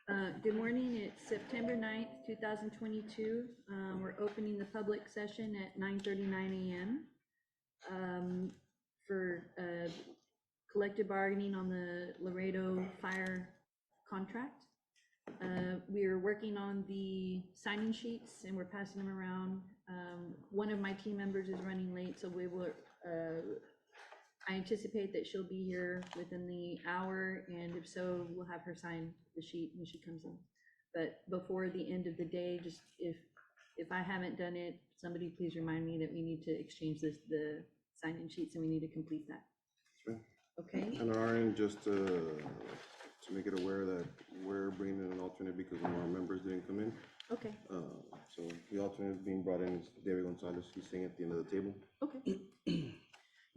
Good morning. It's September 9th, 2022. We're opening the public session at 9:39 a.m. For collective bargaining on the Laredo Fire contract. We are working on the sign-in sheets and we're passing them around. One of my team members is running late, so we will I anticipate that she'll be here within the hour, and if so, we'll have her sign the sheet when she comes in. But before the end of the day, just if I haven't done it, somebody please remind me that we need to exchange the sign-in sheets and we need to complete that. Sure. Okay? And our end, just to make it aware that we're bringing in an alternate because one of our members didn't come in. Okay. So the alternate being brought in is David Gonzalez. He's sitting at the end of the table. Okay.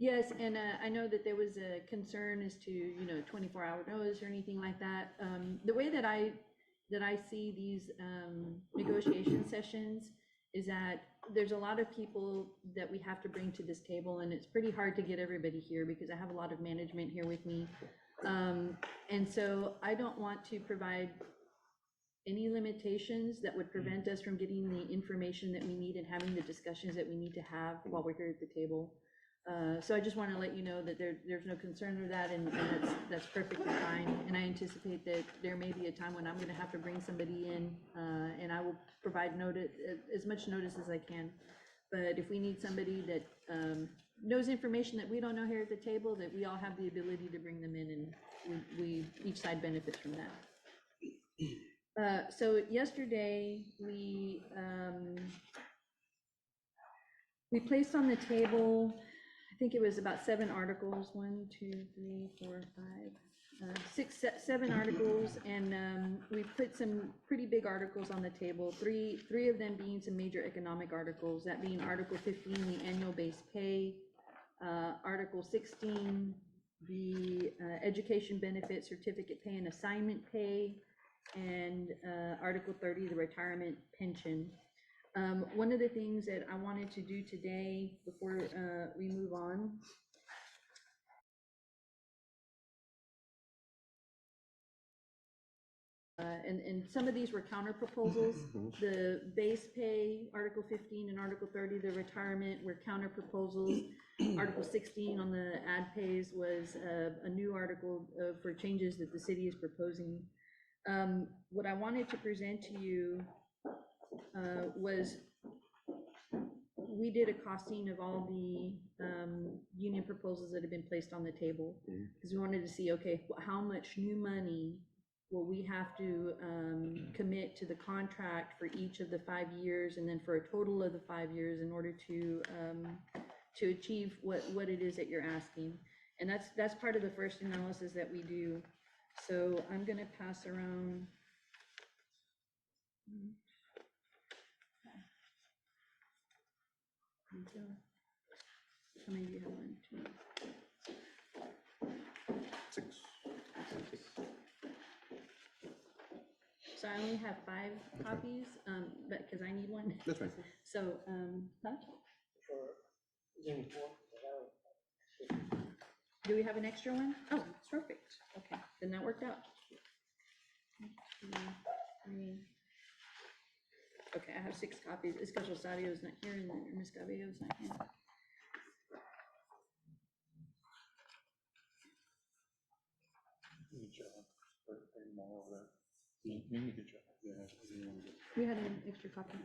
Yes, and I know that there was a concern as to 24-hour notice or anything like that. The way that I see these negotiation sessions is that there's a lot of people that we have to bring to this table, and it's pretty hard to get everybody here because I have a lot of management here with me. And so I don't want to provide any limitations that would prevent us from getting the information that we need and having the discussions that we need to have while we're here at the table. So I just want to let you know that there's no concern with that, and that's perfectly fine. And I anticipate that there may be a time when I'm going to have to bring somebody in, and I will provide notice, as much notice as I can. But if we need somebody that knows information that we don't know here at the table, that we all have the ability to bring them in, and we each side benefits from that. So yesterday we placed on the table, I think it was about 7 articles, 1, 2, 3, 4, 5, 6, 7 articles, and we put some pretty big articles on the table, three of them being some major economic articles, that being Article 15, the annual base pay, Article 16, the education benefit certificate pay and assignment pay, and Article 30, the retirement pension. One of the things that I wanted to do today before we move on and some of these were counter proposals. The base pay, Article 15 and Article 30, the retirement, were counter proposals. Article 16 on the ad pays was a new article for changes that the city is proposing. What I wanted to present to you was we did a costing of all the union proposals that have been placed on the table, because we wanted to see, okay, how much new money will we have to commit to the contract for each of the 5 years, and then for a total of the 5 years in order to achieve what it is that you're asking. And that's part of the first analysis that we do. So I'm going to pass around. How many do you have? 1, 2, 6. So I only have 5 copies, but because I need one. That's fine. So, do we have an extra one? Oh, perfect. Okay, then that worked out. 1, 2, 3. Okay, I have 6 copies. Escacho Sadio is not here, and then Ms. Gabello is not here. Good job. Bring them all over there. Good job. Yeah. We had an extra copy.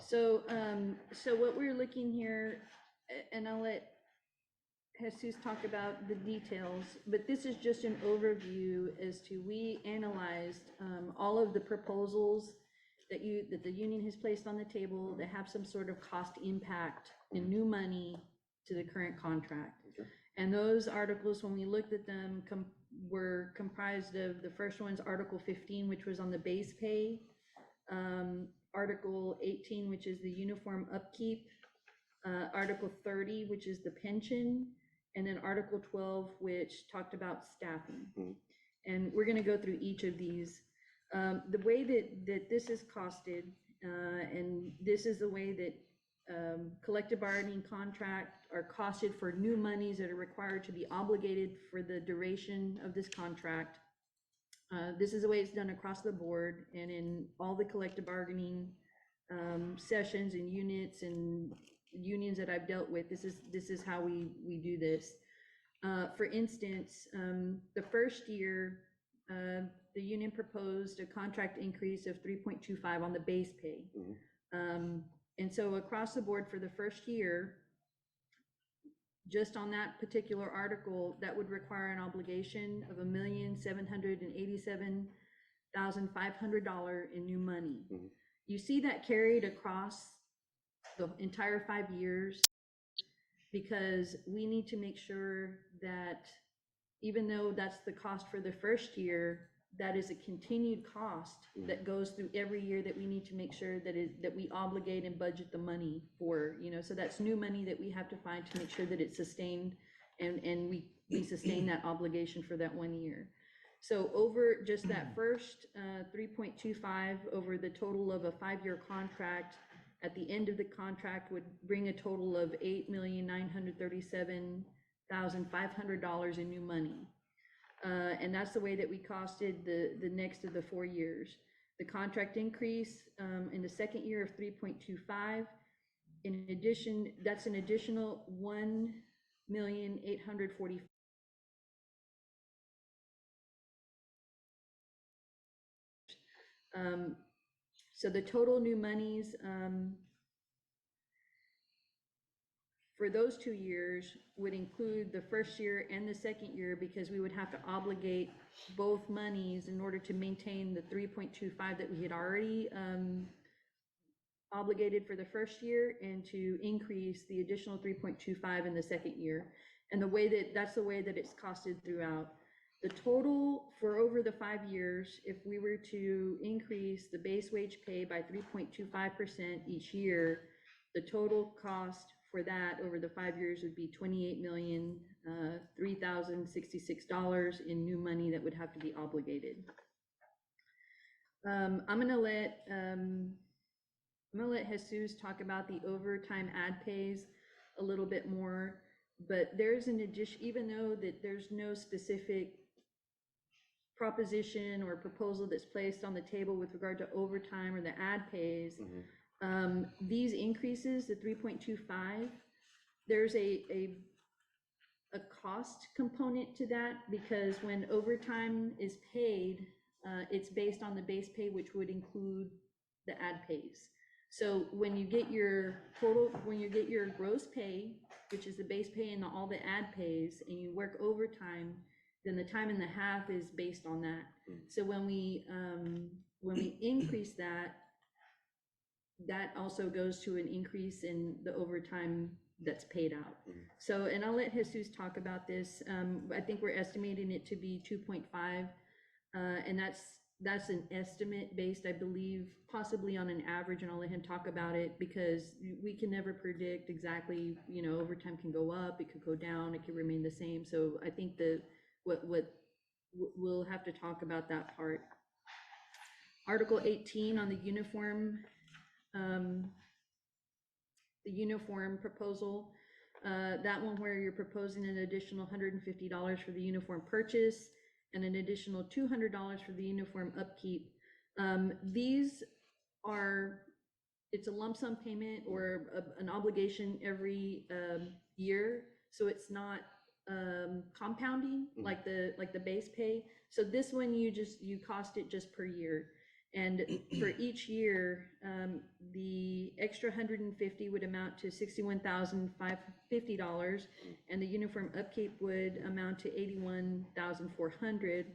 So what we're looking here, and I'll let Jesus talk about the details, but this is just an overview as to, we analyzed all of the proposals that the union has placed on the table that have some sort of cost impact in new money to the current contract. Okay. And those articles, when we looked at them, were comprised of, the first one's Article 15, which was on the base pay, Article 18, which is the uniform upkeep, Article 30, which is the pension, and then Article 12, which talked about staffing. And we're going to go through each of these. The way that this is costed, and this is the way that collective bargaining contract are costed for new monies that are required to be obligated for the duration of this contract. This is the way it's done across the board and in all the collective bargaining sessions and units and unions that I've dealt with. This is how we do this. For instance, the first year, the union proposed a contract increase of 3.25 on the base pay. And so across the board for the first year, just on that particular article, that would require an obligation of $1,787,500 in new money. You see that carried across the entire 5 years, because we need to make sure that even though that's the cost for the first year, that is a continued cost that goes through every year, that we need to make sure that we obligate and budget the money for, so that's new money that we have to find to make sure that it's sustained, and we sustain that obligation for that 1 year. So over just that first 3.25 over the total of a 5-year contract, at the end of the contract would bring a total of $8,937,500 in new money. And that's the way that we costed the next of the 4 years. The contract increase in the second year of 3.25. In addition, that's an additional $1,840,000. So the total new monies for those 2 years would include the first year and the second year, because we would have to obligate both monies in order to maintain the 3.25 that we had already obligated for the first year, and to increase the additional 3.25 in the second year. And that's the way that it's costed throughout. The total for over the 5 years, if we were to increase the base wage pay by 3.25% each year, the total cost for that over the 5 years would be $28,003,066 in new money that would have to be obligated. I'm gonna let Jesus talk about the overtime ad pays a little bit more, but there's an addition, even though that there's no specific proposition or proposal that's placed on the table with regard to overtime or the ad pays. These increases, the 3.25, there's a cost component to that, because when overtime is paid, it's based on the base pay, which would include the ad pays. So when you get your gross pay, which is the base pay and all the ad pays, and you work overtime, then the time and a half is based on that. So when we increase that, that also goes to an increase in the overtime that's paid out. So, and I'll let Jesus talk about this. I think we're estimating it to be 2.5, and that's an estimate based, I believe, possibly on an average, and I'll let him talk about it, because we can never predict exactly, overtime can go up, it could go down, it could remain the same. So I think what we'll have to talk about that part. Article 18 on the uniform proposal, that one where you're proposing an additional $150 for the uniform purchase and an additional $200 for the uniform upkeep. These are, it's a lump sum payment or an obligation every year, so it's not compounding like the base pay. So this one you cost it just per year. And for each year, the extra $150 would amount to $61,550, and the uniform upkeep would amount to $81,400,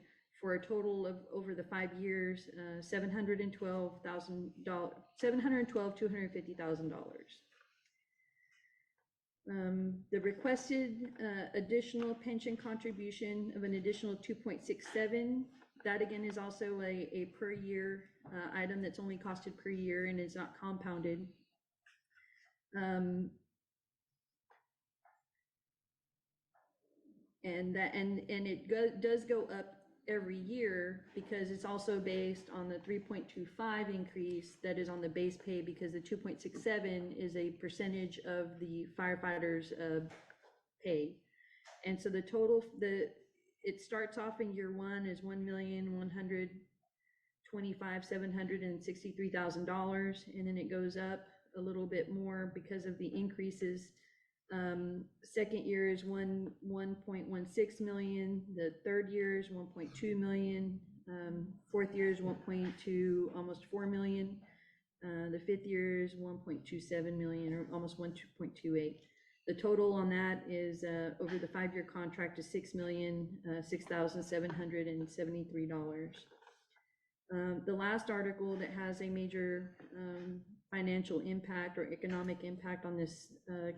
for a total of, over the 5 years, $712,250,000. The requested additional pension contribution of an additional 2.67. That again is also a per year item that's only costed per year and is not compounded. And it does go up every year, because it's also based on the 3.25 increase that is on the base pay, because the 2.67 is a percentage of the firefighters' pay. And so the total, it starts off in year one as $1,125,763,000, and then it goes up a little bit more because of the increases. Second year is 1.16 million, the third year is 1.2 million, fourth year is 1.2, almost 4 million. The fifth year is 1.27 million, or almost 1.28. The total on that is, over the 5-year contract is $6,006,773. The last article that has a major financial impact or economic impact on this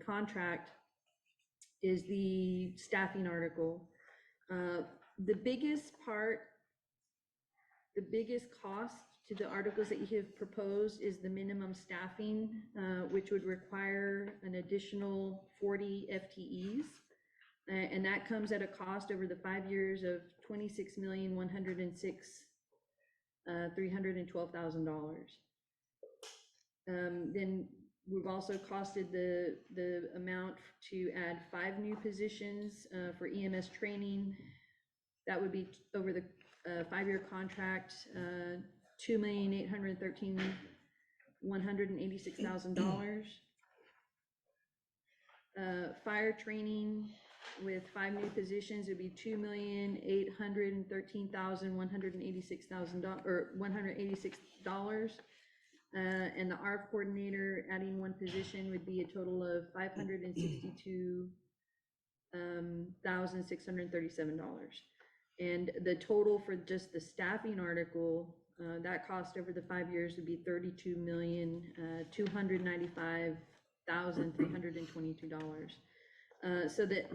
contract is the staffing article. The biggest cost to the articles that you have proposed is the minimum staffing, which would require an additional 40 FTEs. And that comes at a cost over the 5 years of $26,106,312,000. Then we've also costed the amount to add 5 new positions for EMS training. That would be over the 5-year contract, $2,813,186,000. Fire training with 5 new positions would be $2,813,186,000 or $186. And the ARF coordinator, adding 1 position, would be a total of $562,637. And the total for just the staffing article, that cost over the 5 years would be $32,295,322. So that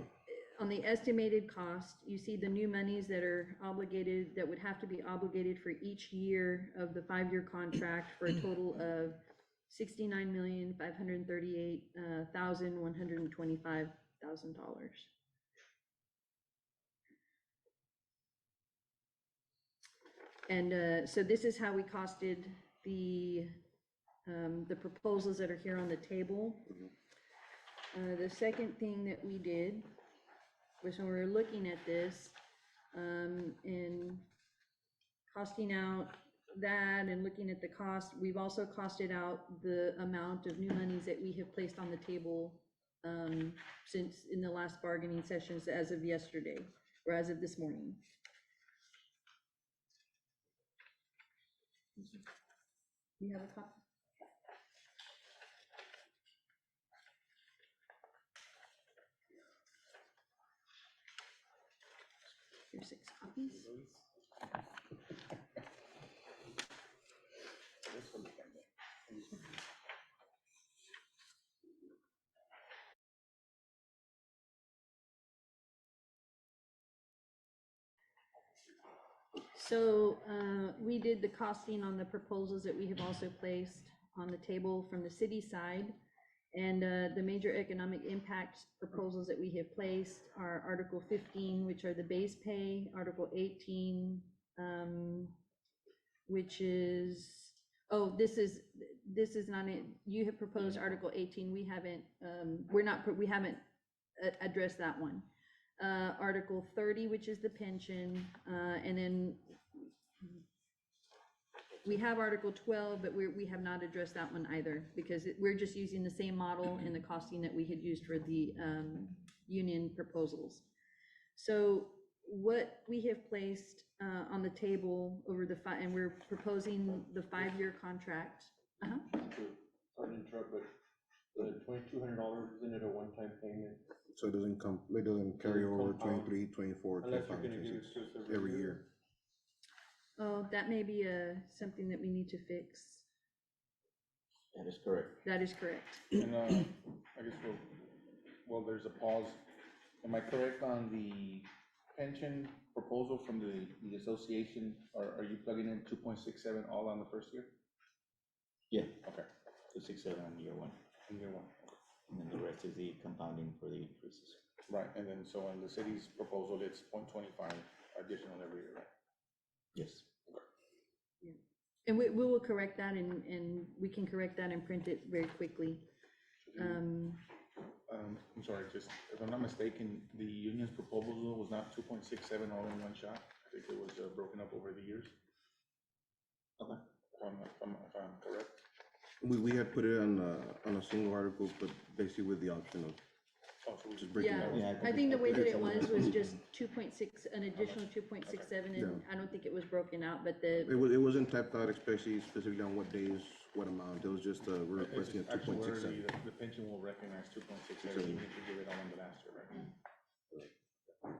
on the estimated cost, you see the new monies that are obligated, that would have to be obligated for each year of the 5-year contract, for a total of $69,538,125,000. And so this is how we costed the proposals that are here on the table. The second thing that we did was, when we were looking at this and costing out that and looking at the cost, we've also costed out the amount of new monies that we have placed on the table since in the last bargaining sessions as of yesterday, or as of this morning. You have a copy? Here's 6 copies. So we did the costing on the proposals that we have also placed on the table from the city side. And the major economic impact proposals that we have placed are Article 15, which are the base pay, Article 18, which is, oh, this is not it. You have proposed Article 18. We haven't, we haven't addressed that one. Article 30, which is the pension, and then we have Article 12, but we have not addressed that one either, because we're just using the same model in the costing that we had used for the union proposals. So what we have placed on the table over the and we're proposing the 5-year contract. Sorry to interrupt, but the $2,200, isn't it a one-time payment? So it doesn't carry over 23, 24, Unless 25, you're gonna give 26, it to us every year. Oh, that may be something that we need to fix. That is correct. That is correct. And I guess well, there's a pause. Am I correct on the pension proposal from the association? Or are you plugging in 2.67 all on the first year? Yeah, Okay, 267 on year 1, in year 1. and then the rest is the compounding for the increases. Right, and then so in the city's proposal, it's 0.25 additional every year, right? Yes. And we will correct that, and we can correct that and print it very quickly. I'm sorry, just, if I'm not mistaken, the union's proposal was not 2.67 all in one shot. I think it was broken up over the years. Okay. If I'm correct. We had put it on a single article, but basically with the option of Oh, so we just breaking Yeah. it Yeah, out. I think the way that it it's- was just 2.6, an additional 2.67, and I don't think it was broken out, but It the, wasn't typed out specifically on what days, what amount, it was just, we're requesting a 2.67. The pension will recognize 2.67, even if you give it all in the last year, right?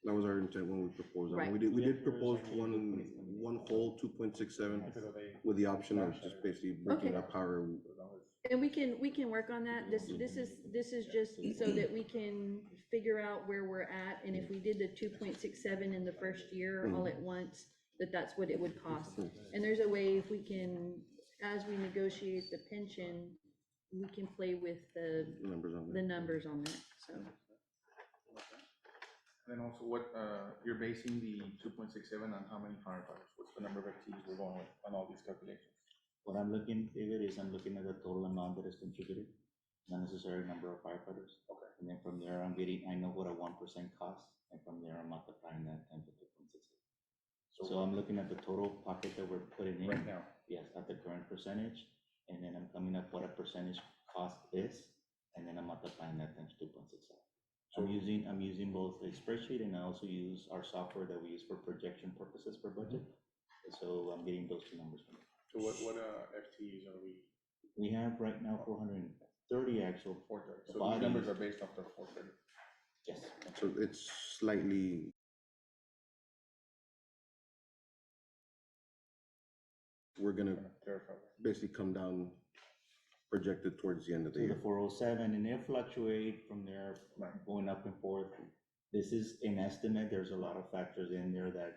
That was our intent when we proposed that. Right. We did propose one whole 2.67 Because they, with the option of just basically breaking Okay. up however. as long as and we can work on that. This is just so that we can figure out where we're at, and if we did the 2.67 in the first year all at once, that's what it would cost. And there's a way, if we can, as we negotiate the pension, we can play with the Numbers on the that. numbers on that, so. Then also what, you're basing the 2.67 on how many firefighters? What's the number of FTEs we're going with on all these calculations? What I'm looking, David, is I'm looking at the total amount that is contributed, not necessary number of firefighters. Okay. And then from there, I know what a 1% costs, and from there, I'm multiplying that times the 2.6. So I'm looking at the total pocket that we're putting in. Right now, Yes, at the current percentage, and then I'm coming up what a percentage cost is, and then I'm multiplying that times 2.67. I'm using both a spreadsheet, and I also use our software that we use for projection purposes for budget. So I'm getting those two numbers from it. so what FTEs are we, We have right now 430 actual. 430? The So these numbers bodies. are based off the 430. Yes, So it's slightly. We're gonna Clarify. basically come down projected towards the end of the to the year. 407, and they'll fluctuate from there, Right. going up and forth. This is an estimate, there's a lot of factors in there that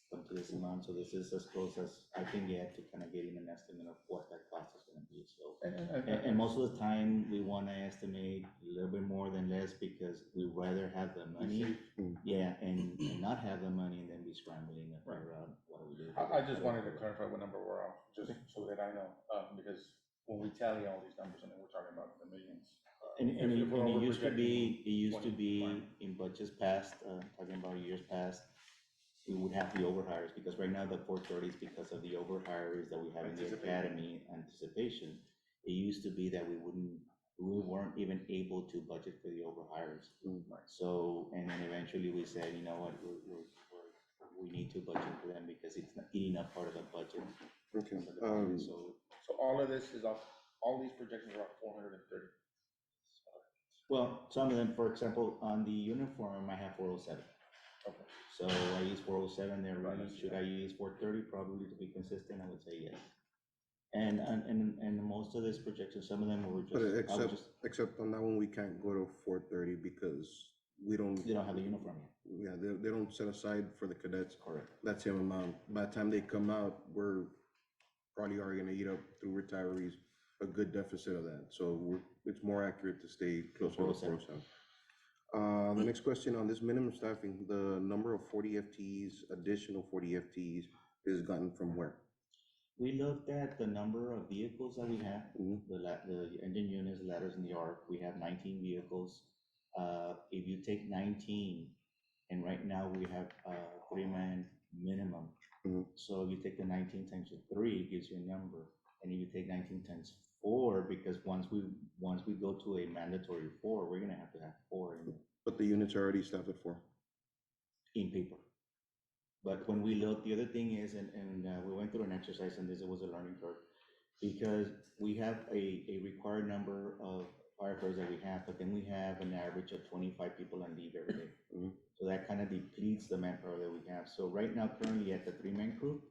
come to this amount, so this is as close as I can get to kind of getting an estimate of what that cost is gonna be, so. And most of the time, we wanna estimate a little bit more than less, because we rather have the money, yeah, and not have the money and then be scrambling and figure out what do we do. I just wanted to clarify what number we're on, just so that I know, because when we tally all these numbers, and then we're talking about the millions. And if we're it used to over-projecting be, fine. in budgets past, talking about years past, we would have the overhires, because right now the 430 is because of the overhires that we have in the Anticipation. academy anticipation. It used to be that we weren't even able to budget for the overhires. So, and then eventually we said, you know what, we need to budget for them because it's not eating up part of the budget. Okay, So, So all of this is off, all these projections are off 430. well, some of them, for example, on the uniform, I have 407. Okay. So I use 407 there, Right, I right? see Should that. I use 430? Probably to be consistent, I would say yes. And most of these projections, some of them were but just, except on that one, we can't go to 430 because we don't. they don't have the uniform yet. Yeah, they don't set aside for the cadets Correct. that same amount. By the time they come out, we're probably already gonna eat up through retirees a good deficit of that. So it's more accurate to stay closer to 407. The next question on this minimum staffing, the number of 40 FTEs, additional 40 FTEs is gotten from where? We looked at the number of vehicles that we have, Mhm. the engine units, ladders in the ARC, we have 19 vehicles. If you take 19, and right now we have 3-man minimum. Mhm. So if you take the 19 times the 3, it gives you a number. And if you take 19 times 4, because once we go to a mandatory 4, we're gonna have to have 4 But the units are already staffed at 4. in paper. But when we look, the other thing is, and we went through an exercise, and this was a learning curve, because we have a required number of firefighters that we have, but then we have an average of 25 people on leave every day. Mhm. So that kind of depletes the manpower that we have. So right now, currently at the 3-man crew,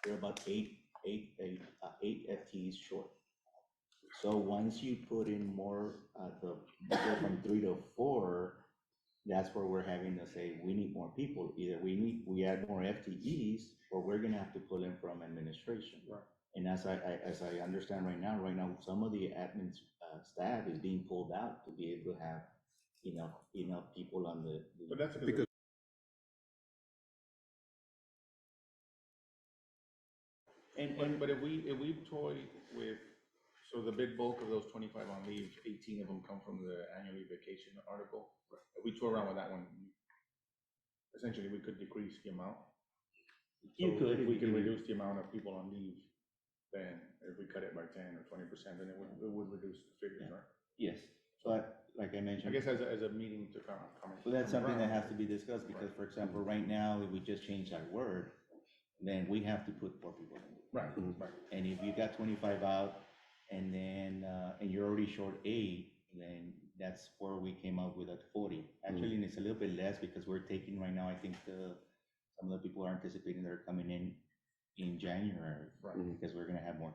we're about eight FTEs short. So once you put in more, go from 3 to 4, that's where we're having to say, we need more people. Either we add more FTEs, or we're gonna have to pull in from administration. Right. And as I understand right now, some of the admin staff is being pulled out to be able to have enough people on the. But that's Because But if we toy with, So the big bulk of those 25 on leave, 18 of them come from the annual leave vacation article. We tour around with that one. Essentially, we could decrease the amount. You So could, if we if can you- reduce the amount of people on leave, then if we cut it by 10 or 20%, then it would reduce the figures, right? Yes, but like I I mentioned. guess as a meeting to come. Well, that's come something that around. has to be discussed, because, Right. for example, right now, if we just change that word, then we have to put 4 people in. Right, right. And if you got 25 out, and then, and you're already short 8, then that's where we came up with at 40. Actually, and it's a little bit less, because we're taking right now, I think some of the people are anticipating they're coming in January. Right. Because we're gonna have more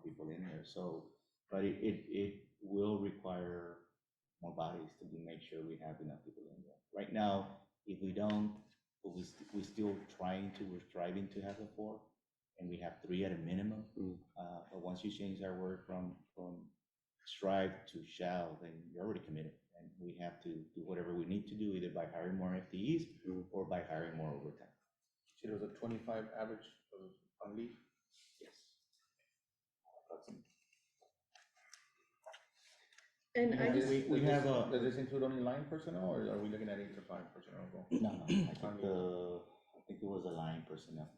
people in there, so, but it will require more bodies to make sure we have enough people in there. Right now, if we don't, but we're still we're striving to have a 4, and we have 3 at a minimum. But once you change our word from strive to shall, then you're already committed, and we have to do whatever we need to do, either by hiring more FTEs or by hiring more overtime. So it was a 25 average on leave? Yes. And I just, We have a. Does this include only line personnel, or are we looking at 8 to 5 personnel? as well? No, I think it was a line personnel.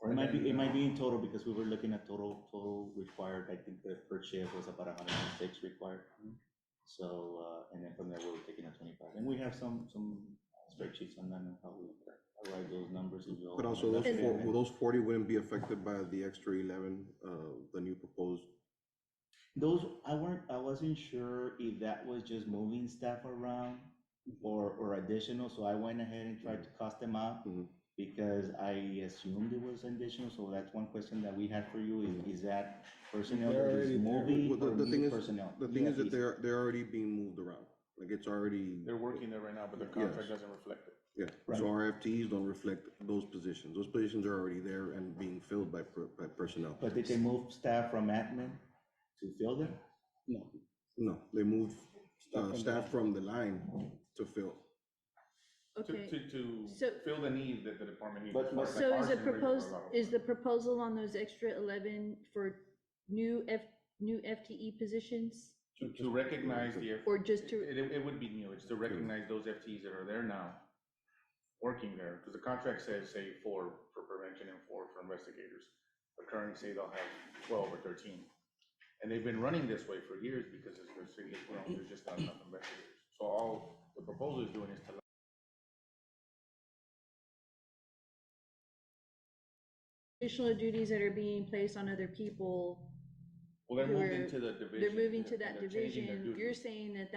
Or it might be in total, because we were looking at total required, I think the per shift was about 106 required. So, and then from there, we were taking a 25, and we have some spreadsheets on that, and how we arrive those numbers. If you all But want also, to those look at it. those 40 wouldn't be affected by the extra 11, the new proposed. Those, I wasn't sure if that was just moving staff around or additional, so I went ahead and tried to cost them out. Because I assumed it was additional, so that's one question that we had for you, is that personnel that is moving Well, or the thing new is, personnel? the thing is that UFEs. they're already being moved around, like it's already, They're working there right now, but the contract doesn't reflect it. yeah. So our FTEs don't reflect those positions. Those positions are already there and being filled by personnel. But did they move staff from admin to fill them? No, they moved staff from the line to fill. okay. To So- fill the need that the department needs. But- as far as So like is the arson rate or proposed, level. is the proposal on those extra 11 for new FTE positions? To recognize the. Or just to- It would be new, it's to recognize those FTEs that are there now, working there, because the contract says, say, 4 for prevention and 4 for investigators. But currently, say they'll have 12 or 13. And they've been running this way for years, because it's, there's just not enough investigators. So all the proposal is doing is to Additional duties that are being placed on other people, well, they're who moved are- into the division. they're moving to and that they're changing their division. You're duties. saying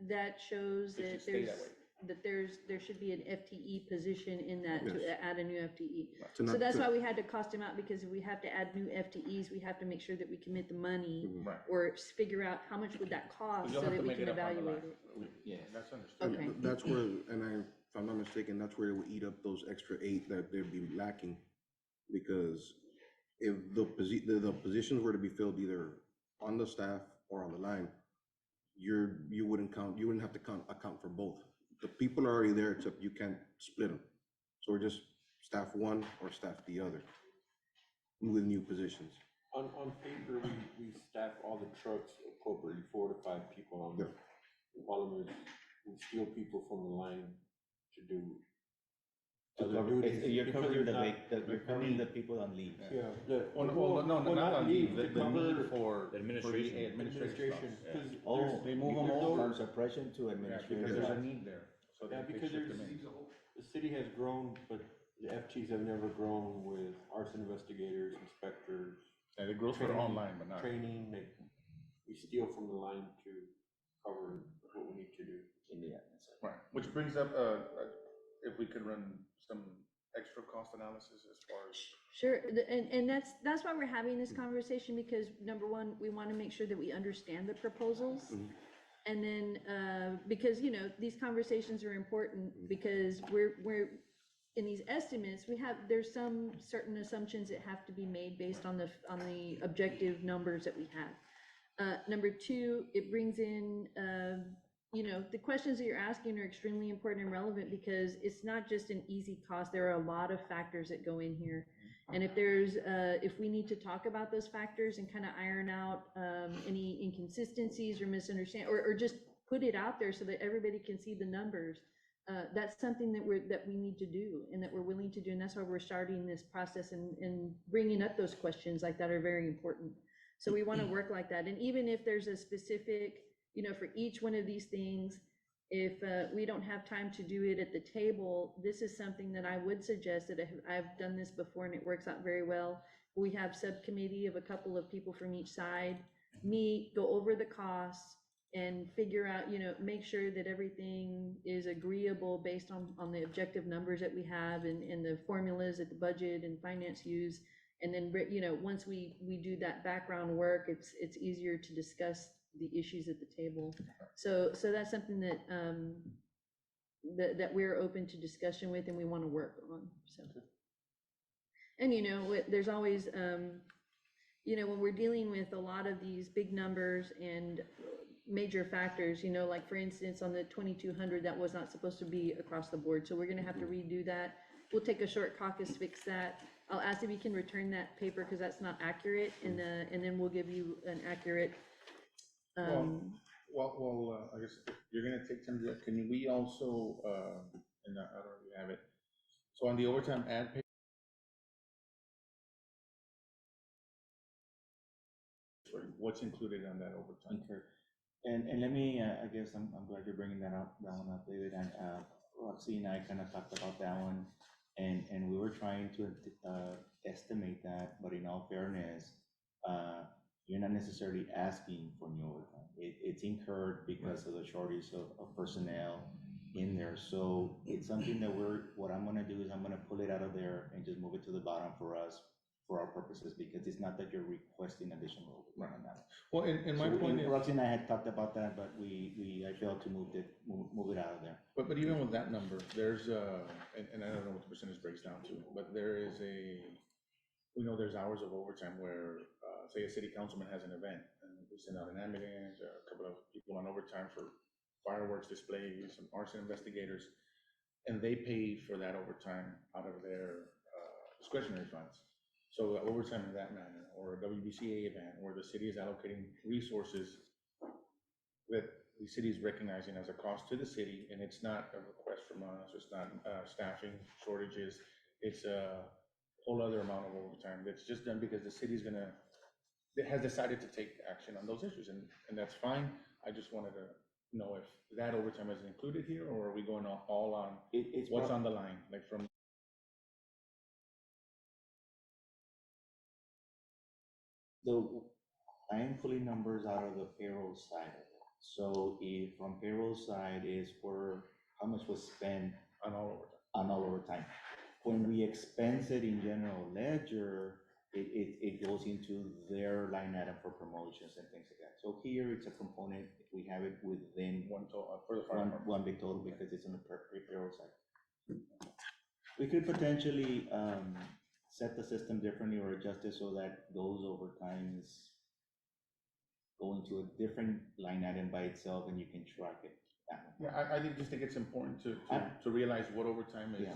that shows It should that stay that way. there should be an FTE position in that to Yes. add a new FTE. To So not- that's to- why we had to cost them out, because if we have to add new FTEs, we have to make sure that we commit the money Right. or figure out how much would that cost You'll so have that to we make can it up on the evaluate line. it. Yes. That's understood. Okay. That's where, and if I'm not mistaken, that's where it would eat up those extra 8 that they'd be lacking. Because if the positions were to be filled either on the staff or on the line, you wouldn't have to account for both. The people are already there, except you can't split them. So we're just staff one or staff the other with new positions. On paper, we staff all the trucks appropriately, 4 to 5 people on them. The problem is, we steal people from the line to do other duties. You're because covering they're you're covering the people on leave. Yeah. Well, no, not on leave, the need for. Administration. For the administration. Administration. 'Cause Oh, there's- they move them there's all no- from suppression to Yeah, administration. because there's a need there, so Yeah, they because shift there's, them in. the city has grown, but the FTs have never grown with arson investigators, inspectors, Yeah, it grows for online, but not. training, we steal from the line to cover what we need to do. In the admin side. Right, which brings up, if we could run some extra cost analysis as far as. Sure, and that's why we're having this conversation, because number one, we want to make sure that we understand the proposals. And then, because, these conversations are important, because we're, in these estimates, there's some certain assumptions that have to be made based on the objective numbers that we have. Number two, it brings in, the questions that you're asking are extremely important and relevant, because it's not just an easy cost. There are a lot of factors that go in here. And if we need to talk about those factors and kind of iron out any inconsistencies or misunderstand, or just put it out there so that everybody can see the numbers, that's something that we need to do and that we're willing to do. And that's why we're starting this process and bringing up those questions like that are very important. So we want to work like that. And even if there's a specific, for each one of these things, if we don't have time to do it at the table, this is something that I would suggest that I've done this before and it works out very well. We have subcommittee of a couple of people from each side, meet, go over the costs and figure out, make sure that everything is agreeable based on the objective numbers that we have and the formulas that the budget and finance use. And then, once we do that background work, it's easier to discuss the issues at the table. So that's something that that we're open to discussion with and we want to work on. So, and there's always when we're dealing with a lot of these big numbers and major factors, like for instance on the 2200, that was not supposed to be across the board, so we're going to have to redo that. We'll take a short caucus, fix that. I'll ask if you can return that paper because that's not accurate, and then we'll give you an accurate. Well, I guess if you're gonna take some, can we also, and I don't know if you have it, so on the overtime ad pay. What's included on that overtime? Okay. And let me, I guess I'm glad you're bringing that one up, David, and Roxy and I kind of talked about that one, and we were trying to estimate that, but in all fairness, you're not necessarily asking for new overtime. It's incurred because of the shortage of personnel in there. So it's something that what I'm gonna do is I'm gonna pull it out of there and just move it to the bottom for us, for our purposes, because it's not that you're requesting additional overtime on that. Well, and my point is, Roxy and I had talked about that, but I failed to move it out of there. but even with that number, there's and I don't know what the percentage breaks down to, but there is we know there's hours of overtime where, say a city councilman has an event and we send out an ambulance, a couple of people on overtime for fireworks displays, some arson investigators, and they pay for that overtime out of their discretionary funds. So overtime in that manner, or a WBCA event where the city is allocating resources that the city is recognizing as a cost to the city, and it's not a request from us, it's not staffing shortages, it's a whole other amount of overtime that's just done because the city's has decided to take action on those issues, and that's fine. I just wanted to know if that overtime is included here, or are we going all on It's what's on the line, like from. I am pulling numbers out of the payroll side of it. So if from payroll side is for how much was spent On all overtime. on all overtime. When we expense it in general ledger, it goes into their line item for promotions and things like that. So here it's a component, we have it within One total, for the fire department. one big total because it's on the payroll side. We could potentially set the system differently or adjust it so that those overtimes go into a different line item by itself and you can track it. Yeah, I just think it's important to realize what overtime is,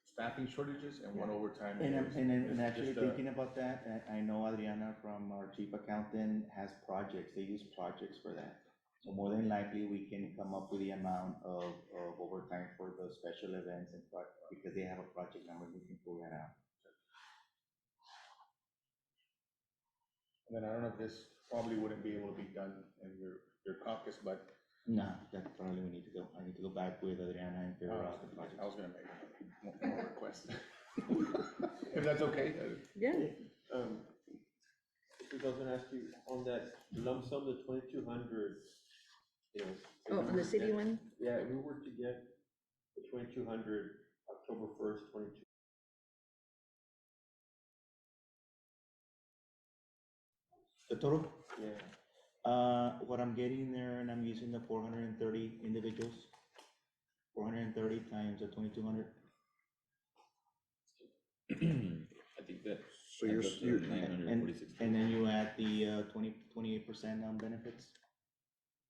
staffing shortages and what overtime is. And actually just, thinking about that, I know Adriana from our chief accountant has projects, they use projects for that. So more than likely, we can come up with the amount of overtime for the special events and because they have a project number, we can pull that out. And then I don't know if this probably wouldn't be able to be done in your caucus, but. No, that probably I need to go back with Adriana and figure out the project. I was gonna make more requests. If that's okay. Yeah. Because I was gonna ask you, on that lump sum, the 2,200, you know. if Oh, we on were the to city get- one? Yeah, if we were to get the 2,200, October 1st, 22. The total? Yeah. What I'm getting there, and I'm using the 430 individuals, 430 times the 2,200. I think that. So you're, adds up to you're, 946. And then you add the 28% on benefits,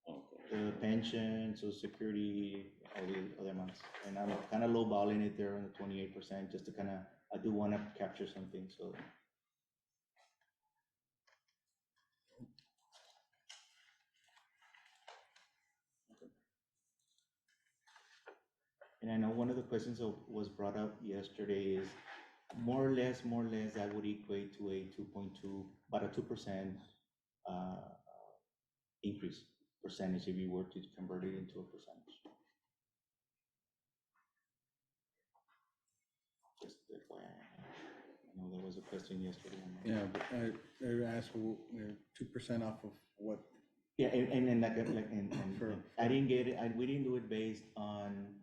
Okay. the pension, social security, all the other amounts. And I'm kind of lowballing it there on the 28%, just to kind of I do wanna capture something, so. And I know one of the questions that was brought up yesterday is more or less, that would equate to a 2.2, about a 2% increase percentage if you were to convert it into a percentage. Just FYI. I know there was a question yesterday. on that. Yeah, but they asked for 2% off of what? Yeah, and like, and For- I didn't get it, we didn't do it based on,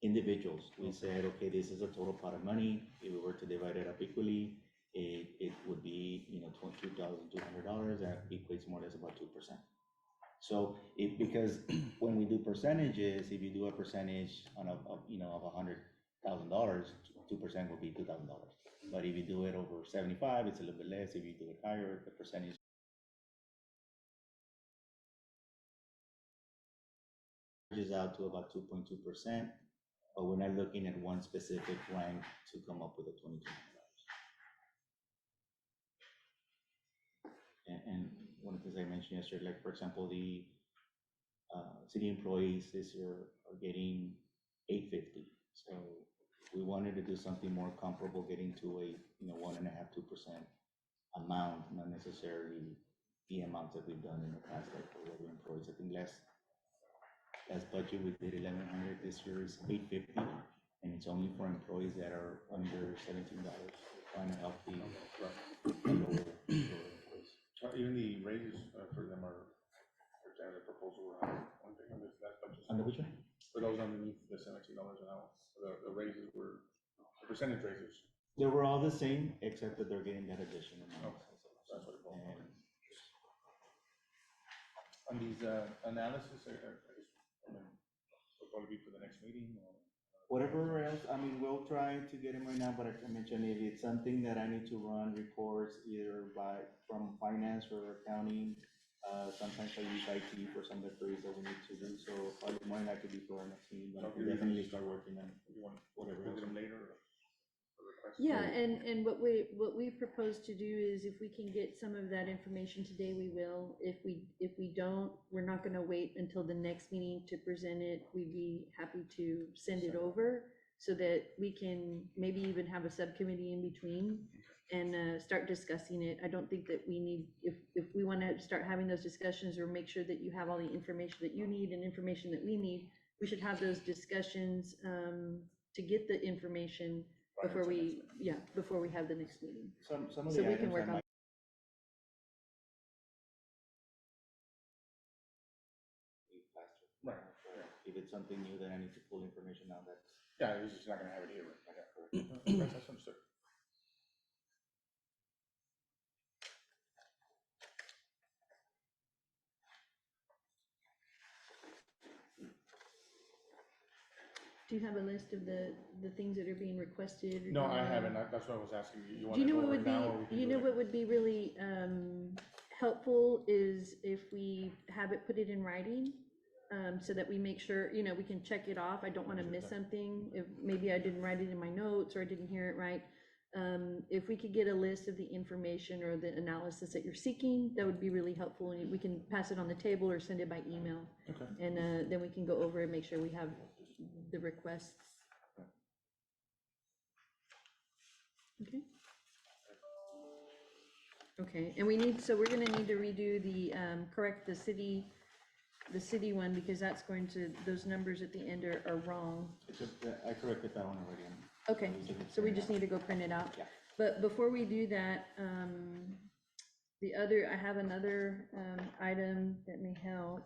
individuals. We said, okay, this is a total pot of money. If we were to divide it up equally, it would be, $22,200. That equates more or less about 2%. So because when we do percentages, if you do a percentage on of $100,000, 2% would be $2,000. But if you do it over 75, it's a little bit less. If you do it higher, the percentage is out to about 2.2%, but we're not looking at one specific rank to come up with a $22,000. And one of the things I mentioned yesterday, like for example, the city employees this year are getting $850. So we wanted to do something more comparable, getting to a 1.5%, 2% amount, not necessarily the amounts that we've done in the past, like for regular employees. I think last budget we did 1,100. This year is 850, and it's only for employees that are under $17. Trying to help the lower employees. Even the raises for them are, for example, the proposal were one thing on this, that budget. Under which one? For those underneath the $17 an hour, the raises were, the percentage raises. They were all the same, except that they're getting that additional amount. Okay, that's what it was. And On these analysis, I guess, will probably be for the next meeting or? whatever else, I mean, we'll try to get them right now, but I mentioned if it's something that I need to run reports either from finance or accounting, sometimes I use IT for some of the queries that we need to do, so probably more likely be for our next meeting, but I can definitely start working on You want, whatever, visit them later or request? Yeah, and what we propose to do is if we can get some of that information today, we will. If we don't, we're not gonna wait until the next meeting to present it. We'd be happy to send it over so that we can maybe even have a subcommittee in between and start discussing it. I don't think that we need, if we wanna start having those discussions or make sure that you have all the information that you need and information that we need, we should have those discussions to get the information before we have the next meeting. some of So the we can items work I on. might be faster. Right, If it's something new that I need to pull information out, that's. Yeah, he's just not gonna have it here, right? That's understood. Do you have a list of the things that are being requested? or No, I going on? haven't, that's what I was asking you. You Do want you to know go what over would it now or we be, can you do know it? what would be really helpful is if we have it, put it in writing, so that we make sure, we can check it off. I don't want to miss something. If maybe I didn't write it in my notes or I didn't hear it right. If we could get a list of the information or the analysis that you're seeking, that would be really helpful. And we can pass it on the table or send it by email. Okay. And then we can go over and make sure we have the requests. Okay. Okay, and we're gonna need to redo the, correct the city one, because that's going to, those numbers at the end are wrong. I corrected that one already. Okay, so we just need to go print it out. Yeah. But before we do that, I have another, item that may help.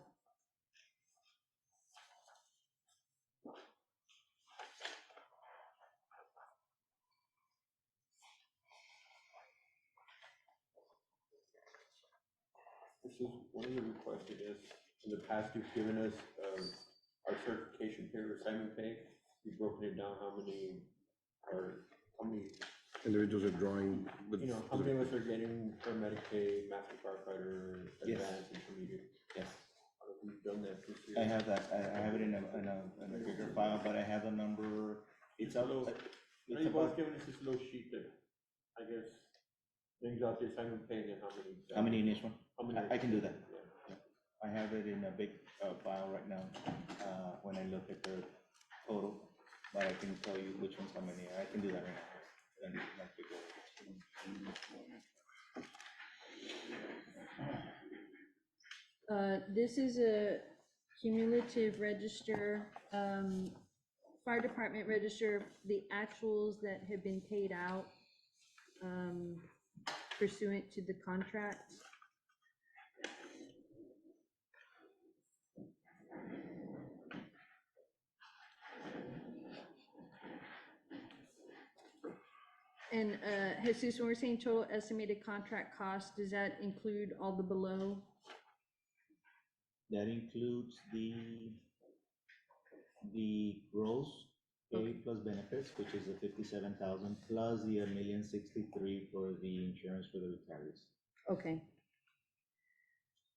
This is one of the requests it is, in the past, you've given us, our certification pay, retirement pay. You've broken it down, how many Individuals are drawing, but how many of us are getting paramedic pay, master firefighter, Yes. advanced, intermediate? Yes. We've done that this year. I have that, I have it in a bigger file, but I have a number, it's out of, Now It's you both about, given us this little sheet that, I guess, brings out the assignment pay and how many in each one? how many. I can do that. Yeah. I have it in a big file right now, when I look at the total, but I can tell you which ones how many, I can do that right now. Then not big deal. This is a cumulative register, fire department register, the actuals that have been paid out pursuant to the contracts. And Jesus, when we're saying total estimated contract cost, does that include all the below? That includes the gross pay plus benefits, which is the 57,000, plus the 1,063,000 for the insurance for the retirees. Okay,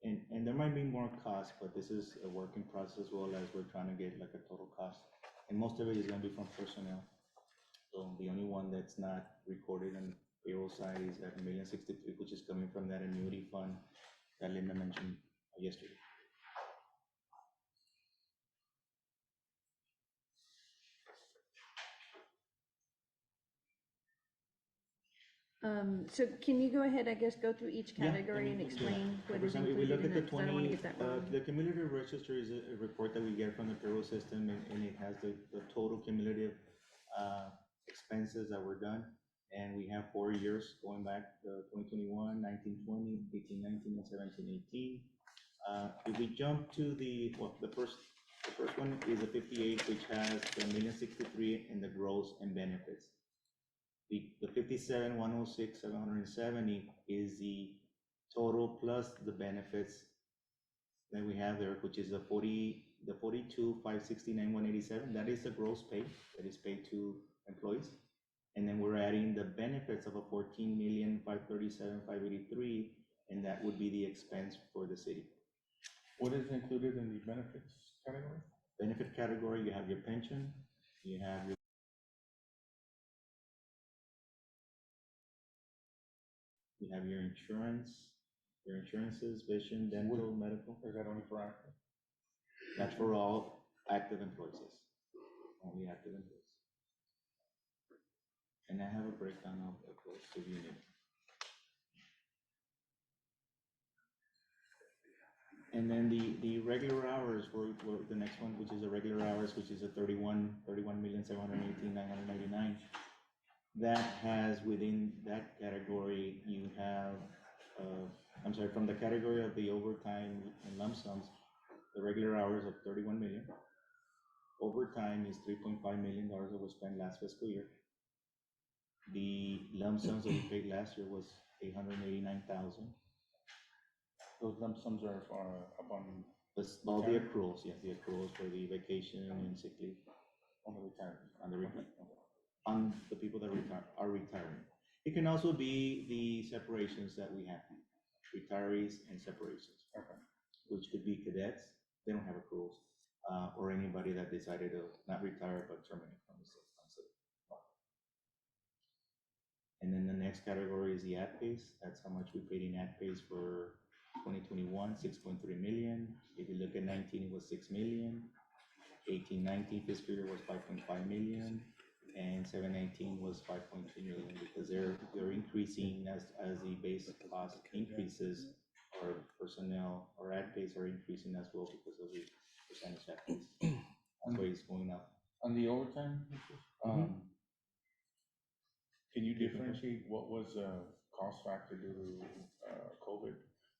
And there might be more costs, but this is a working process as well as we're trying to get like a total cost. And most of it is gonna be from personnel. So the only one that's not recorded on payroll side is that 1,063,000, which is coming from that annuity fund that Linda mentioned yesterday. so can you go ahead, I guess, go through each Yeah, category and let me do that. explain what For is example, if we included look in at the that, 'cause I don't wanna 20, get that wrong. the cumulative register is a report that we get from the payroll system, and it has the total cumulative expenses that were done. And we have 4 years going back to 2021, 1920, 1819, and 1718. If we jump to the first one is a 58, which has the 1,063,000 in the gross and benefits. The 57, 106, 770 is the total plus the benefits that we have there, which is the 42, 569, 187. That is the gross pay that is paid to employees. And then we're adding the benefits of a 14,537,583, 583, and that would be the expense for the city. What is included in the benefits category? Benefit category, you have your pension, you have your your insurances, vision, dental, medical. Or is that only for active? That's for all active employees, yes. Only active employees. And I have a breakdown of those if you need. And then the regular hours were the next one, which is the regular hours, which is a 31,718,999. That has within that category, you have, I'm sorry, from the category of the overtime and lump sums, the regular hours of 31 million. Overtime is $3.5 million that was spent last fiscal year. The lump sums that we paid last year was 889,000. Those lump sums are for upon That's all the accruals, yes, the accruals for the vacation and sick leave on the retirement. on the people that are retiring. It can also be the separations that we have, retirees and separations. Okay. Which could be cadets, they don't have accruals, or anybody that decided to not retire but terminate from the city. And then the next category is the ad pays. That's how much we paid in ad pays for 2021, 6.3 million. If you look at 19, it was 6 million. 18-19 fiscal year was 5.5 million, and 7-18 was 5.2 million, because they're increasing as the base cost increases, or personnel or ad pays are increasing as well because of the percentage ad pays. That's why it's going up. On the overtime, can you differentiate what was a cost factor due to COVID?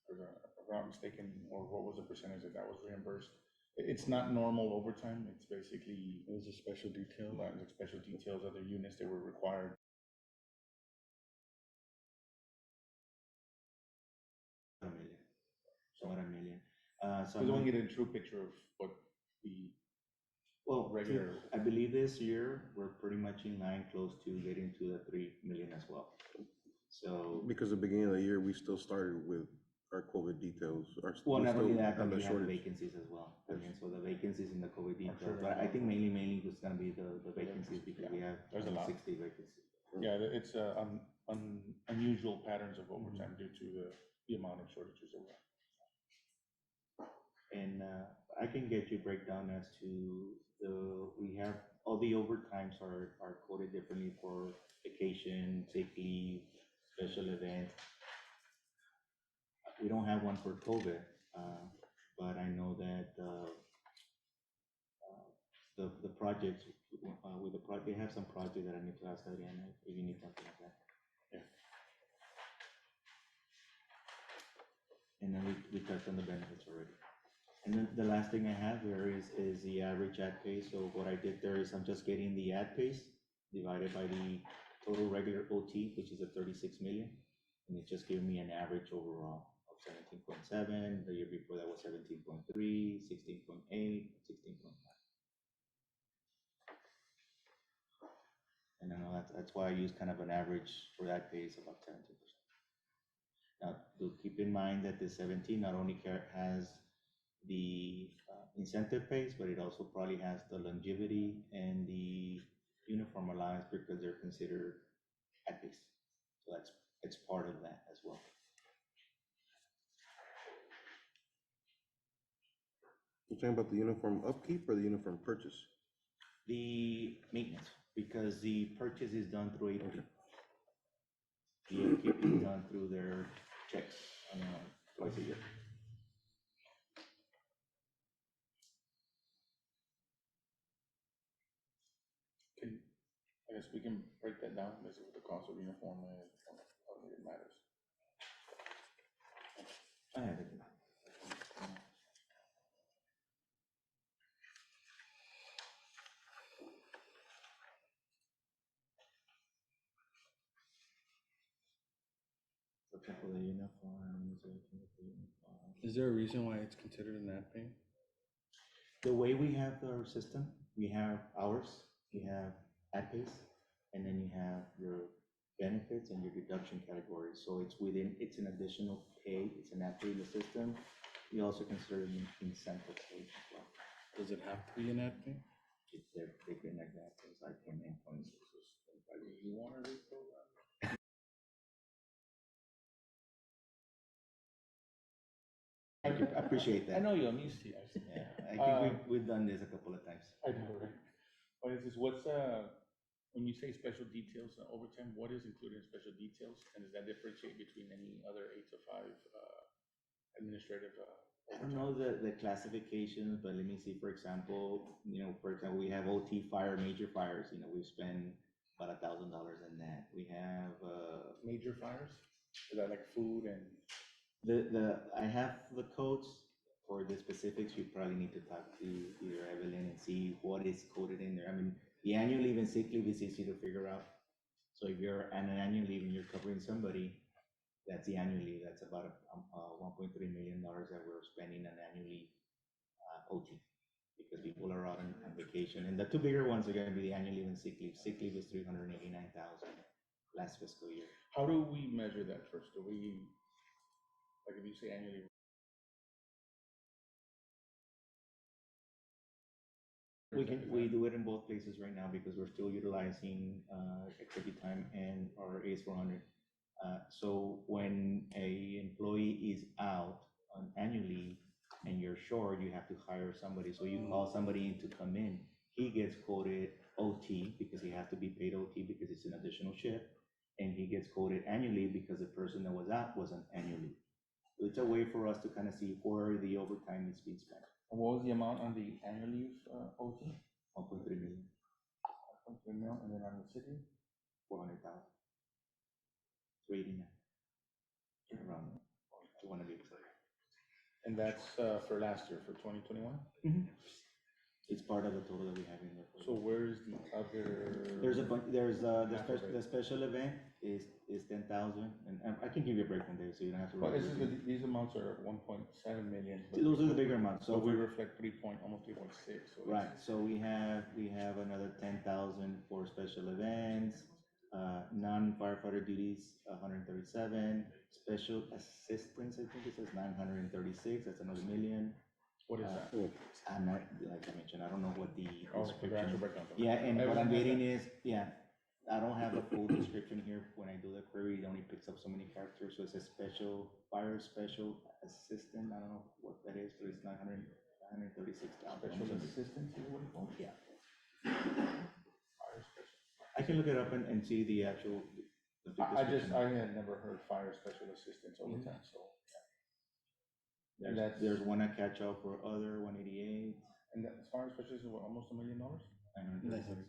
Or, if I'm not mistaken, or what was the percentage that was reimbursed? It's not normal overtime, it's basically, it was a special detail, like special details, other units that were required. $1 million. About $1 million. So we don't get a true picture of what the Well, regular. I believe this year, we're pretty much in line, close to getting to the 3 million as well. So, Because the beginning of the year, we still started with our COVID details are. Well, we not only still that, but have the we have shortage. vacancies as well. I Yes. mean, so the vacancies in the COVID sure details, there's but a I lot. think mainly it's gonna be the vacancies because we have There's a lot. 60 vacancies. Yeah, it's unusual patterns of overtime due to the amount of shortages that we have. And I can get you breakdown as to we have, all the overtimes are coded differently for vacation, sick leave, special events. We don't have one for COVID, but I know that the projects, with the project, they have some projects that I need to ask Adriana if you need something like that. Yeah. And then we touched on the benefits already. And then the last thing I have here is the average ad pay. So what I did there is I'm just getting the ad pays divided by the total regular OT, which is 36 million. And it's just giving me an average overall of 17.7. The year before that was 17.3, 16.8, 16.5. And I know that's why I use kind of an average for that pay is about 17%. Now, do keep in mind that the 17 not only has the incentive pays, but it also probably has the longevity and the uniform allowance because they're considered at least. So it's part of that as well. You're talking about the uniform upkeep or the uniform purchase? The maintenance, because the purchase is done through AP. The upkeep is done through their checks twice a year. I guess we can break that down, this is what the cost of uniform is, how it matters. I have it. For example, the uniforms. Is there a reason why it's considered an ad pay? The way we have our system, we have hours, we have ad pays, and then you have your benefits and your deduction categories. So it's an additional pay, it's an ad pay in the system. We also consider it an incentive pay as well. Does it have to be an ad pay? They've been like that since I came in 26. You want to reprogram? I appreciate that. I know you, I'm used to you. Yeah, I think we've done this a couple of times. I know, right? What is this, when you say special details overtime, what is included in special details? And does that differentiate between any other 8 to 5 administrative? I don't know the classifications, but let me see, for example, we have OT fire, major fires, we spend about $1,000 in that. We have, Major fires? Is that like food and? I have the codes for the specifics. You probably need to talk to either Evelyn and see what is coded in there. I mean, the annual leave and sick leave is easy to figure out. So if you're on an annual leave and you're covering somebody, that's the annual leave. That's about $1.3 million that we're spending on annually OT because people are out on vacation. And the two bigger ones are going to be the annual leave and sick leave. Sick leave is $389,000 last fiscal year. How do we measure that first? Do we, like if you say annually? We do it in both places right now because we're still utilizing executive time and our AS400. So when a employee is out on annual leave and you're short, you have to hire somebody. So you call somebody in to come in. He gets quoted OT because he has to be paid OT because it's an additional shift. And he gets quoted annually because the person that was out was on annual leave. So it's a way for us to kind of see where the overtime is being spent. And what was the amount on the annual leave OT? 1.3 million. 1.3 million, and then on the city? 400,000. 389. Around 200 weeks. And that's for last year, for 2021? It's part of the total that we have in there. So where's the other? There's a bunch, there's the Half of it. the special event is 10,000, and I can give you a breakdown there, so you don't have to. Well, write this is, everything. these amounts are 1.7 million. but- Those are the bigger amounts, So so we we, reflect almost 3.6. So right, so we have another 10,000 for special events, non-firefighter duties, 137, Special assistance, I think it says 936, that's another million. What is that? I'm not, like I mentioned, I don't know what the Oh, the actual description. breakdown. Yeah, and what I'm Everyone has getting is, yeah, I don't have the full description here. When I do the query, it only picks up so many characters, so it says fire special assistant, I don't know what that is, but it's 936,000. Special assistance is what it's called? Yeah. Fire special. I can look it up and see the actual. the description. I had never heard fire special assistance overtime, so. And that's, There's one at catch up for other, 188. and that fire special is what, almost $1 million? 936.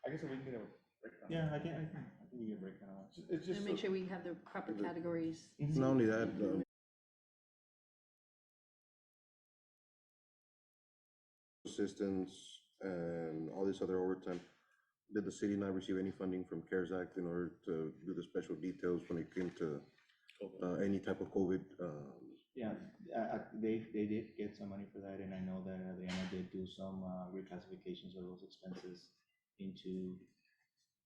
I guess if we can get a breakdown. Yeah, I can give you a breakdown on it. It's just. And make sure we have the proper categories. Not only that, assistance and all this other overtime, did the city not receive any funding from CARES Act in order to do the special details when it came to any type of COVID? Yeah, they did get some money for that, and I know that Adriana did do some reclassifications of those expenses into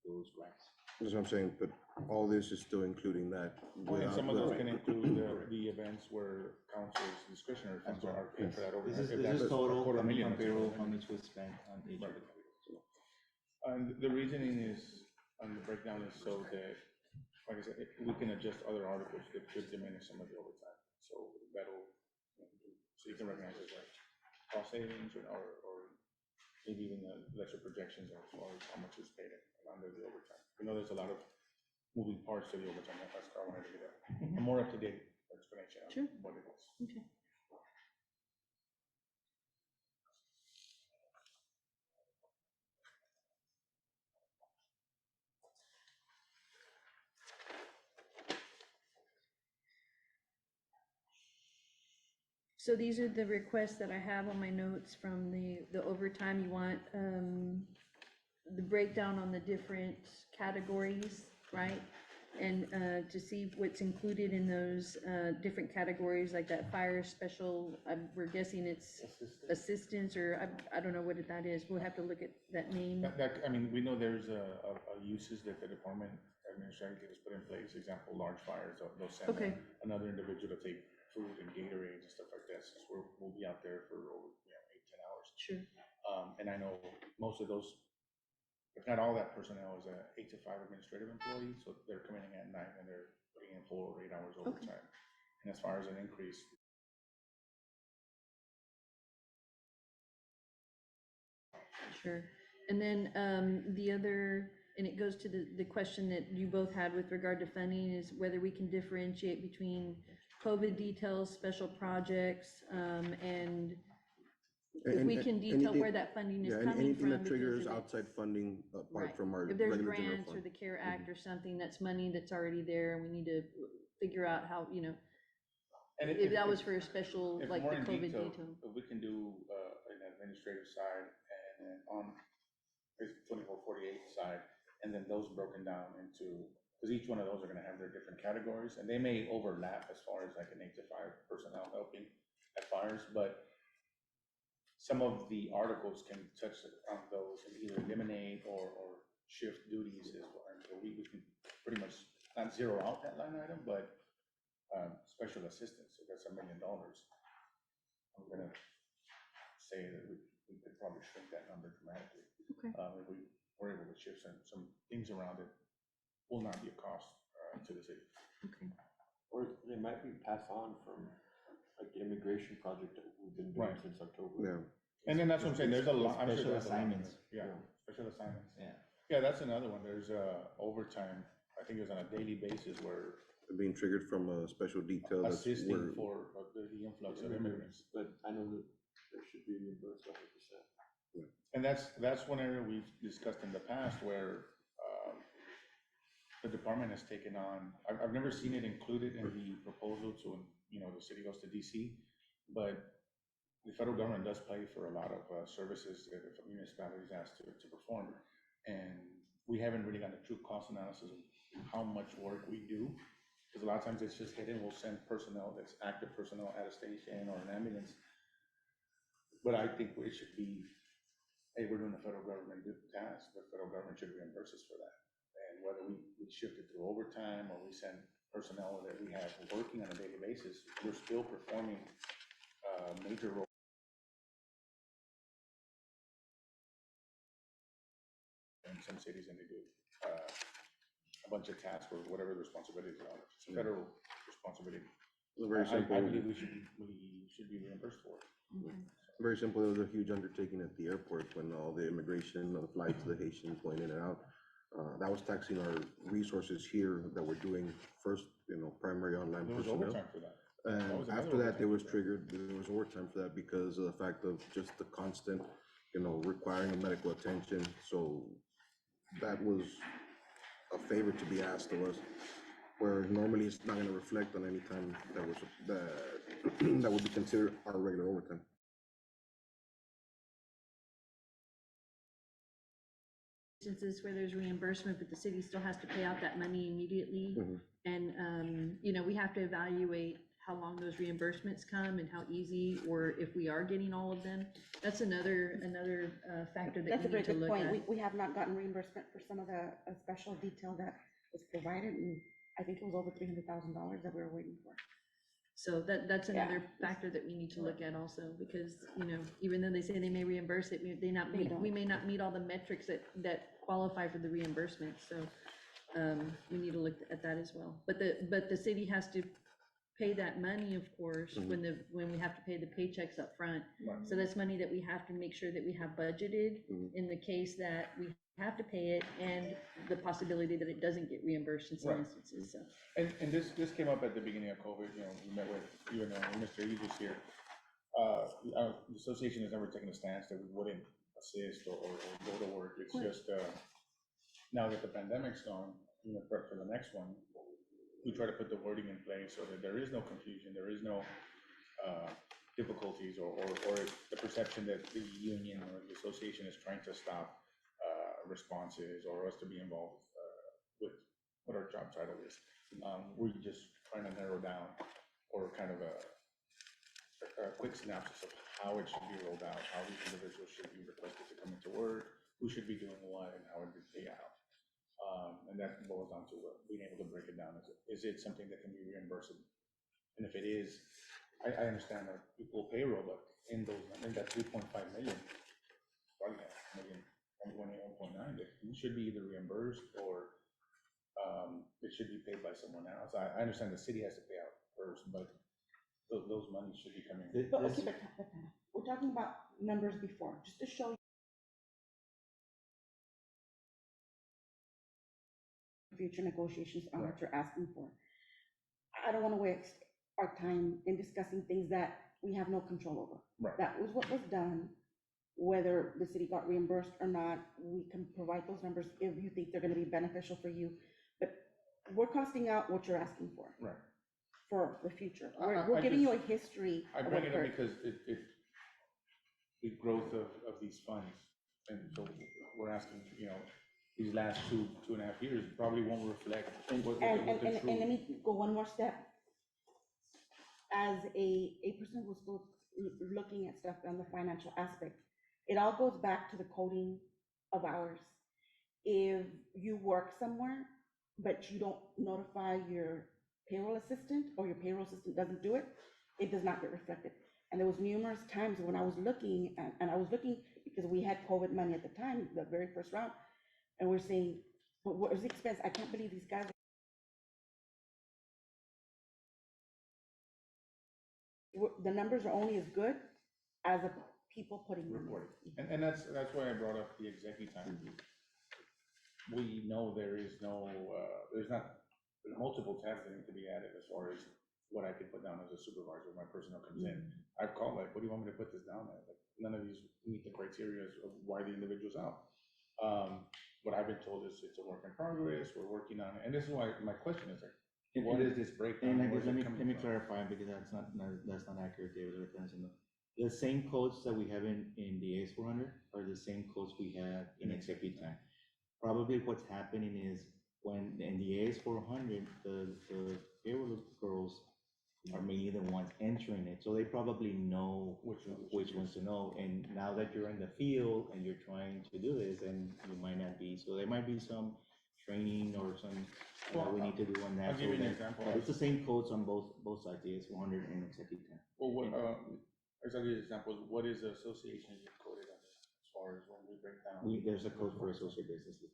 those grants. That's what I'm saying, but all this is still including that. And some of those without- can include the events where council's discretionary funds are paid for that overtime. This If is that's a total quarter from million, payroll, it's a how quarter much was spent on each of Right. the. And the reasoning is, on the breakdown is so that, like I said, we can adjust other articles that could diminish some of the overtime. So that'll, so you can recognize it like cost savings or maybe even the lesser projections as far as how much is paid under the overtime. We know there's a lot of moving parts to the overtime, that's why I wanted to get a more up-to-date explanation Sure. of what it is. Okay. So these are the requests that I have on my notes from the overtime. You want, the breakdown on the different categories, right? And, to see what's included in those, different categories, like that fire special, we're guessing it's assistance, or I don't know what that is. We'll have to look at that name. I mean, we know there's a uses that the department administrative has put in place, example, large fires, they'll send Okay. another individual to take food and Gatorade and stuff like that, since we'll be out there for over, 8-10 hours. Sure. And I know most of those, if not all that personnel is a 8 to 5 administrative employee, so they're coming in at night and they're putting in 4 or 8 hours overtime. And as far as an increase, Sure. And then the other, and it goes to the question that you both had with regard to funding, is whether we can differentiate between COVID details, special projects, and if we can detail anything- where that funding is Yeah, coming anything from. that because triggers if it's- outside funding apart Right. from our If there's regular general grants or fund. the CARE Act or something, that's money that's already there, and we need to figure out how, and if that was for a special, if like more the in COVID detail, detail. if we can do an administrative side and then on this 24/48 side, and then those broken down into, because each one of those are gonna have their different categories, and they may overlap as far as like an 8 to 5 personnel helping at fires, but some of the articles can touch on those and either eliminate or shift duties as well. And so we can pretty much not zero out that line item, but special assistance, if that's $1 million, I'm gonna say that we could probably shrink that number dramatically. Okay. If we were able to shift some things around, it will not be a cost to the city. Okay. Or they might be passed on from like the immigration project that we've been doing Right. since October. Yeah. And then that's what I'm saying, there's a lot. I'm sure Special there's a lot in assignments. there. Yeah, special assignments. Yeah. Yeah, that's another one. There's overtime, I think it's on a daily basis where Being triggered from a special detail. that's assisting where- for the influx of immigrants. But I know that there should be reimbursed 100%. And that's one area we've discussed in the past where the department has taken on, I've never seen it included in the proposal to, the city goes to DC, but the federal government does pay for a lot of services that the municipalities asked to perform. And we haven't really gotten a true cost analysis of how much work we do. Because a lot of times it's just hidden, we'll send personnel that's active personnel at a station or an ambulance. But I think it should be, hey, we're doing a federal government task, the federal government should reimburse us for that. And whether we shift it through overtime or we send personnel that we have working on a daily basis, we're still performing major roles in some cities, and they do a bunch of tasks or whatever the responsibilities are. It's a federal responsibility. Very simple. I believe we should be reimbursed for it. Okay. Very simple. It was a huge undertaking at the airport when all the immigration, the flights, the Haitians going in and out. That was taxing our resources here that we're doing first, primary online There was personnel. overtime for that. That And was another after that, there overtime was for that. triggered, there was overtime for that because of the fact of just the constant, requiring of medical attention. So that was a favor to be asked of us, where normally it's not gonna reflect on any time that would be considered our regular overtime. Instances where there's reimbursement, but the city still has to pay out that money immediately. Mhm. And, we have to evaluate how long those reimbursements come and how easy, or if we are getting all of them. That's another factor that That's a we very need to good look point. at. We have not gotten reimbursement for some of the special detail that was provided, and I think it was over $300,000 that we were waiting for. So that's Yeah. another factor that we need to look at also, because, even though they say they may reimburse it, They don't. we may not meet all the metrics that qualify for the reimbursement, so we need to look at that as well. But the city has to pay that money, of course, when we have to pay the paychecks up front. Right. So that's money that we have to make sure that we have budgeted in the case that we have to pay it, and the possibility that it doesn't get reimbursed in some Right. instances, so. And this came up at the beginning of COVID, we met with, you know, Mr. Aegis here. The association has never taken a stance that we wouldn't assist or go to work. It's just, now that the pandemic's gone, prep for the next one, we try to put the wording in place so that there is no confusion, there is no difficulties or the perception that the union or the association is trying to stop responses or us to be involved with what our job title is. We're just trying to narrow down or kind of a quick synopsis of how it should be rolled out, how these individuals should be requested to come into work, who should be doing what, and how it would pay out. And that boils down to being able to break it down. Is it something that can be reimbursed? And if it is, I understand that equal payroll, but in that 3.5 million, probably a million, 1.9, that you should be either reimbursed or it should be paid by someone else. I understand the city has to pay out first, but those monies should be coming. But, This- okay, but we're talking about numbers before, just to show you future negotiations on what you're asking for. I don't want to waste our time in discussing things that we have no control over. Right. That was what was done. Whether the city got reimbursed or not, we can provide those numbers if you think they're going to be beneficial for you. But we're costing out what you're asking for, Right. for the future. I We're giving you a just- history I of bring what it up occurred. because the growth of these funds, and so we're asking, these last 2.5 years probably won't reflect what the And let true. me go one more step. As a person who's still looking at stuff on the financial aspect, it all goes back to the coding of hours. If you work somewhere, but you don't notify your payroll assistant, or your payroll assistant doesn't do it, it does not get reflected. And there was numerous times when I was looking, and I was looking because we had COVID money at the time, the very first round, and we're saying, but what is the expense? I can't believe these guys. The numbers are only as good as the people putting them in. Reporting. And that's why I brought up the executive time. We know there's multiple tabs that need to be added as far as what I could put down as a supervisor, when my personnel comes in. I've called, like, what do you want me to put this down at? Like, none of these meet the criteria of why the individual's out. What I've been told is it's a work in progress, we're working on it, and this is why my question is, like, what is this breakdown? And I Where's guess it let coming me from? clarify, because that's not accurate, David, referencing the same codes that we have in the AS400 are the same codes we have in executive time. Probably what's happening is when in the AS400, the payroll girls are mainly the ones entering it, so they probably know which ones to know. And now that you're in the field and you're trying to do this, and you might not be, so there might be some training or some, Well, we need to do on that. I'll give you so an that- example. But it's the same codes on both sides, the S400 and Executive 10. Well, what, I'll give you examples, what is the association you coded on this, as far as when we break down? There's a code for associate businesses.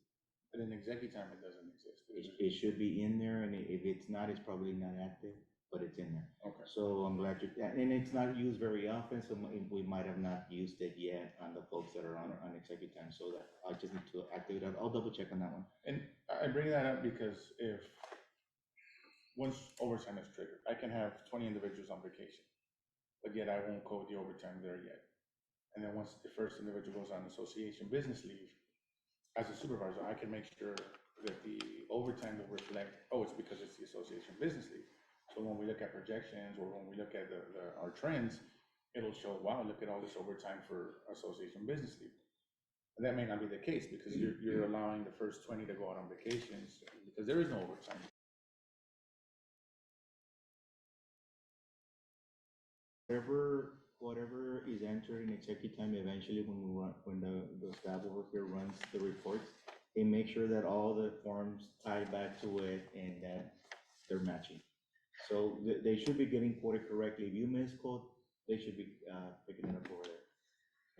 But in executive time, it doesn't exist. It should be in there, and if it's not, it's probably not active, but it's in there. Okay. So I'm glad you, and it's not used very often, so we might have not used it yet on the folks that are on executive time, so that I just need to activate it. I'll double check on that one. And I bring that up because once overtime is triggered, I can have 20 individuals on vacation, but yet I won't code the overtime there yet. And then once the first individual goes on association business leave, as a supervisor, I can make sure that the overtime will reflect, oh, it's because it's the association business leave. So when we look at projections or when we look at our trends, it'll show, wow, look at all this overtime for association business leave. And that may not be the case because you're allowing the first 20 to go out on vacations because there is no overtime. Whatever is entered in executive time, eventually when the staff over here runs the reports, they make sure that all the forms tie back to it and that they're matching. So they should be getting quoted correctly. If you misquote, they should be picking it up over there.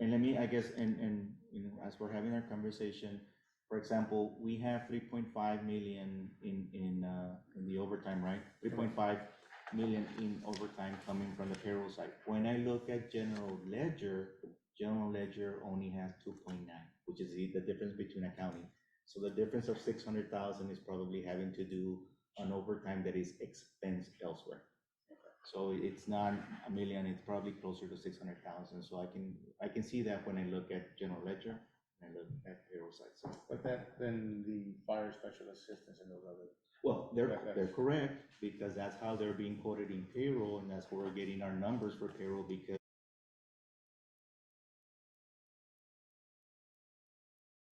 And let me, I guess, and you know, as we're having our conversation, for example, we have 3.5 million in the overtime, right? 3.5 million in overtime coming from the payroll side. When I look at general ledger only has 2.9, which is the difference between accounting. So the difference of 600,000 is probably having to do on overtime that is expensed elsewhere. So it's not a million, it's probably closer to 600,000. So I can see that when I look at general ledger and I look at payroll side. So, But then the fire special assistants and those other. well, they're correct because that's how they're being quoted in payroll, and that's where we're getting our numbers for payroll because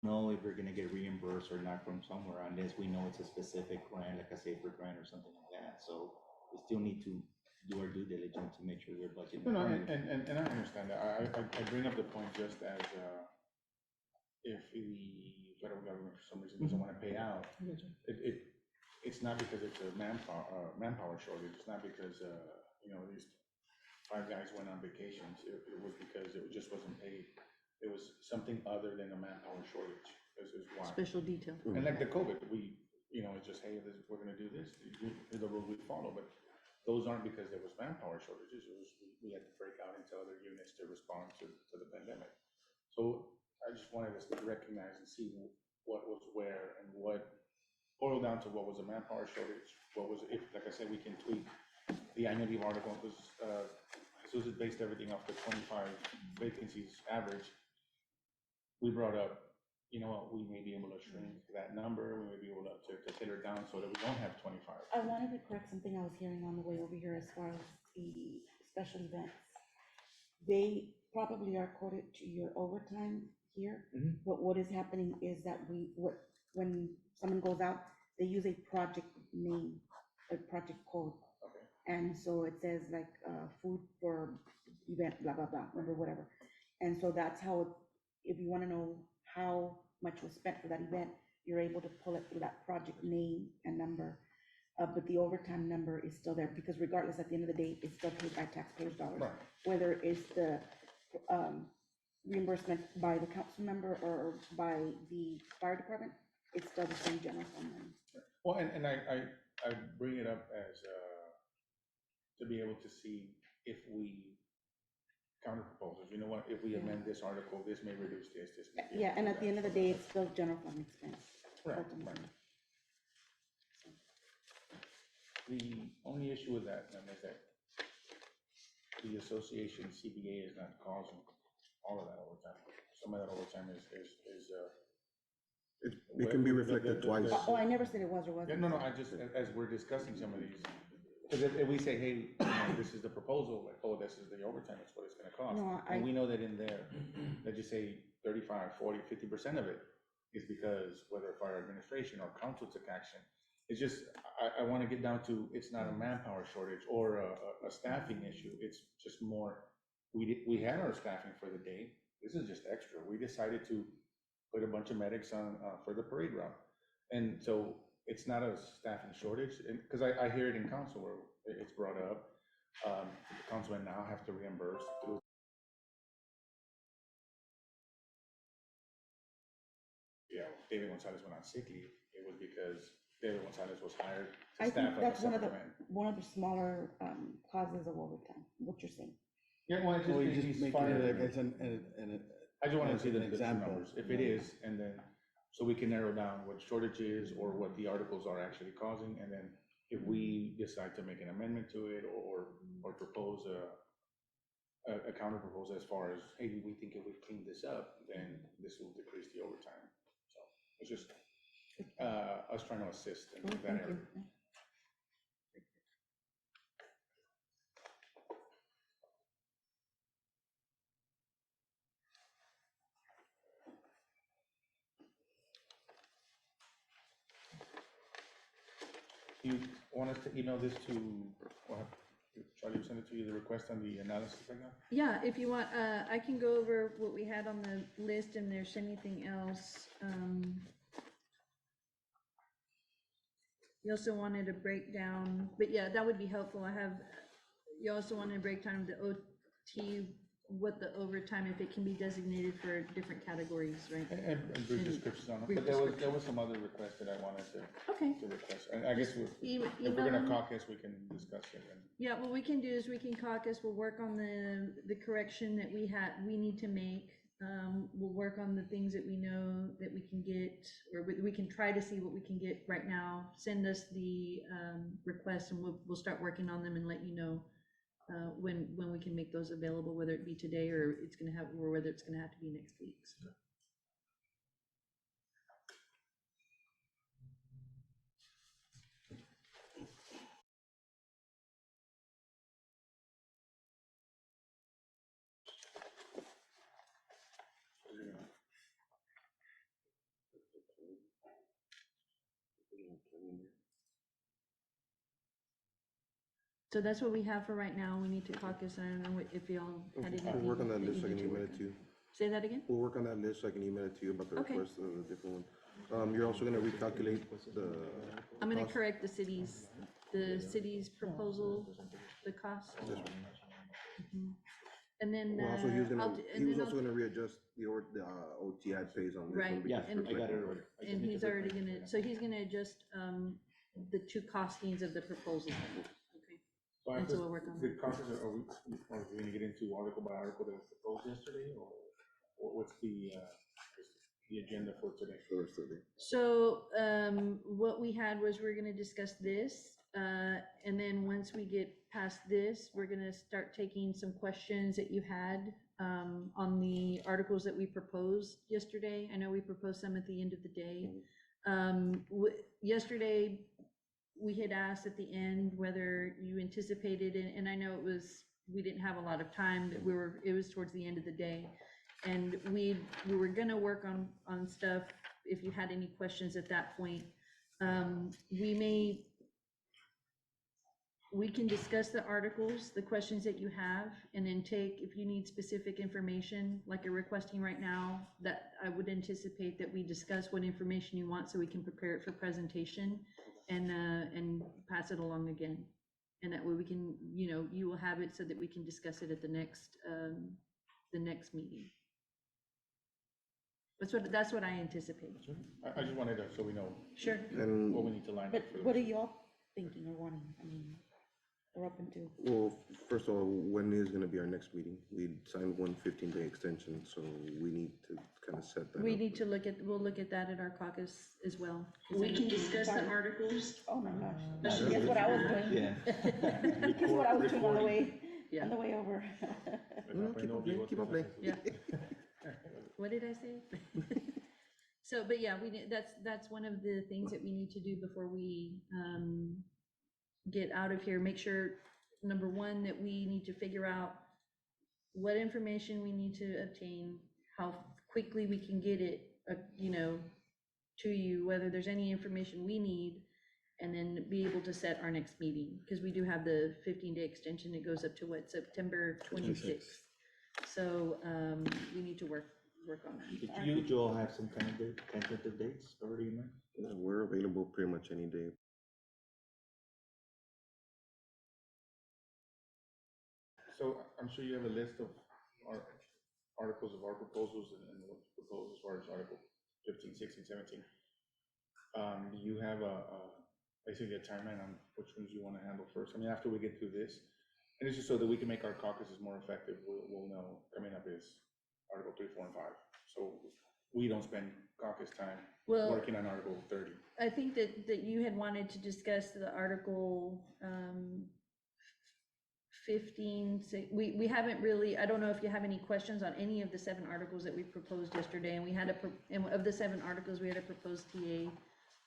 know if we're gonna get reimbursed or not from somewhere unless we know it's a specific grant, like a safer grant or something like that. So we still need to do our due diligence to make sure we're budgeting. No, and I understand that. I bring up the point just as, if the federal government for some reason doesn't want to pay out, it's not because it's a manpower shortage. It's not because, you know, these 5 guys went on vacations. It was because it just wasn't paid. It was something other than a manpower shortage, is why. Special detail. And like the COVID, you know, it's just, hey, we're gonna do this, these are the rules we follow, but those aren't because there was manpower shortages, it was, we had to break out into other units to respond to the pandemic. So I just wanted us to recognize and see what was where and what boiled down to what was a manpower shortage, what was, if, like I said, we can tweak the annual leave article, because Jesus based everything off the 25 vacancies average. We brought up, you know what, we may be able to shrink that number, we may be able to tailor it down so that we don't have 25. I wanted to correct something I was hearing on the way over here as far as the special events. They probably are quoted to your overtime here, but what is happening is that when someone goes out, they use a project name, a project code. Okay. And so it says like, food for event, blah, blah, blah, or whatever. And so that's how, if you wanna know how much was spent for that event, you're able to pull it through that project name and number. But the overtime number is still there, because regardless, at the end of the day, it's still paid by taxpayers' dollars. Right. Whether it's the reimbursement by the council member or by the fire department, it's still the same general fund money. Well, and I bring it up as, to be able to see if we counter proposals, you know what, if we amend this article, this may reduce this may. be Yeah, and able at to the do end of the that. day, it's still general fund expense. Right, ultimately. right. The only issue with that, then, is that the association CBA is not causing all of that overtime. Some of that overtime is. It can be reflected twice. Oh, I never said it was or wasn't. No, I just, as we're discussing some of these, because if we say, hey, you know, this is the proposal, like, oh, this is the overtime, that's what it's gonna cost. No, And we know that in there, let's just say 35, 40, 50% of it is because whether fire administration or council took action. It's just, I wanna get down to, it's not a manpower shortage or a staffing issue, it's just more, we had our staffing for the day, this is just extra. We decided to put a bunch of medics on, for the parade route. And so it's not a staffing shortage, because I hear it in council where it's brought up. The councilmen now have to reimburse through. Yeah, David Gonzalez went on sick leave. It was because David Gonzalez was hired I to think staff a that's one of the, separate. smaller, causes of overtime, what you're saying. Yeah, well, Well, you he's just make fired. it like as I just wanted to as see an the true example. numbers, if it is, and then, so we can narrow down what shortage is or what the articles are actually causing, and then if we decide to make an amendment to it or propose a counter proposal as far as, hey, we think if we clean this up, then this will decrease the overtime. So it's just, us trying to assist in Oh, that thank area. you. You want us to email this to, Charlie will send it to you, the request on the analysis right now? Yeah, if you want, I can go over what we had on the list and there's anything else. You also wanted a breakdown, but yeah, that would be helpful. You also wanted a breakdown of the OT, what the overtime, if it can be designated for different categories, right? And brief descriptions on it, brief but there was description. some other requests that I wanted Okay. to request, and I guess if Email we're gonna them. caucus, we can discuss it, and Yeah, what we can do is we can caucus, we'll work on the correction that we need to make. We'll work on the things that we know that we can get, or we can try to see what we can get right now. Send us the, requests and we'll start working on them and let you know, when we can make those available, whether it be today or whether it's gonna have to be next week. So. So that's what we have for right now. We need to caucus. I don't know if y'all had anything. We'll work on that list, you I can need to email work it on. to you. Say that again? We'll work on that list, I can email it to you about the Okay. request of the different one. You're also gonna recalculate the. I'm gonna cost? correct the city's proposal, the cost. Mhm. And then, Well, also, he was I'll gonna, do- he and was then also gonna readjust the OTI pays on this one. Right, because Yeah, and- it's I got it reflected. already. I just and need to he's put already my- gonna, so he's gonna adjust, the two costings of the proposal. Okay, so And after so we'll work on the that. caucus, are we gonna get into article by article that was proposed yesterday, or what's the agenda for today? First of it. So, what we had was we're gonna discuss this, and then once we get past this, we're gonna start taking some questions that you had, on the articles that we proposed yesterday. I know we proposed some at the end of the day. Yesterday, we had asked at the end whether you anticipated, and I know we didn't have a lot of time, but it was towards the end of the day. And we were gonna work on stuff, if you had any questions at that point. We can discuss the articles, the questions that you have, and then if you need specific information, like you're requesting right now, that I would anticipate that we discuss what information you want so we can prepare it for presentation and pass it along again. And that way we can, you will have it so that we can discuss it at the next meeting. That's what I anticipate. I just wanted to, so we know Sure. And, what we need to line up But for. what are you all thinking or wanting? I mean, we're open to. well, first of all, when is gonna be our next meeting? We signed one 15-day extension, so we need to kind of set that We up. need to we'll look at that at our caucus as well. We can discuss the articles. Oh my gosh. Guess what I was doing? Yeah. Guess what I was doing on the way, Yeah. on the way over? No, keep on playing, keep on playing. Yeah. What did I say? So, but yeah, that's one of the things that we need to do before we get out of here. Make sure, number one, that we need to figure out what information we need to obtain, how quickly we can get it, to you, whether there's any information we need, and then be able to set our next meeting, because we do have the 15-day extension that goes up to September 26th. So we need to work work on that. Did you all have some kind of tentative dates already in mind? We're available pretty much any day. So I'm sure you have a list of our articles of our proposals and what you propose as far as Article 15, 16, 17. Do you have basically a timeline on which ones you want to handle first? I mean, after we get through this, and it's just so that we can make our caucuses more effective, we'll know coming up is Article 3, 4, and 5. So we don't spend caucus time Well, working on Article 30. I think that you had wanted to discuss the Article 15, we haven't really, I don't know if you have any questions on any of the 7 articles that we proposed yesterday, and we had and of the 7 articles, we had a proposed TA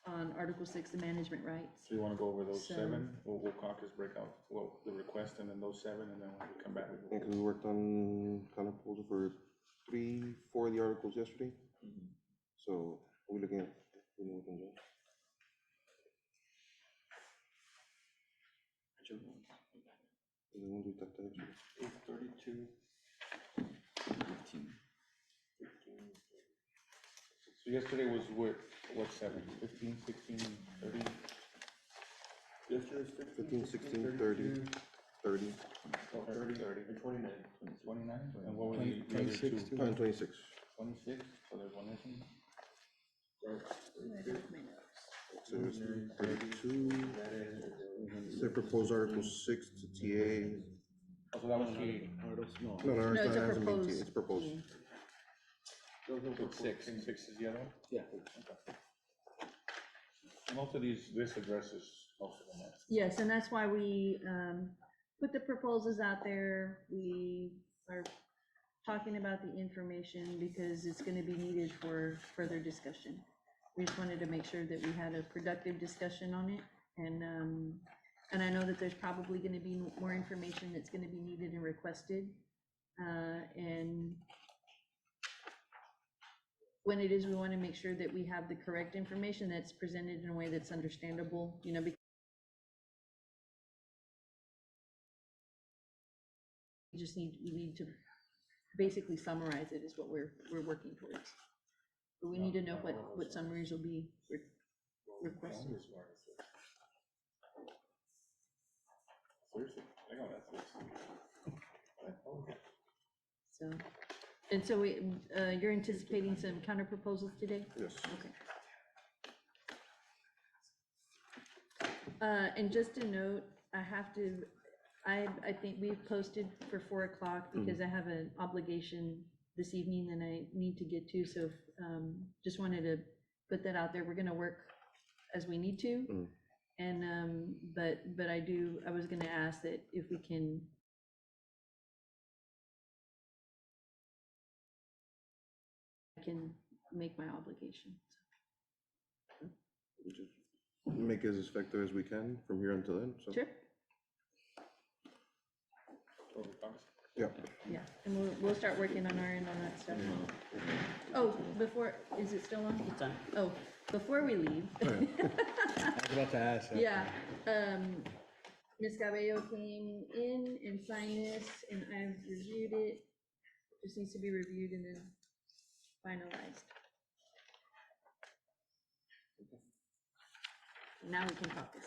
on Article 6, the management rights. So you want to go over those So- 7? We'll caucus break out, well, the request and then those 7, and then when we come back. Yeah, because we worked on kind of proposal for 3, 4 of the articles yesterday. So we're looking at, you know, the ones we talked about yesterday. 8:32. 15. So yesterday was what 7, 15, 16, 30? Yesterday's 15, 16, 30, 30, Oh, 30, and 29. 29? And what were the other 26 two? and 26. 26, so there's one missing. So it's 32. The proposed Article 6 to TA. Oh, so that was TA. No. No, No, it's a it hasn't been TA, proposed. it's proposed. So it's 6, and 6 is the other one? Yeah. Okay. Most of these, this addresses most of them, right? Yes, and that's why we put the proposals out there. We are talking about the information because it's going to be needed for further discussion. We just wanted to make sure that we had a productive discussion on it. And I know that there's probably going to be more information that's going to be needed and requested. And when it is, we want to make sure that we have the correct information that's presented in a way that's understandable, you know, because we need to basically summarize it is what we're working towards. But we need to know what summaries will be requested. Seriously, I know that's this. So, and so you're anticipating some counter proposals today? Yes. Okay. And just a note, I think we've posted for 4 o'clock because I have an obligation this evening that I need to get to, so just wanted to put that out there. We're gonna work as we need to. And, but I was gonna ask that if we can I can make my obligation. We just make it as effective as we can from here until then, so. Sure, Yeah. yeah, and we'll start working on our end on that stuff. Oh, is it still on? It's on. Oh, before we leave. I was about to ask. Yeah, Ms. Cabello came in and signed this, and I've reviewed it. Just needs to be reviewed and then finalized. Now we can focus.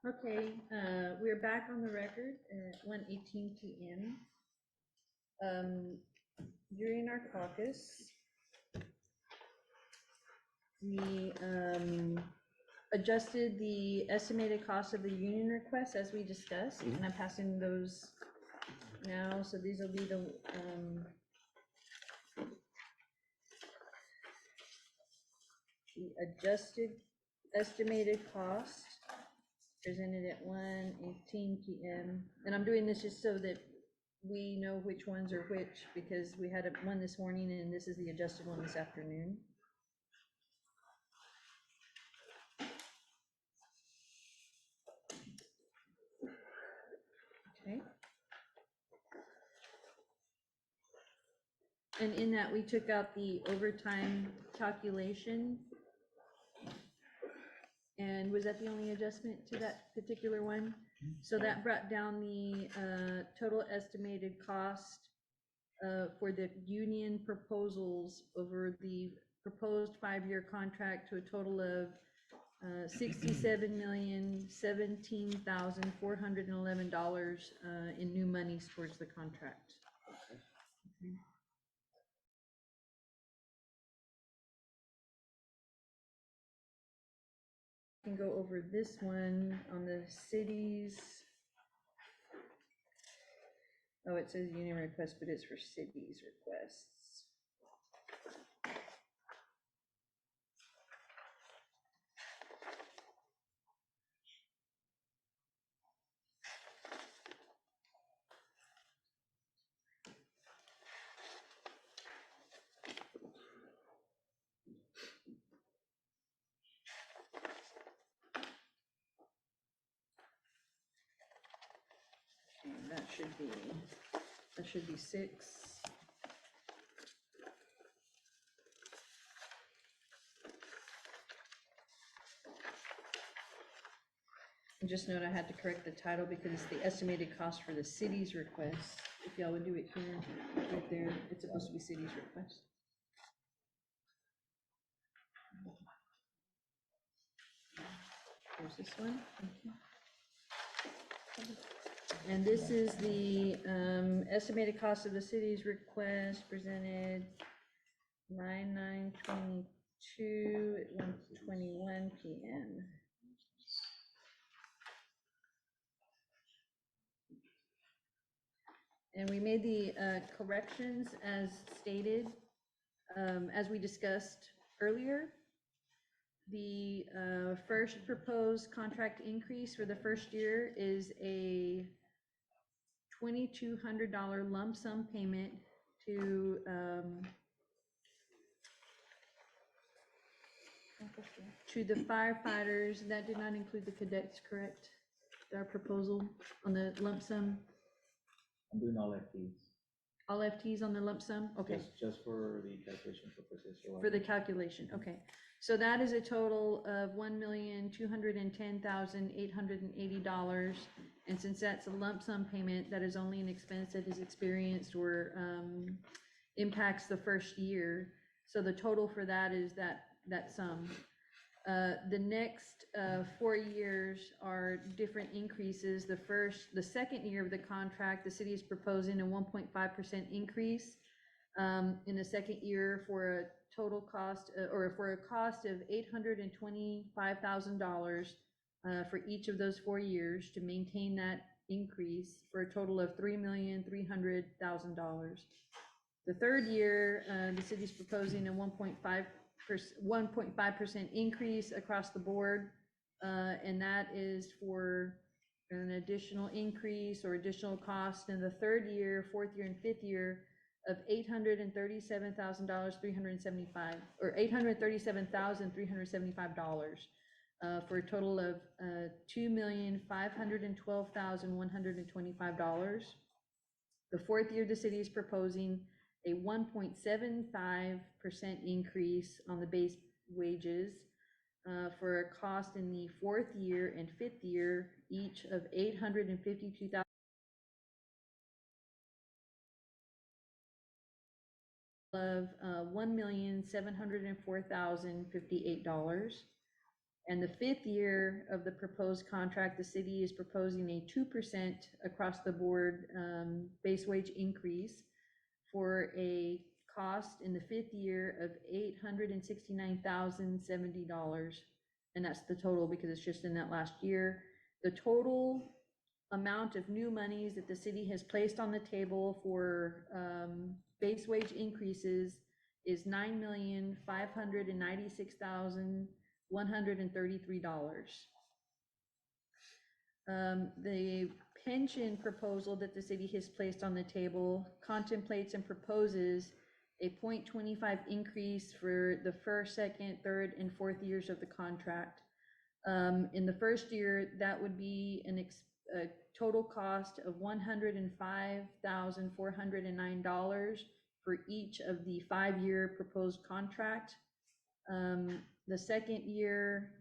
Okay, we're back on the record at 1:18 PM. During our caucus, we adjusted the estimated cost of the union requests as we discussed, and I'm passing those now, so these will be the adjusted estimated cost presented at 1:18 PM. And I'm doing this just so that we know which ones are which, because we had one this morning and this is the adjusted one this afternoon. Okay. And in that, we took out the overtime calculation. And was that the only adjustment to that particular one? So that brought down the total estimated cost for the union proposals over the proposed 5-year contract to a total of $67,017,411 in new monies towards the contract. Okay. Can go over this one on the cities. Oh, it says union request, but it's for cities requests. And that should be 6. And just note I had to correct the title because it's the estimated cost for the city's request. If y'all would do it here, right there, it's supposed to be city's request. Here's this one. Thank you. And this is the estimated cost of the city's request presented 9/9/22 at 1:21 p.m. And we made the corrections as stated, as we discussed earlier. The first proposed contract increase for the first year is a $2,200 lump sum payment to the firefighters. That did not include the cadets, correct? Our proposal on the lump sum, I'm doing all FTs. all FTs on the lump sum, okay. Just for the calculation purposes. So For the calculation, okay. So that is a total of $1,210,880. And since that's a lump sum payment, that is only an expense that is experienced or impacts the first year. So the total for that is that sum. The next 4 years are different increases. The second year of the contract, the city is proposing a 1.5% increase in the second year for a total cost, or for a cost of $825,000 for each of those 4 years to maintain that increase for a total of $3,300,000. The third year, the city's proposing a 1.5% increase across the board, and that is for an additional increase or additional cost in the third year, fourth year, and fifth year of $837,375, or $837,375, for a total of $2,512,125. The fourth year, the city is proposing a 1.75% increase on the base wages for a cost in the fourth year and fifth year, each of $852,000. Of $1,704,058. And the fifth year of the proposed contract, the city is proposing a 2% across the board base wage increase for a cost in the fifth year of $869,070. And that's the total because it's just in that last year. The total amount of new monies that the city has placed on the table for base wage increases is $9,596,133. The pension proposal that the city has placed on the table contemplates and proposes a 0.25 increase for the first, second, third, and fourth years of the contract. In the first year, that would be a total cost of $105,409 for each of the 5-year proposed contract. The second year,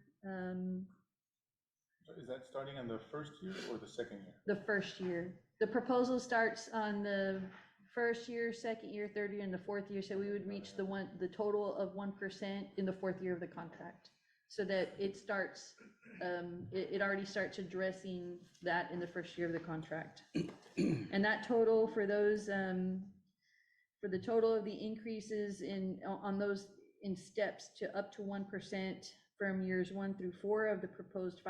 Is that starting on the first year or the second year? the first year. The proposal starts on the first year, second year, third year, and the fourth year, so we would reach the total of 1% in the fourth year of the contract. So that it starts, it already starts addressing that in the first year of the contract. And that total for those, for the total of the increases on those in steps to up to 1% from years 1 through 4 of the proposed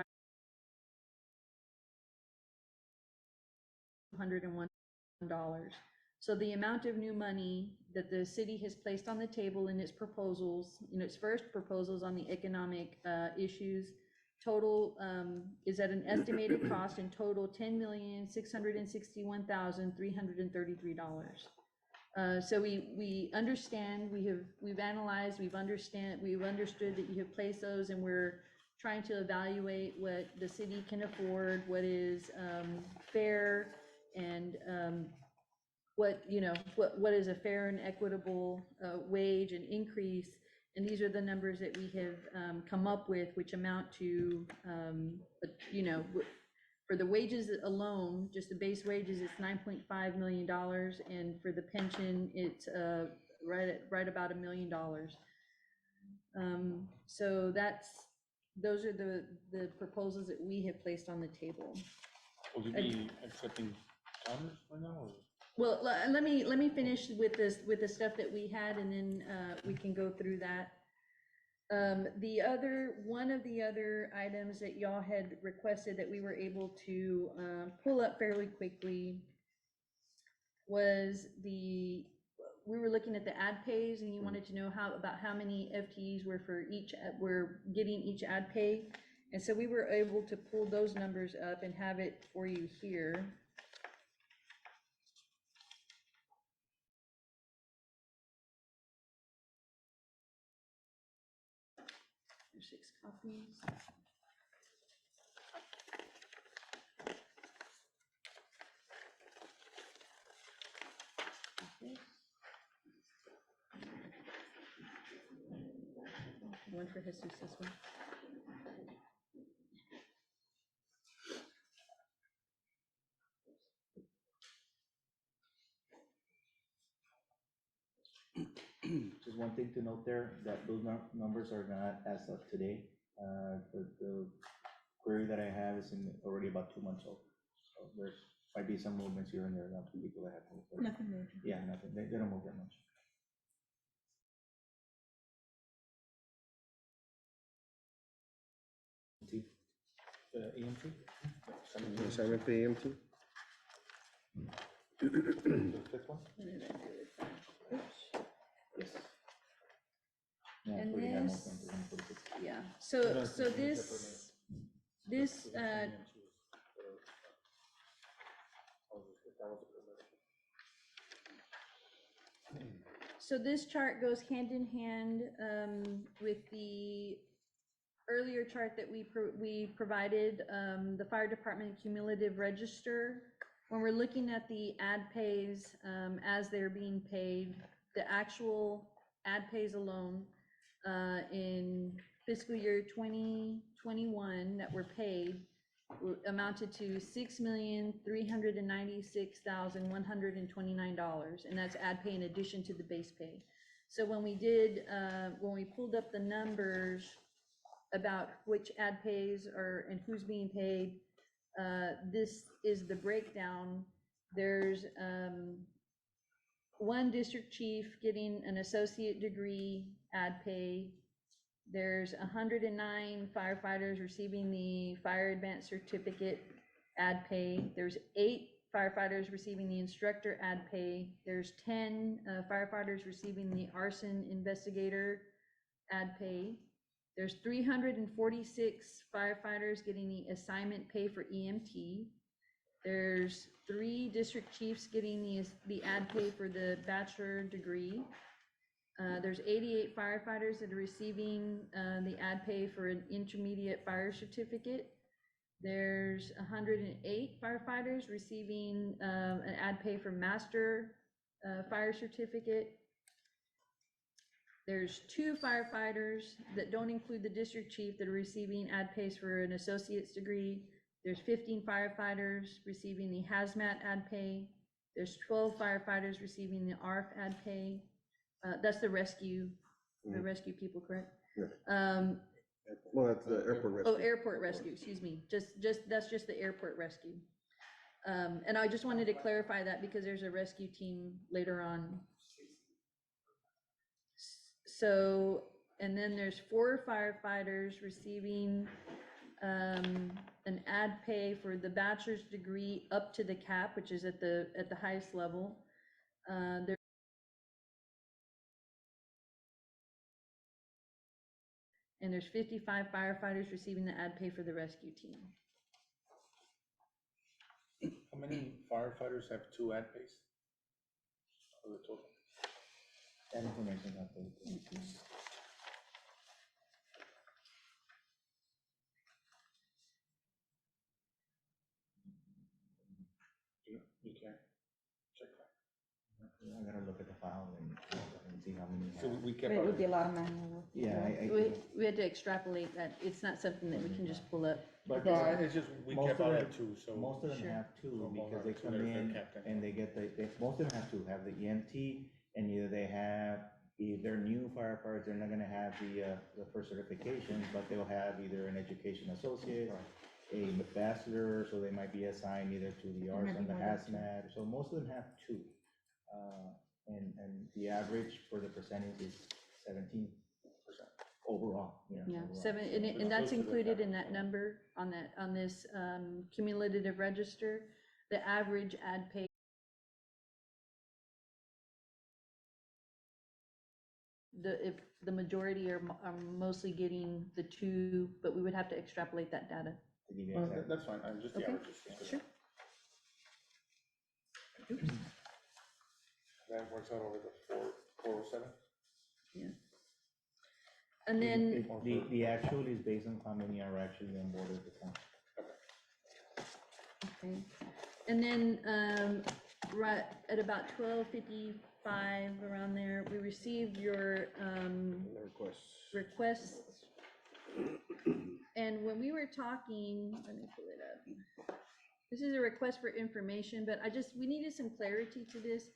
$501. So the amount of new money that the city has placed on the table in its proposals, in its first proposals on the economic issues, total is at an estimated cost in total $10,661,333. So we understand, we've analyzed, we've understood that you have placed those, and we're trying to evaluate what the city can afford, what is fair, and what is a fair and equitable wage and increase. And these are the numbers that we have come up with, which amount to, for the wages alone, just the base wages, it's $9.5 million. And for the pension, it's right about $1 million. So those are the proposals that we have placed on the table. Will you be accepting counters right now? Or? Well, let me finish with the stuff that we had, and then we can go through that. One of the other items that y'all had requested that we were able to pull up fairly quickly was we were looking at the ad pays, and you wanted to know about how many FTEs were getting each ad pay. And so we were able to pull those numbers up and have it for you here. There's 6 copies. One for Jesus, this one. Just one thing to note there, that those numbers are not as of today. The query that I have is already about 2 months old. So there might be some movements here and there, not some people that have moved. Nothing major. Yeah, nothing, they don't move that much. EMT? Assignment pay EMT? The fifth one? What did I do with that? Oops. Yes. Yeah, And 49, this- 146. Yeah, so this, so this chart goes hand in hand with the earlier chart that we provided, the fire department cumulative register. When we're looking at the ad pays as they're being paid, the actual ad pays alone in fiscal year 2021 that were paid amounted to $6,396,129, and that's ad pay in addition to the base pay. So when we pulled up the numbers about which ad pays and who's being paid, this is the breakdown. There's one district chief getting an associate degree ad pay. There's 109 firefighters receiving the fire advanced certificate ad pay. There's 8 firefighters receiving the instructor ad pay. There's 10 firefighters receiving the arson investigator ad pay. There's 346 firefighters getting the assignment pay for EMT. There's 3 district chiefs getting the ad pay for the bachelor degree. There's 88 firefighters that are receiving the ad pay for an intermediate fire certificate. There's 108 firefighters receiving an ad pay for master fire certificate. There's 2 firefighters that don't include the district chief that are receiving ad pays for an associate's degree. There's 15 firefighters receiving the hazmat ad pay. There's 12 firefighters receiving the ARF ad pay. That's the rescue people, correct? Yeah. Well, that's the airport Oh, rescue. airport rescue, excuse me, that's just the airport rescue. And I just wanted to clarify that because there's a rescue team later on. So, and then there's 4 firefighters receiving an ad pay for the bachelor's degree up to the cap, which is at the highest level. There And there's 55 firefighters receiving the ad pay for the rescue team. How many firefighters have 2 ad pays? Of the total? That information is not there. You can check that. I gotta look at the file and see how many. So we kept. It would be a lot of manual work. Yeah, We had to extrapolate that. It's not something that we can just pull up. but No, it's just, we Most kept of out them- of 2, so. most of them Sure. have 2 So because most they have two, come they're in captain. and they get most of them have 2, have the EMT, and either they have, if they're new firefighters, they're not gonna have the first certification, but they'll have either an education associate, a bachelor, so they might be assigned either to the arts might and be the more than 2. hazmat, so most of them have 2. And the average for the percentage is 17% overall, Yeah, overall. 7, So and it's that's close to the included cap. in that number on this cumulative register. The average ad pay. If the majority are mostly getting the 2, but we would have to extrapolate that data. To give you Well, exact- that's fine, I'm just the Okay. averages. just 'cause Sure. That works out over the 407. And then, The actual is based on how many are actually on board at the time. okay. And then, right at about 12:55, around there, we received your The requests. requests. And when we were talking, let me pull it up. This is a request for information, but we needed some clarity to this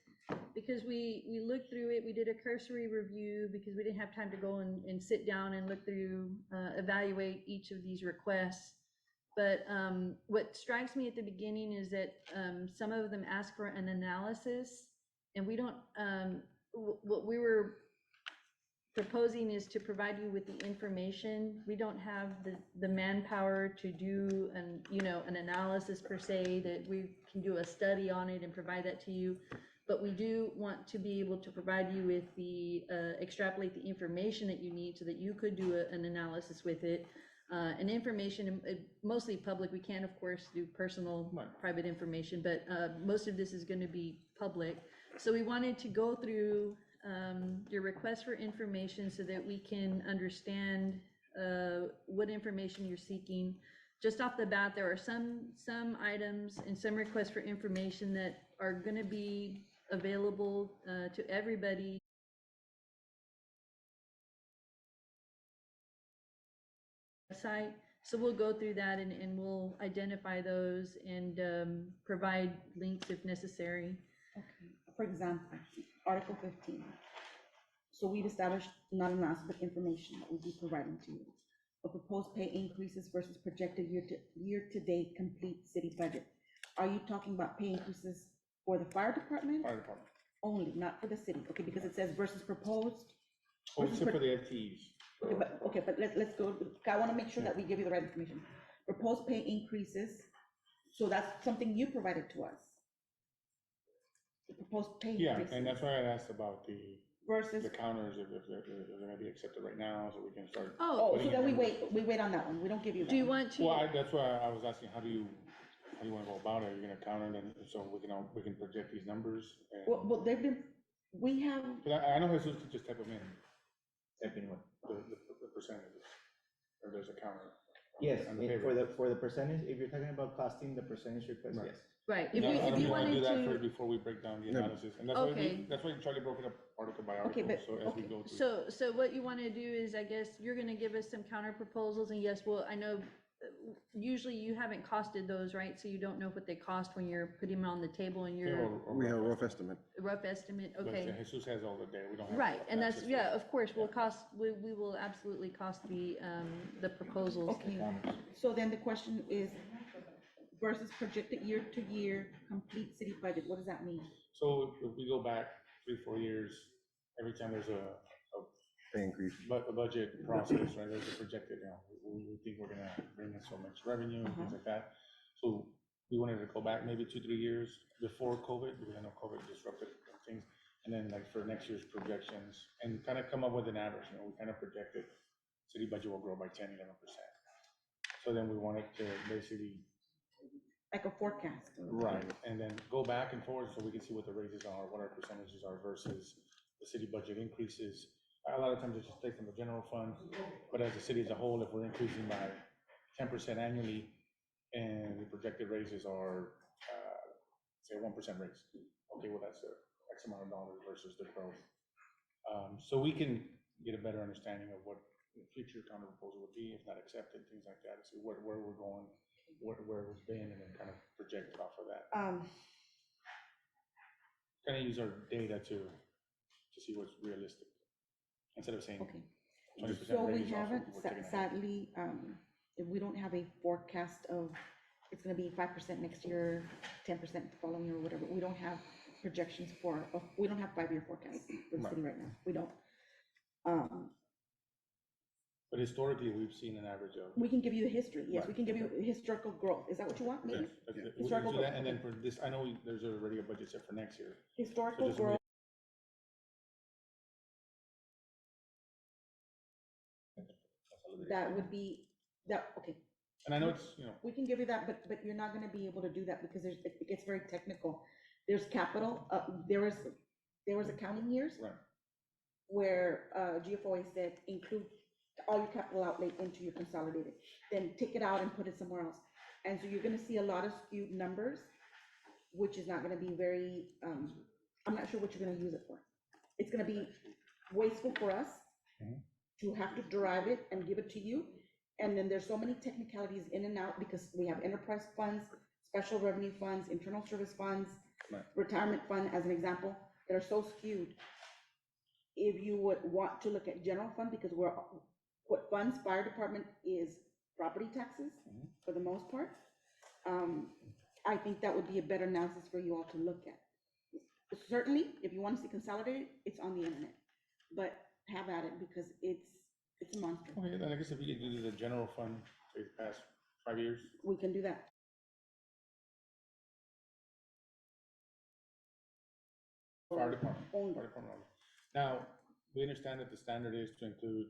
because we looked through it, we did a cursory review because we didn't have time to go and sit down and look through, evaluate each of these requests. But what strikes me at the beginning is that some of them ask for an analysis, and we don't, what we were proposing is to provide you with the information. We don't have the manpower to do an analysis per se, that we can do a study on it and provide that to you. But we do want to be able to provide you with extrapolate the information that you need so that you could do an analysis with it. And information, mostly public. We can, of course, do personal, private information, but most of this is going to be public. So we wanted to go through your request for information so that we can understand what information you're seeking. Just off the bat, there are some items and some requests for information that are going to be available to everybody. Site. So we'll go through that and we'll identify those and provide links if necessary. Okay. For example, Article 15. So we've established not analysis, but information that we'll be providing to you. The proposed pay increases versus projected year-to-date complete city budget. Are you talking about pay increases for the fire department Fire department. only, not for the city? Okay, because it says versus proposed. Oh, except for the FTEs. Okay, but let's go, I want to make sure that we give you the right information. Proposed pay increases, so that's something you provided to us. The proposed pay Yeah, increases. and that's why I asked about the Versus, counters, if they're gonna be accepted right now, so we can start. Oh, so then we wait on that one, we don't give you that. do you one. want to? Well, that's why I was asking, how do you wanna go about it? You're gonna counter them, so we can project these numbers? And- Well, they've been, we have, 'cause I know Jesus could just type them in, Type in what? the percentages, or there's a counter. Yes, on the for payroll. the percentage, if you're talking about costing the percentage request, Right. yes. Right, I if don't you know wanted do that to. first before we break down the Yeah. analysis, and that's why Okay. that's why Charlie broke it up article by Okay, article, but- so as we okay. go through. So what you want to do is, I guess, you're going to give us some counter proposals, and yes, well, I know usually you haven't costed those, right? So you don't know what they cost when you're putting them on the table and Yeah, your or We have a rough estimate. rough estimate, but okay? Jesus has all the data, we don't have. Right, and that's, access to yeah, it. of course, we will absolutely cost the proposals. Okay, so then the question is versus projected year to year, complete city budget, what does that mean? So if we go back 3-4 years, every time there's a Pay increase. budget process, right, there's a projected, we think we're gonna bring in so much revenue and things like that. So we wanted to go back maybe 2-3 years before COVID, because I know COVID disrupted things. And then like for next year's projections, and kind of come up with an average, we kind of projected city budget will grow by 10-11%. So then we wanted to basically, Like a forecast? right, and then go back and forth so we can see what the raises are, what our percentages are versus the city budget increases. A lot of times it just takes from the general fund, but as a city as a whole, if we're increasing by 10% annually and the projected raises are, say, 1% raise, okay, well, that's X amount of dollars versus the growth. So we can get a better understanding of what the future counter proposal would be if not accepted, things like that, see where we're going, where we've been, and then kind of project off of that. Kind of use our data to see what's realistic, instead of saying Okay, 20% so we raise off of haven't, what we're taking ahead. sadly, if we don't have a forecast of, it's gonna be 5% next year, 10% the following year, or whatever, we don't have projections for, we don't have 5-year forecasts for the city right now, we don't. But historically, we've seen an average of. We can give you a history, yes, we Right, can give you historical growth, is that what you want, maybe? Yes, we can Historical do that, growth, and then okay. for this, I know there's already a budget set for next year. So Historical just growth, that would be, that, okay, And I know it's, we can give you that, but you're not gonna be able to do that because it gets very technical. There's capital, there was accounting years right, where, GFOA said include all your capital outlay into your consolidated, then take it out and put it somewhere else. And so you're gonna see a lot of skewed numbers, which is not gonna be very, I'm not sure what you're gonna use it for. It's gonna be wasteful for us to have to derive it and give it to you. And then there's so many technicalities in and out because we have enterprise funds, special revenue funds, internal service funds, Right. retirement fund, as an example, that are so skewed. If you would want to look at general fund, because what funds fire department is property taxes for the most part. I think that would be a better analysis for you all to look at. Certainly, if you want to see consolidated, it's on the internet, but have at it because it's a monster. okay, then I guess if we could do the general fund for the past 5 years, We can do that. fire department. Only. Fire department only. Now, we understand that the standard is to include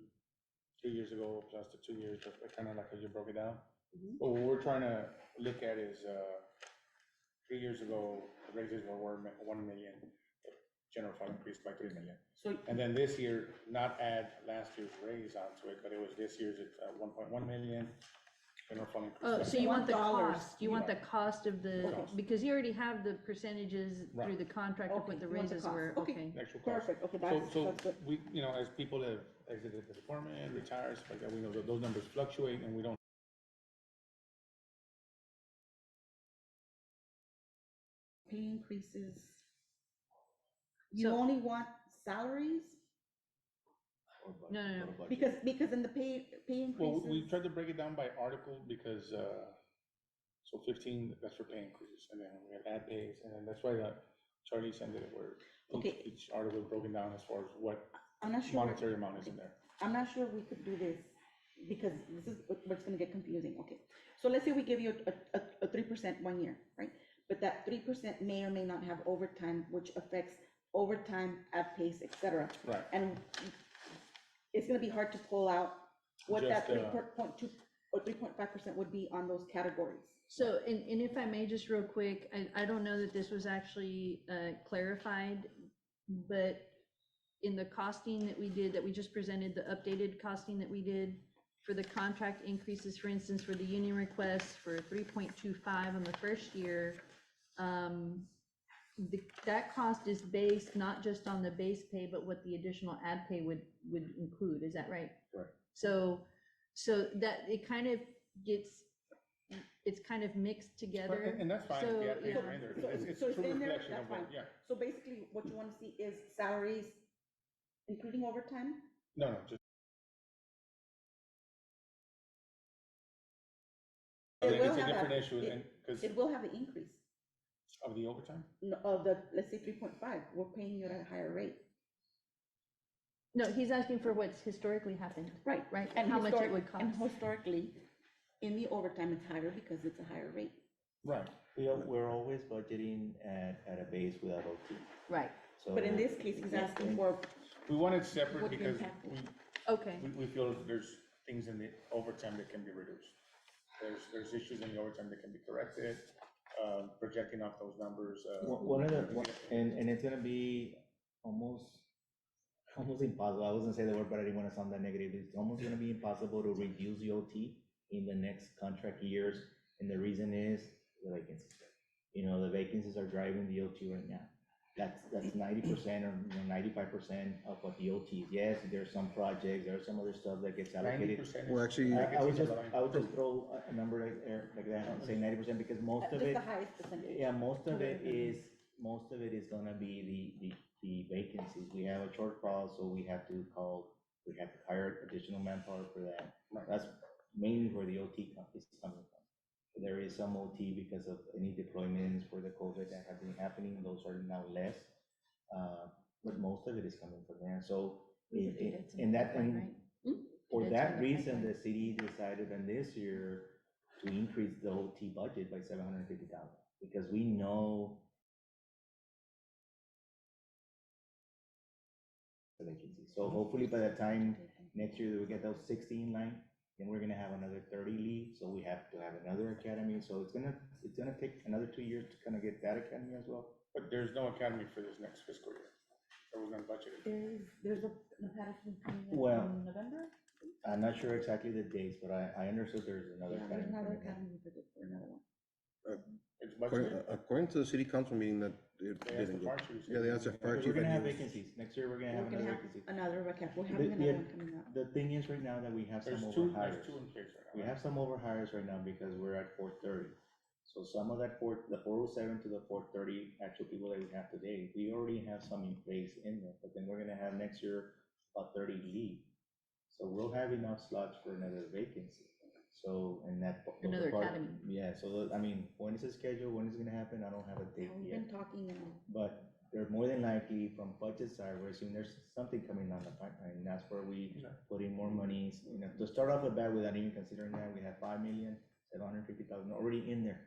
3 years ago plus the 2 years, kind of like how you broke it down. Mhm. But what we're trying to look at is, 3 years ago, the raises were 1 million, the general fund increased by 3 million. So And then this year, not add last year's raise onto it, but it was this year's, it's 1.1 million, general fund increased. Oh, by so you want the dollars. cost, you want the cost of the, Cost. because you already have the percentages through Right. the contract of Okay, what the you want the raises cost. were, Okay. okay. The actual cost. perfect, okay, So that's good. we, as people have exited the department, retired, stuff like that, we know that those numbers fluctuate and we don't. Pay increases. You So- only want salaries? No. Because in the pay Well, we increases, tried to break it down by article because, so 15, that's for pay increases, and then we have ad pays, and then that's why Charlie sent it where Okay. each article is broken down as far as what I'm not sure, monetary amount is in there. I'm not sure we could do this, because this is what's gonna get confusing, okay? So let's say we give you a 3% 1 year, right? But that 3% may or may not have overtime, which affects overtime, ad pays, et cetera. Right. And it's gonna be hard to pull out what that Just, 3.2 or 3.5% would be on those categories. So, and if I may, just real quick, I don't know that this was actually clarified, but in the costing that we did, that we just presented, the updated costing that we did, for the contract increases, for instance, for the union requests for 3.25 on the first year, that cost is based not just on the base pay, but what the additional ad pay would include, is that right? Right. So that it kind of gets, it's kind of mixed together. And that's fine, So, yeah, things yeah. are in there, So- it's so a it's true in there, reflection that's of what, fine. yeah. So basically, what you wanna see is salaries, including overtime? No, just. I It think will it's a have different that. issue, and, because It will have an increase of the overtime. of the, let's say 3.5, we're paying you at a higher rate. No, he's asking for what's historically happened. Right. Right, and how much it would And cost. historically, in the overtime, it's higher because it's a higher rate. Right. We're always budgeting at a base without OT, Right, so. But in this case, he's asking for, We want it separate What because impact? okay, we feel there's things in the overtime that can be reduced. There's issues in the overtime that can be corrected, projecting off those numbers. One of the, and it's gonna be almost impossible, I wasn't gonna say the word, but I didn't wanna sound that negative, it's almost gonna be impossible to reduce the OT in the next contract years, and the reason is the vacancies. You know, the vacancies are driving the OT right now. That's 90% or 95% of what the OT is. Yes, there's some projects, there's some other stuff that gets allocated. 90%. We're actually, I would just throw a number like that and say 90% because most of just it. the highest percentage. Yeah, most of it is gonna be the vacancies. We have a shortfall, so we have to hire additional manpower for that. Right. That's mainly where the OT is coming from. There is some OT because of any deployments for the COVID that have been happening, those are now less. But most of it is coming from there, so in that, and for That's that in the reason, pipeline. the city decided in this year to increase the OT budget by $750,000, because we know the vacancy. So hopefully by the time next year we get those 60 in line, then we're gonna have another 30 leave, so we have to have another academy, so it's gonna take another 2 years to kind of get that academy as well. But there's no academy for this next fiscal year. There was none budgeted. There's a academy coming up Well, in November? I'm not sure exactly the dates, but I understood there's another Yeah, there's academy another coming up. academy for another one. It's budgeted. according to the city council meeting that it They asked the didn't go. fire chief. Yeah, they asked the fire Because chief. we're gonna and have he was- vacancies, next year we're gonna have We're gonna another have vacancy. another academy, we're The- having the- another one coming up. The thing is right now that we have some There's overhires. two in place right now. We have some overhires right now because we're at 430. So some of that the 407 to the 430 actual people that we have today, we already have some in place in there, but then we're gonna have next year about 30 leave. So we'll have enough slots for another vacancy. So, and that. Another academy. Yeah, so, I mean, when is it scheduled, when is it gonna happen, I don't have a date We've yet. been talking and But they're more than likely from budget side, we're assuming there's something coming down the pipeline, and that's where we Yeah. put in more monies. You know, to start off the bat without even considering that, we have 5,750,000 already in there.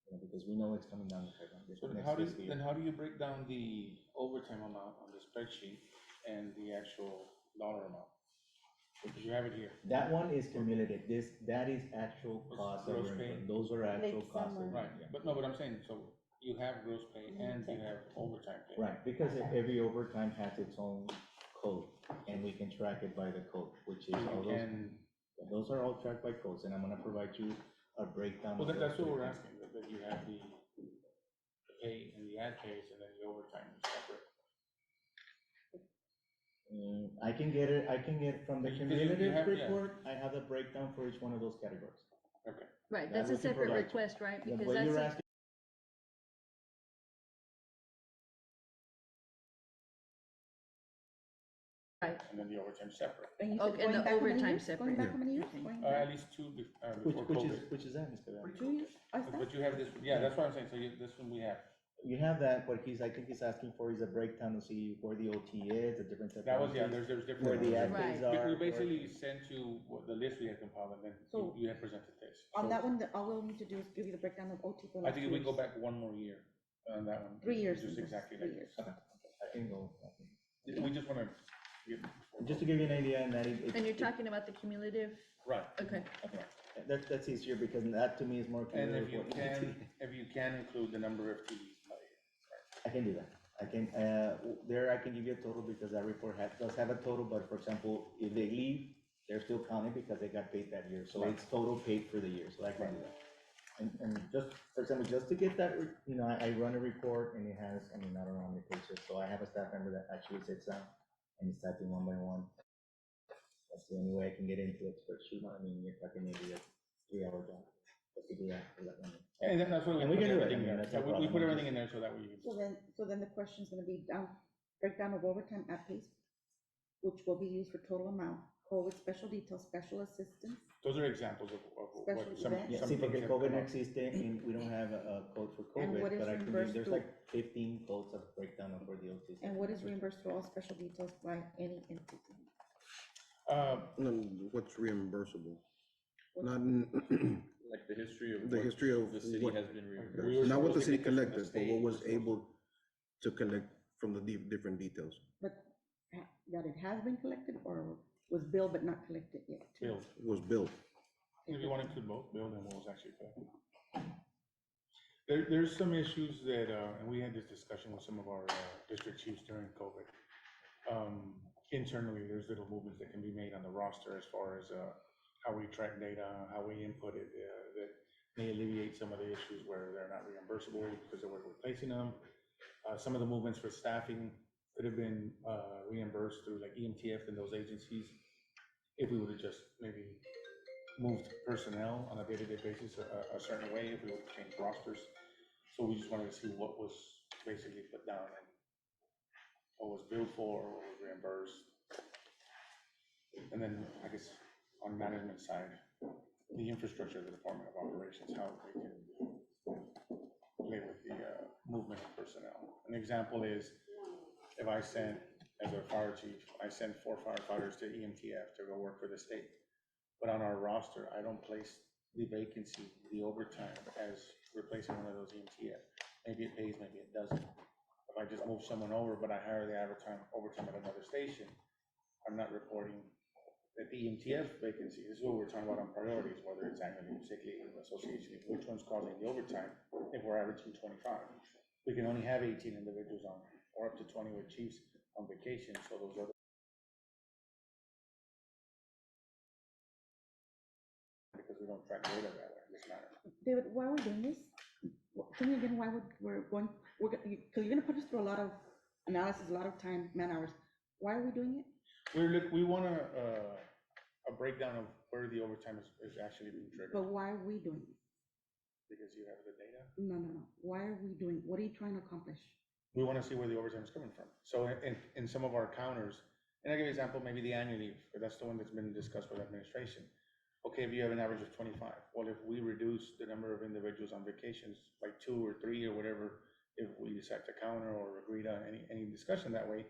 You know, because we know it's coming down the pipeline this So then next how do, fiscal year. then how do you break down the overtime amount on the spreadsheet and the actual dollar amount? Because you have it here. That one is cumulative, that is actual cost that gross we're pay. incurring, those are actual Like costs. that summer. we're- Right, yeah. but no, but I'm saying, so you have gross pay and you have overtime pay. Right, because every overtime has its own code, and we can track it by the code, which is all those. And, Those are all tracked by codes, and I'm gonna provide you a breakdown. well, of those that's what we're breakdowns. asking, that you have the pay and the ad pays and then the overtime is separate. I can get it from the Because you cumulative have- yeah. report, I have the breakdown for each one of those categories. Okay. right, That that's a we can separate provide you. request, right? The Because way you're that's, asking. right, And then the overtime separate. And you said Okay, and going the back how many overtime years? separate. Going back Yeah. how many years? Okay. Going At back least two before COVID. Which is that, Mr. Vera? 2 years? Oh, is that? But you have this, yeah, that's what I'm saying, so you, this one we have. You have that, what I think he's asking for is a breakdown to see where the OT is, the different. That was, yeah, technologies, there's Where different. the ad Right. pays We are. we basically sent you the list we had compiled, and then So- you had presented this. On So that one, all we'll need to do is give you the breakdown of OT for I last think if we go years. back one more year on that one. 3 years. Just exactly 3 like years. this. I can go. We just wanna get. Just to give you an idea, and that it. and you're talking about the cumulative, Right. okay, That's easier, because that to me is more clear. And of if you what- if you can include the number of FTEs. I can do that. I can, there I can give you a total, because that report does have a total, but for example, if they leave, they're still counting because they got paid that year, so it's total paid for the year, so I can do that. And just, for example, just to get that, I run a report and it has, I don't know how many pages, so I have a staff member that actually sits down and he's typing one by one. That's the only way I can get into it, spreadsheet, you're talking maybe a 3-hour job, just to do that. And that's what And we we put can do it, everything there. that's no Yeah, we problem. put everything in there so that we. So then the question's gonna be breakdown of overtime at PACE, which will be used for total amount, COVID special details, special assistance. Those are examples of what Special some. events. Yeah, some see, things porque have COVID come up. existe, and we don't have a code for And what COVID, is but I can use, reimbursed there's to- like 15 codes of breakdown of for the OTs. And what is reimbursed for all special details by any entity? No, what's reimbursable? What- Not, Like the history of. The what history of The city what- has been We were reimbursed. not what the supposed to city get this from the collected, but state. what was able to collect from the different details. But that it has been collected or was billed but not collected yet? Billed. Was billed. If you want to include both, billed and what was actually paid. There's some issues that, and we had this discussion with some of our district chiefs during COVID. Internally, there's little movements that can be made on the roster as far as how we track data, how we input it, that may alleviate some of the issues where they're not reimbursable because we're replacing them. Some of the movements for staffing could have been reimbursed through like EMTF and those agencies if we would have just maybe moved personnel on a day-to-day basis a certain way, if we would change rosters. So we just wanted to see what was basically put down and what was billed for, what was reimbursed. And then, I guess, on management side, the infrastructure of the Department of Operations, how they can play with the movement of personnel. An example is, if I sent, as a fire chief, I sent 4 firefighters to EMTF to go work for the state. But on our roster, I don't place the vacancy, the overtime, as replacing one of those EMTF. Maybe it pays, maybe it doesn't. If I just move someone over, but I hire the overtime at another station, I'm not reporting that the EMTF vacancy. This is what we're talking about on priorities, whether it's annual leave, sick leave, association leave, which one's causing the overtime if we're averaging 25. We can only have 18 individuals on, or up to 20 with chiefs on vacation, so those other. Because we don't track data that way in this matter. David, why are we doing this? Tell me again why we're going, because you're gonna put us through a lot of analysis, a lot of time, man hours. Why are we doing it? We want a breakdown of where the overtime is actually being triggered, But why are we doing it? because you have the data. No. Why are we doing, what are you trying to accomplish? We want to see where the overtime is coming from. So in some of our counters, and I'll give you an example, maybe the annual leave, but that's the one that's been discussed with administration. Okay, if you have an average of 25, well, if we reduce the number of individuals on vacations by 2 or 3 or whatever, if we decide to counter or agree to any discussion that way,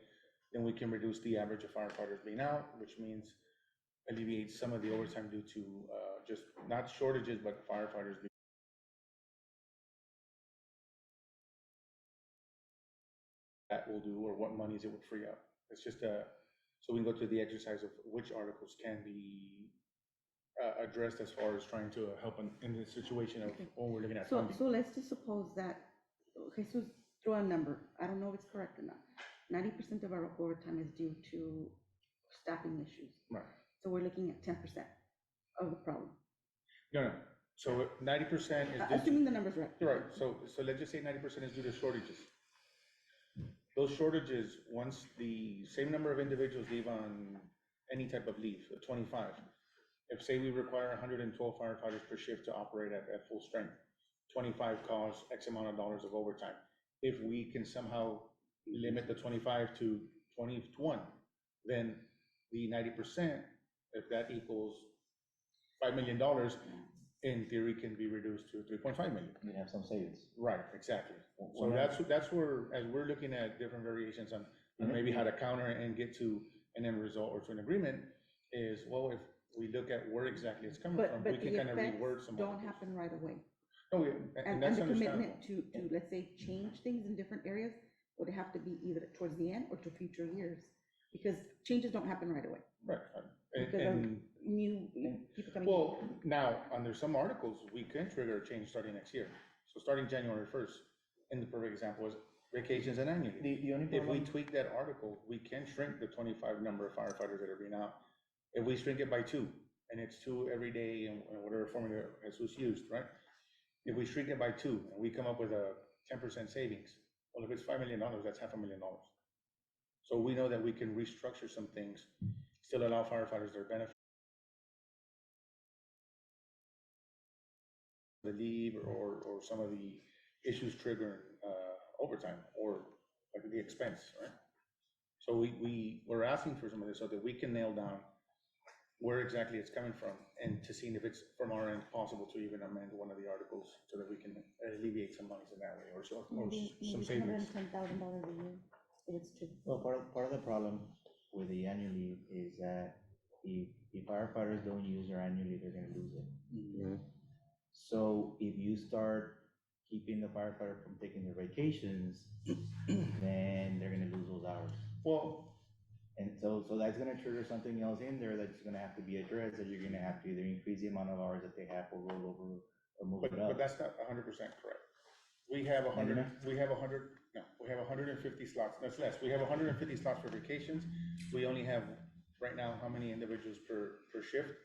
then we can reduce the average of firefighters being out, which means alleviate some of the overtime due to just not shortages, but firefighters. That will do, or what monies it would free up. It's just so we can go through the exercise of which articles can be addressed as far as trying to help in the situation of when we're looking at funding. So let's just suppose that, Jesus threw a number, I don't know if it's correct or not. 90% of our overtime is due to staffing issues. Right. So we're looking at 10% of the problem. No, so 90% is due to. Assuming the number's right. Right, so let's just say 90% is due to shortages. Those shortages, once the same number of individuals leave on any type of leave, 25, if say we require 112 firefighters per shift to operate at full strength, 25 costs X amount of dollars of overtime. If we can somehow limit the 25 to 21, then the 90%, if that equals $5 million, in theory can be reduced to 3.5 million. You have some savings. Right, exactly. So Well, that's where, as we're looking at different variations on maybe how to counter and get to an end result or to an agreement, is, well, if we look at where exactly it's coming from, But we the can kind of effects reword some. don't happen right away. No, And that's the understandable. commitment to, let's say, change things in different areas would have to be either towards the end or to future years. Because changes don't happen right away. Right, Because of and, new people coming. well, now, under some articles, we can trigger a change starting next year. So starting January 1st, and the perfect example is vacations and annual leave. The only If we problem, tweak that article, we can shrink the 25 number of firefighters that are being out If we shrink it by two, and it's two every day, and whatever formula Jesus used, right? If we shrink it by two, and we come up with a 10% savings, well, if it's $5 million, that's $500,000. So we know that we can restructure some things, still allow firefighters their benefit, the leave, or some of the issues triggering overtime, or like the expense, right? So we're asking for some of this so that we can nail down where exactly it's coming from, and to see if it's from our end possible to even amend one of the articles so that we can alleviate some monies in that way, or some savings. $210,000 a year, if it's true. Well, part of the problem with the annual leave is that if firefighters don't use their annual leave, they're gonna lose it. Mhm. So if you start keeping the firefighter from taking their vacations, then they're gonna lose those hours. Well, And so that's gonna trigger something else in there that's gonna have to be addressed, that you're gonna have to either increase the amount of hours that they have, or roll over, or move it but up. that's not 100% correct. We have 150 slots, that's less, we have 150 slots for vacations. We only have, right now, how many individuals per shift?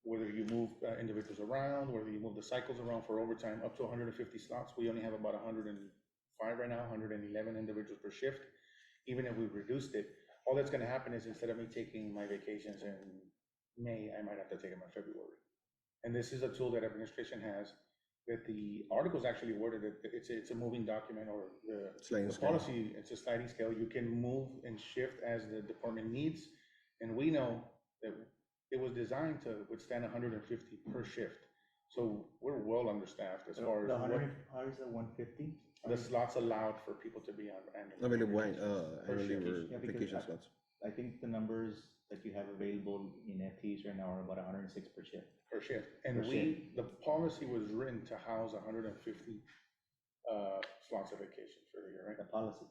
Whether you move individuals around, whether you move the cycles around for overtime, up to 150 slots, we only have about 105 right now, 111 individuals per shift. Even if we reduced it, all that's gonna happen is, instead of me taking my vacations in May, I might have to take them in February. And this is a tool that administration has, that the article's actually worded, that it's a moving document, or Sliding the scale. policy, it's a sliding scale. You can move and shift as the department needs. And we know that it was designed to withstand 150 per shift. So we're well understaffed as far as The what 100, how is that, 150? the slots allowed for people to be on annual. I mean, why, Per annual leave shift. Yeah, or because vacation I- slots? I think the numbers that you have available in FTEs right now are about 106 per shift. Per shift. And Per the policy was written to house 150 slots of vacation for the year, right? The policy.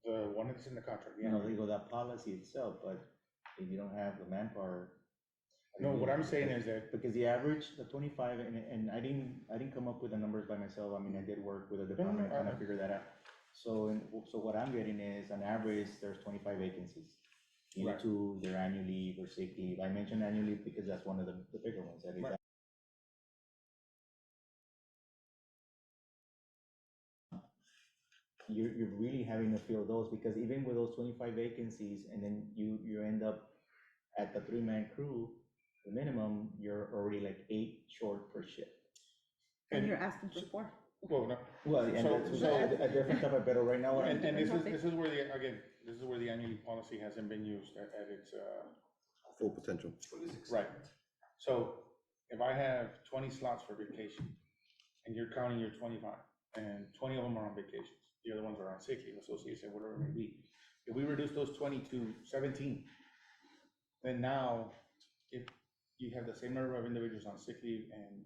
The one that's in the contract, You yeah. know, they go that policy itself, but if you don't have the manpower. No, what I'm saying is that, Because the average, the 25, and I didn't come up with the numbers by myself. I mean, I did work with a department, kind of figure that out. So what I'm getting is, on average, there's 25 vacancies due Right. to their annual leave or sick leave. I mentioned annual leave because that's one of the bigger ones. That is Right. You're really having to fill those, because even with those 25 vacancies, and then you end up at the 3-man crew, the minimum, you're already like 8 short per shift. And you're asking for 4. well, no, Well, and So- that's so- a different type of, better right now. and this different is where this is where the annual leave policy hasn't been used at its, Full potential. right. So if I have 20 slots for vacation, and you're counting your 25, and 20 of them are on vacations, the other ones are on sick leave, association, whatever it may be. If we reduce those 20 to 17, then now, if you have the same number of individuals on sick leave and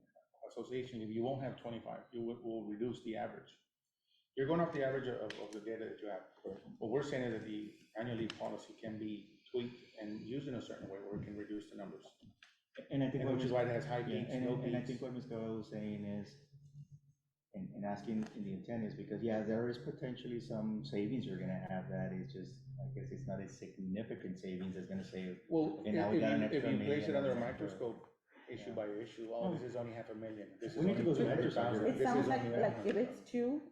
association leave, you won't have 25, you will reduce the average. You're going off the average of the data that you have. What we're saying is that the annual leave policy can be tweaked and used in a certain way where it can reduce the numbers. And I think. And what which is Ms. why it has high Yeah, peaks, low and I peaks. think what Ms. Cabello was saying is, and asking in the intent is because, yeah, there is potentially some savings you're gonna have, that is just, I guess it's not a significant savings that's gonna save. Well, And now we got an if extra you place it million under a and- microscope, issue by issue, oh, this is only $500,000. This is We need to only go through that exercise. 200,000. It This sounds is like, only that. if it's 2,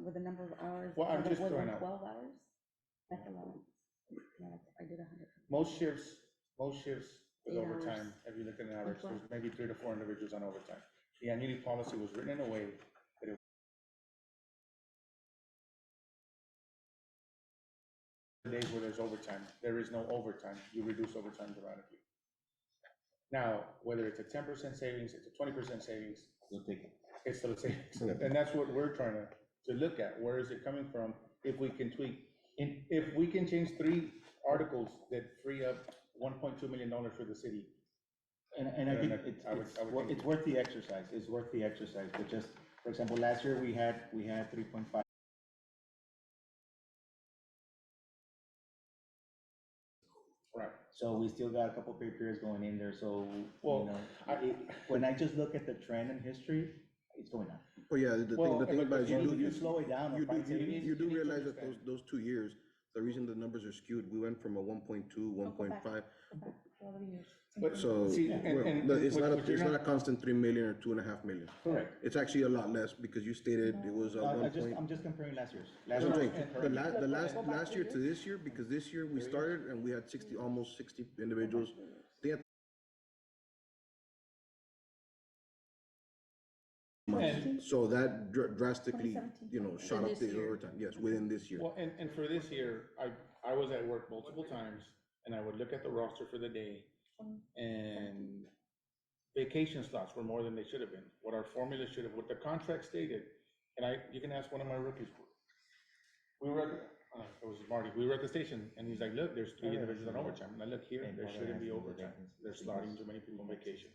with the number of hours. Well, I'm just was it throwing out. 12 hours? That's a lot. Yeah, I did 100. Most shifts with 8 overtime, hours. if you look at an average, Okay. there's maybe 3 to 4 individuals on overtime. The annual leave policy was written in a way that it days where there's overtime, there is no overtime, you reduce overtime dramatically. Now, whether it's a 10% savings, it's a 20% savings, We'll take it. it's still a savings. Yeah. And that's what we're trying to look at, where is it coming from, if we can tweak. And if we can change 3 articles that free up $1.2 million for the city. And I think Yeah, I would think- it's worth the exercise, it's worth the exercise, but just, for example, last year we had 3.5. Right. So we still got a couple pay periods going in there, so, you Well, know, I- when I just look at the trend in history, it's going up. Oh, yeah, the Well, thing but about it, You you do, you slow it down or you do, find you do, savings. you do you need to realize that understand. those 2 years, the reason the numbers are skewed, we went from a 1.2, 1.5. Go back to all the years. But So, see, but it's what- not a, what you're it's not a constant 3 million or 2.5 million. Correct. It's actually a lot less because you stated it was a No, 1 point. I'm just comparing last year's. That's Last what I'm year's saying. comparing. Last year to this year, because this year we started and we had 60, almost 60 individuals. They had And- So that drastically, 2017. you know, shot In up this the year. overtime, yes, within this year. Well, and for this year, I was at work multiple times, and I would look at the roster for the day, and vacation slots were more than they should have been, what our formula should have, what the contract stated, and you can ask one of my rookies. We were it was Marty, we were at the station, and he's like, look, there's 3 individuals on overtime, and I look here, there shouldn't be overtime, they're slotting too many people on vacation.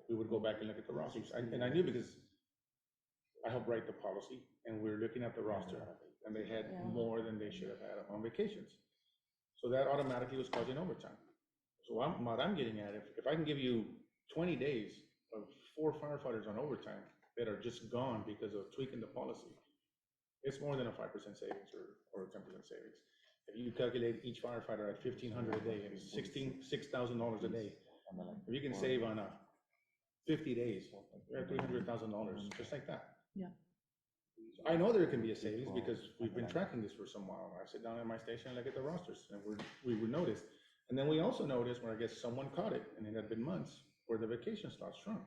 We would go back and look at the rosters, and I knew because I helped write the policy, and we were looking at the roster, and they had Yeah. more than they should have had on vacations. So that automatically was causing overtime. So what I'm getting at, if I can give you 20 days of 4 firefighters on overtime that are just gone because of tweaking the policy, it's more than a 5% savings or a 10% savings. If you calculate each firefighter at $1,500 a day, and it's $6,000 a day, if you can save on 50 days, you're at $300,000, just like that. Yeah. I know there can be a savings because we've been tracking this for some while. I sit down at my station and look at the rosters, and we would notice. And then we also noticed, where I guess someone caught it, and it had been months, where the vacation slots shrunk.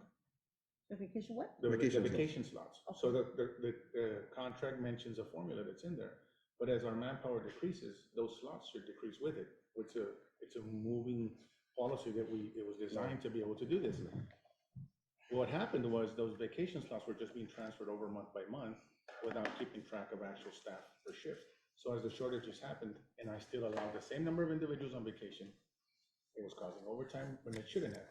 The vacation what? The Vacation slots. vacation slots. So the contract mentions a formula that's in there, but as our manpower decreases, those slots should decrease with it. It's a moving policy that it was designed to be able to do this. What happened was those vacation slots were just being transferred over month by month without keeping track of actual staff per shift. So as the shortages happened, and I still allowed the same number of individuals on vacation, it was causing overtime when it shouldn't have.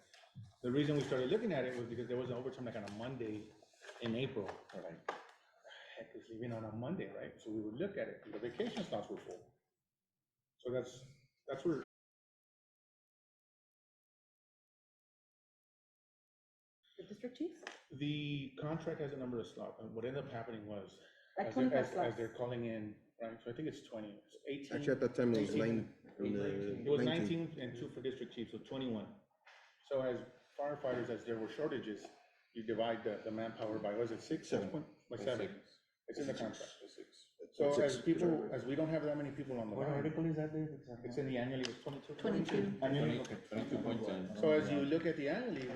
The reason we started looking at it was because there was an overtime like on a Monday in April. We're like, heck, it's leaving on a Monday, right? So we would look at it, and the vacation slots were full. So that's where. The district chiefs? The contract has a number of slots, and what ended up happening was, Like as 25 as slots. they're calling in, right, so I think it's 20, it's 18. Actually, at that time, it was 19. It was 19. 19 and 2 for district chief, so 21. So as firefighters, as there were shortages, you divide the manpower by, was it 6? Seven. By 7. It's in the contract. So So as six. people, as we don't have that many people on the What line, article is that there? it's in the annually, it's 22. 22. Annually, 22.10. So as you look at the annually,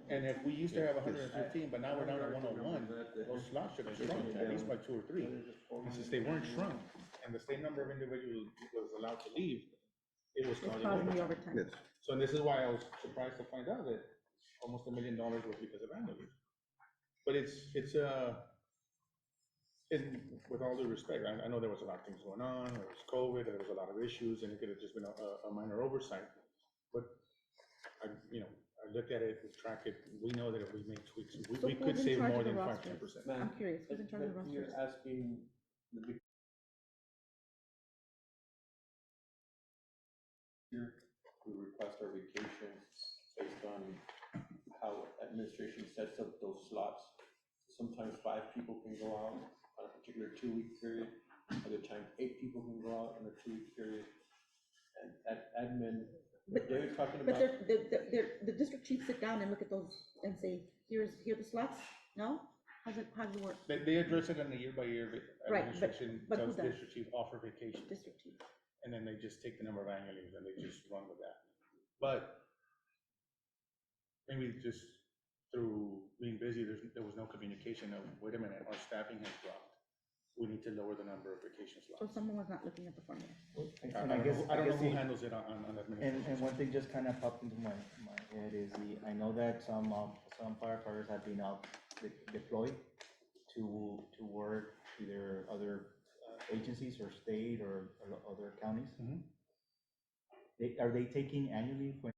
and if we used to have 115, but now we're down to 101, those slots should have shrunk at least by 2 or 3. And since they weren't shrunk, and the same number of individuals was allowed to leave, it was It's causing causing the overtime. overtime. Yes. So this is why I was surprised to find out that almost $1 million was because of annual leave. But with all due respect, I know there was a lot of things going on, there was COVID, there was a lot of issues, and it could have just been a minor oversight. But I looked at it, we tracked it, we know that if we make tweaks, So we could who's in save charge more of the than 5, rosters? 10%. I'm curious, who's in charge of the But You're rosters? asking the big. Here, we request our vacations based on how administration sets up those slots. Sometimes 5 people can go out on a particular 2-week period, other times 8 people can go out in a 2-week period. And admin, But- they're talking But about. the district chiefs sit down and look at those and say, here are the slots? No? How's it work? They address it on a year-by-year Right, but- administration, but who tells does? district chief offer vacation. District chief. And then they just take the number of annual leaves and they just run with that. But maybe just through being busy, there was no communication of, wait a minute, our staffing has dropped. We need to lower the number of vacation So slots. someone was not looking at the formula. and I guess, I don't know who the- handles it on administration. And one thing just kind of popped into my head is I know that some firefighters have been out deployed to work either other agencies or state or other counties. Mhm. Are they taking annual leave when?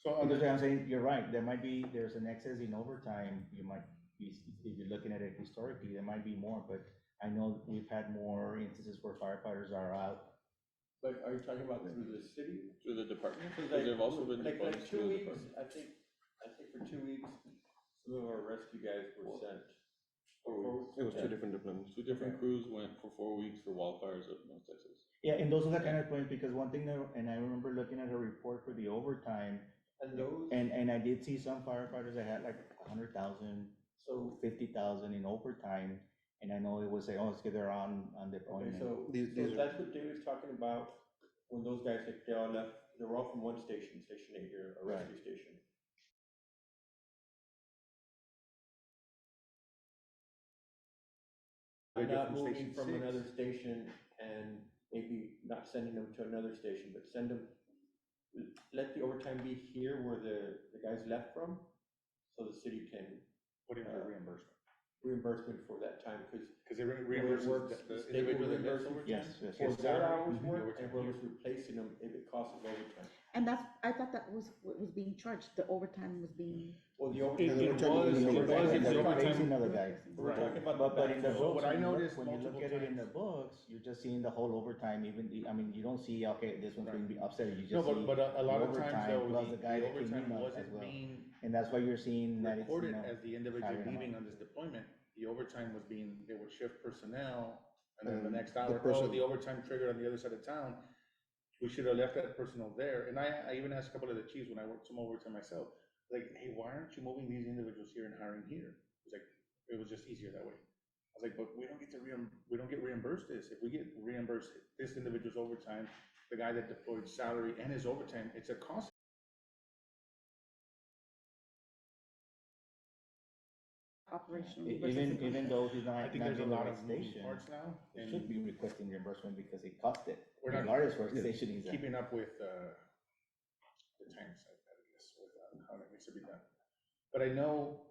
So on Because the, I'm saying, you're right, there's an excess in overtime, you might be, if you're looking at it historically, there might be more, but I know we've had more instances where firefighters are out But are you talking about through the city? through the department, Cause because there've also been like funds 2 through the weeks, department. I think for 2 weeks, some of our rescue guys were sent. It was two different deployments. Two different crews went for 4 weeks for wildfires up North Texas. Yeah, and those are the kind of points, because one thing that, and I remember looking at a report for the overtime, And those, and I did see some firefighters that had like 100,000, so, 50,000 in overtime, and I know it was say, oh, it's because they're on okay, deployment. so, These so are- that's what David's talking about, when those guys, like, they all left, they were all from one station, Station 8 here, a rescue station. They're Not different moving Station from 6. another station and maybe not sending them to another station, but send them, let the overtime be here where the guys left from, so the city can Put in the reimbursement, reimbursement for that time, because because it it reimburses works, the the state will individual that reimburse gets you overtime. Yes, yes, for yes. their salary, hours the worked, overtime and whoever's replacing them, if it costs them overtime. And that's, I thought that was what was being charged, the overtime was being. Well, the It overtime. was, It's it was, like it's they're overtime. replacing other guys. We're talking about But in the backfill. books, what I when you look- noticed when you look multiple at it in the times- books, you're just seeing the whole overtime, even, I mean, you don't see, okay, this one's going to be upset, you No, just see. but a lot of times overtime though, plus the guy that came overtime in as wasn't well. being And that's why you're seeing that it's, you recorded know, as the individual higher leaving amount. on this deployment. The overtime was being, they would shift personnel, and then the And next the hour, oh, person- the overtime triggered on the other side of town. We should have left that personnel there, and I even asked a couple of the chiefs when I worked some overtime myself, like, hey, why aren't you moving these individuals here and hiring here? It's like, it was just easier that way. I was like, but we don't get to we don't get reimbursed this. If we get reimbursed this individual's overtime, the guy that deployed salary and his overtime, it's a cost. Operational. Even though he's not, I think not there's a in the lot right of moving station, parts now, they and should be requesting reimbursement because it cost it. we're not Regardless where station he's at. keeping up with, the times, I guess, with, how it needs to be done. But I know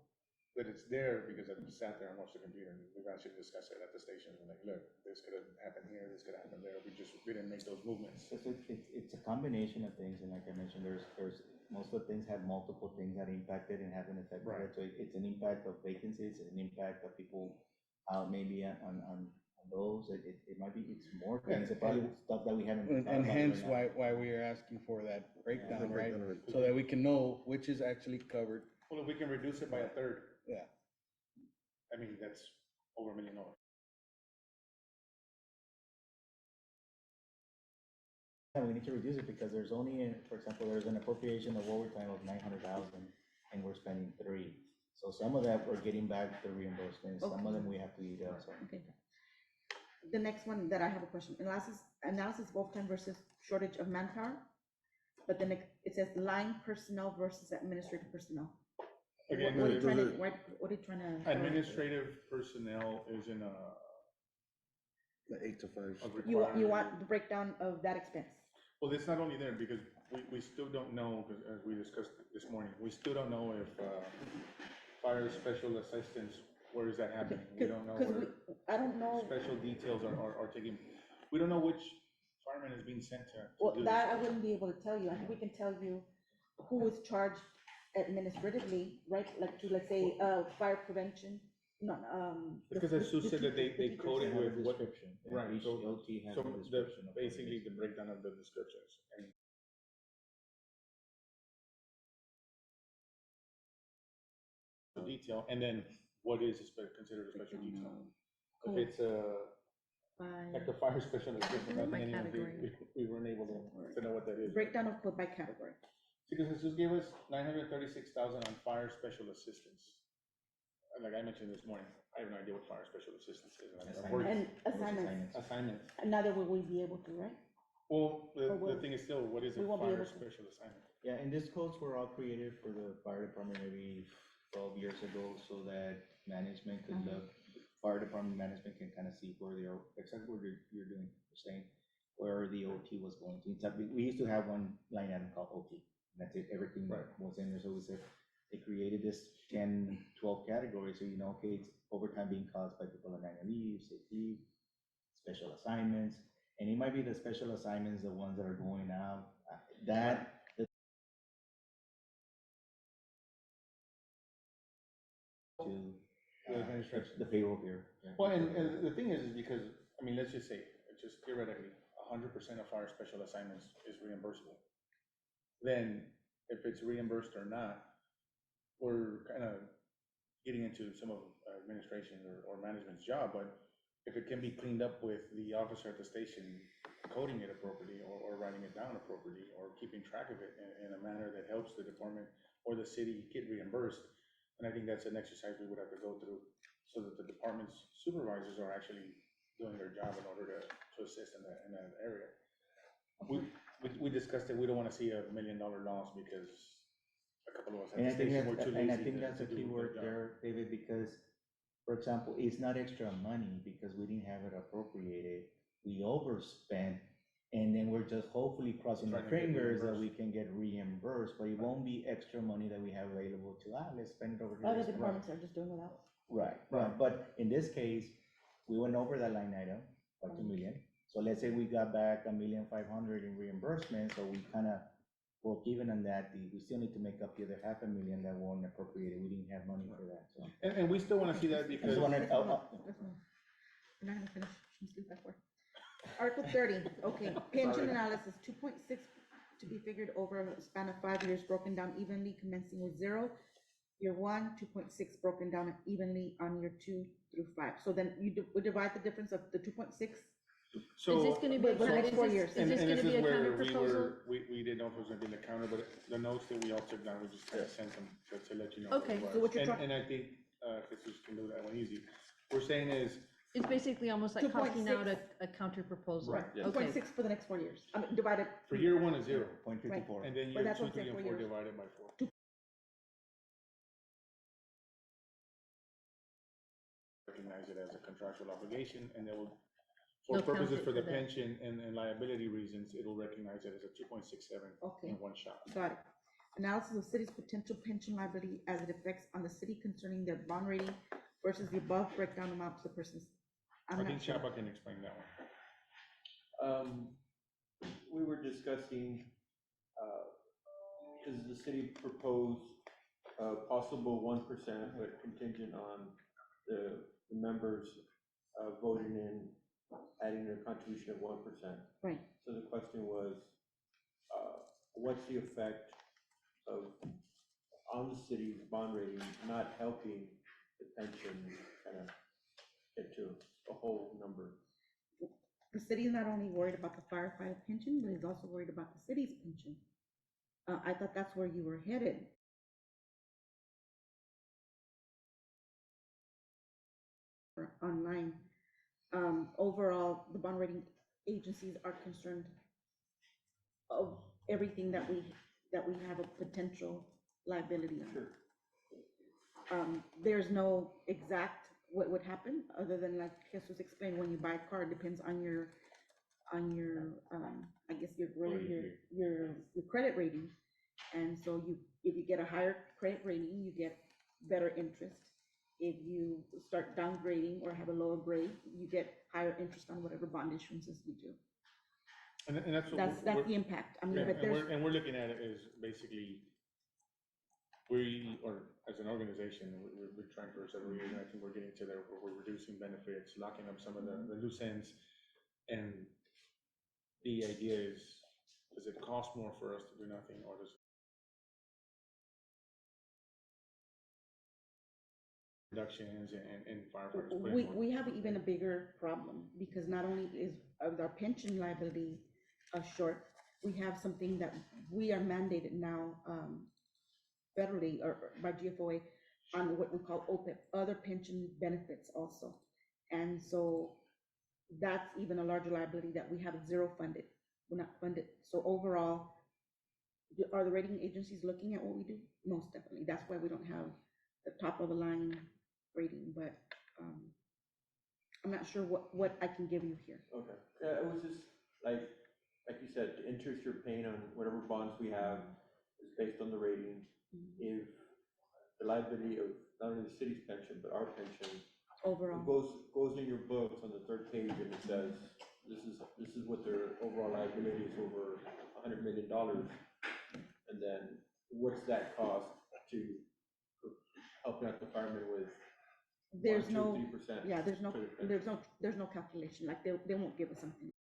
that it's there because I've sat there and watched the computer, and we've actually discussed it at the station, and like, look, this could have happened here, this could have happened there, we didn't make those movements. It's a combination of things, and like I mentioned, there's, most of the things have multiple things that impacted and have an effect. Right. So it's an impact of vacancies, an impact of people, maybe on those, it might be, it's more things, it's probably stuff that we haven't. thought And about hence right now. why we are asking for that breakdown, The right? breakdown of it. So that we can know which is actually covered. Well, if we can reduce it by a third. Yeah. I mean, that's over $1 million. Yeah, we need to reduce it because there's only, for example, there's an appropriation of overtime of 900,000 and we're spending 3. So some of that we're getting back the reimbursements, some of them we have to eat up, so. Okay. The next one that I have a question, analysis of overtime versus shortage of manpower. But then it says line personnel versus administrative personnel. Again, What are you those trying to, are- what are you trying to? Administrative personnel is in The 8 to 5. You want the breakdown of that expense? Well, it's not only there, because we still don't know, because as we discussed this morning, we still don't know if, fire special assistance, where is that happening? We don't know Because where I don't know, special details are taking, we don't know which fireman is being sent to well, do that I this. wouldn't be able to tell you. I think we can tell you who is charged administratively, right? Like to, let's say, fire prevention, no, Because as Sue said that they They coded have a with what, description. right, Each so- LT has so a description of what it basically is. the breakdown of the descriptions. And the detail, and then what is considered a special detail? If it's like the fire special assistant, I By think anyone, category. we weren't able to know what that is. breakdown of code by category. Because it just gave us 936,000 on fire special assistance. And like I mentioned this morning, I have no idea what fire special assistance is. and I've worked- And Those assignments, Assignments. neither will we be able to, right? Well, Or the will- thing is still, what is a we won't be fire able to. special assignment? Yeah, and these codes were all created for the fire department maybe 12 years ago, so that management could look, fire department management can kind of see where they are, exactly what you're doing, you're saying, where the OT was going to. We used to have one line item called OT, and that's it, everything Right. was in there, so we said, they created this 10, 12 categories, so you know, okay, it's overtime being caused by people on annual leave, sick leave, special assignments, and it might be the special assignments, the ones that are going out, that, to The administration. the payroll here. Yeah. Well, and the thing is because, I mean, let's just say, just theoretically, 100% of our special assignments is reimbursable. Then, if it's reimbursed or not, we're kind of getting into some of administration or management's job, but if it can be cleaned up with the officer at the station coding it appropriately or writing it down appropriately or keeping track of it in a manner that helps the department or the city get reimbursed, and I think that's an exercise we would have to go through so that the department's supervisors are actually doing their job in order to assist in that area. We discussed that we don't want to see $1 million loss because a couple of us at And the I think station were that's, too and I lazy think to that's a do key a good word job. there, David, because, for example, it's not extra money because we didn't have it appropriated. We overspent, and then we're just hopefully crossing our Trying to get fingers that reimbursed. we can get reimbursed, but it won't be extra money that we have available to, let's spend it over here. Other let's spend it." departments are just doing without. Right, right, but in this case, we went over that line item by 2 million. So let's say we got back 1,500,000 in reimbursement, so we kind of broke even on that. We still need to make up the other 500,000 that weren't appropriated. We didn't have money for that, so. And we still want to see that I because. just wanted, Let's move. We're not gonna finish, she's due by 4. Article 30, okay, pension analysis, 2.6 to be figured over a span of 5 years, broken down evenly, commencing with 0, year 1, 2.6 broken down evenly on year 2 through 5. So then we divide the difference of the 2.6. So. Is this gonna be, But for the is next 4 this, years. is And this and gonna this be is a counter where proposal? we didn't know if it was gonna be in the counter, but the notes that we all took down, we just kind of sent them to let you know. what it Okay. was. So what you're And I think, Jesus can do that one easy. We're saying is, It's basically almost like costing 2.6. out a counter proposal. Right, yes. Okay. 2.6 for the next 4 years, I mean, divided. for year 1 is 0, 0.54. and then But year that's 2, what I'm 3, saying, and 4 4 years. divided by 4. Recognize it as a contractual obligation, and then we'll, for They'll count purposes it for the for that. pension and liability reasons, it'll recognize it as a 2.67 Okay. in one shot. Got it. Analysis of city's potential pension liability as it affects on the city concerning their bond rating versus the above breakdown amounts of persons. I'm I not think sure. Chapa can explain that one. We were discussing, does the city propose a possible 1%, but contingent on the members voting in, adding their contribution of 1%? Right. So the question was, what's the effect of, on the city's bond rating, not helping the pension kind of get to a whole number? The city is not only worried about the firefighter pension, but is also worried about the city's pension. I thought that's where you were headed. Online, overall, the bond rating agencies are concerned of everything that we have a potential liability on. Sure. There's no exact what would happen, other than like Jesus explained, when you buy a car, it depends on your, I guess your grade, your credit rating. And so if you get a higher credit rating, you get better interest. If you start downgrading or have a lower grade, you get higher interest on whatever bond issuances you do. And that's what That's the impact. I mean, yeah, but there's, and we're looking at it as basically, or as an organization, we're trying for several years, and I think we're getting to there where we're reducing benefits, locking up some of the loose ends. And the idea is, does it cost more for us to do nothing, or does reductions and firefighters putting more? we have even a bigger problem, because not only is our pension liability short, we have something that we are mandated now federally or by GFOA on what we call OPEB, other pension benefits also. And so that's even a larger liability that we have zero funded, we're not funded. So overall, are the rating agencies looking at what we do? Most definitely. That's why we don't have the top of the line rating, but I'm not sure what I can give you here. Okay, yeah, it was just like you said, the interest you're paying on whatever bonds we have is based on the rating. If the liability of not only the city's pension, but our pension Overall, goes in your books on the 3rd page, and it says, this is what their overall liability is over $100 million. And then what's that cost to helping out the firemen with there's 1%, 2%, no, 3%? yeah, there's no for the pension? calculation, like they won't give us something.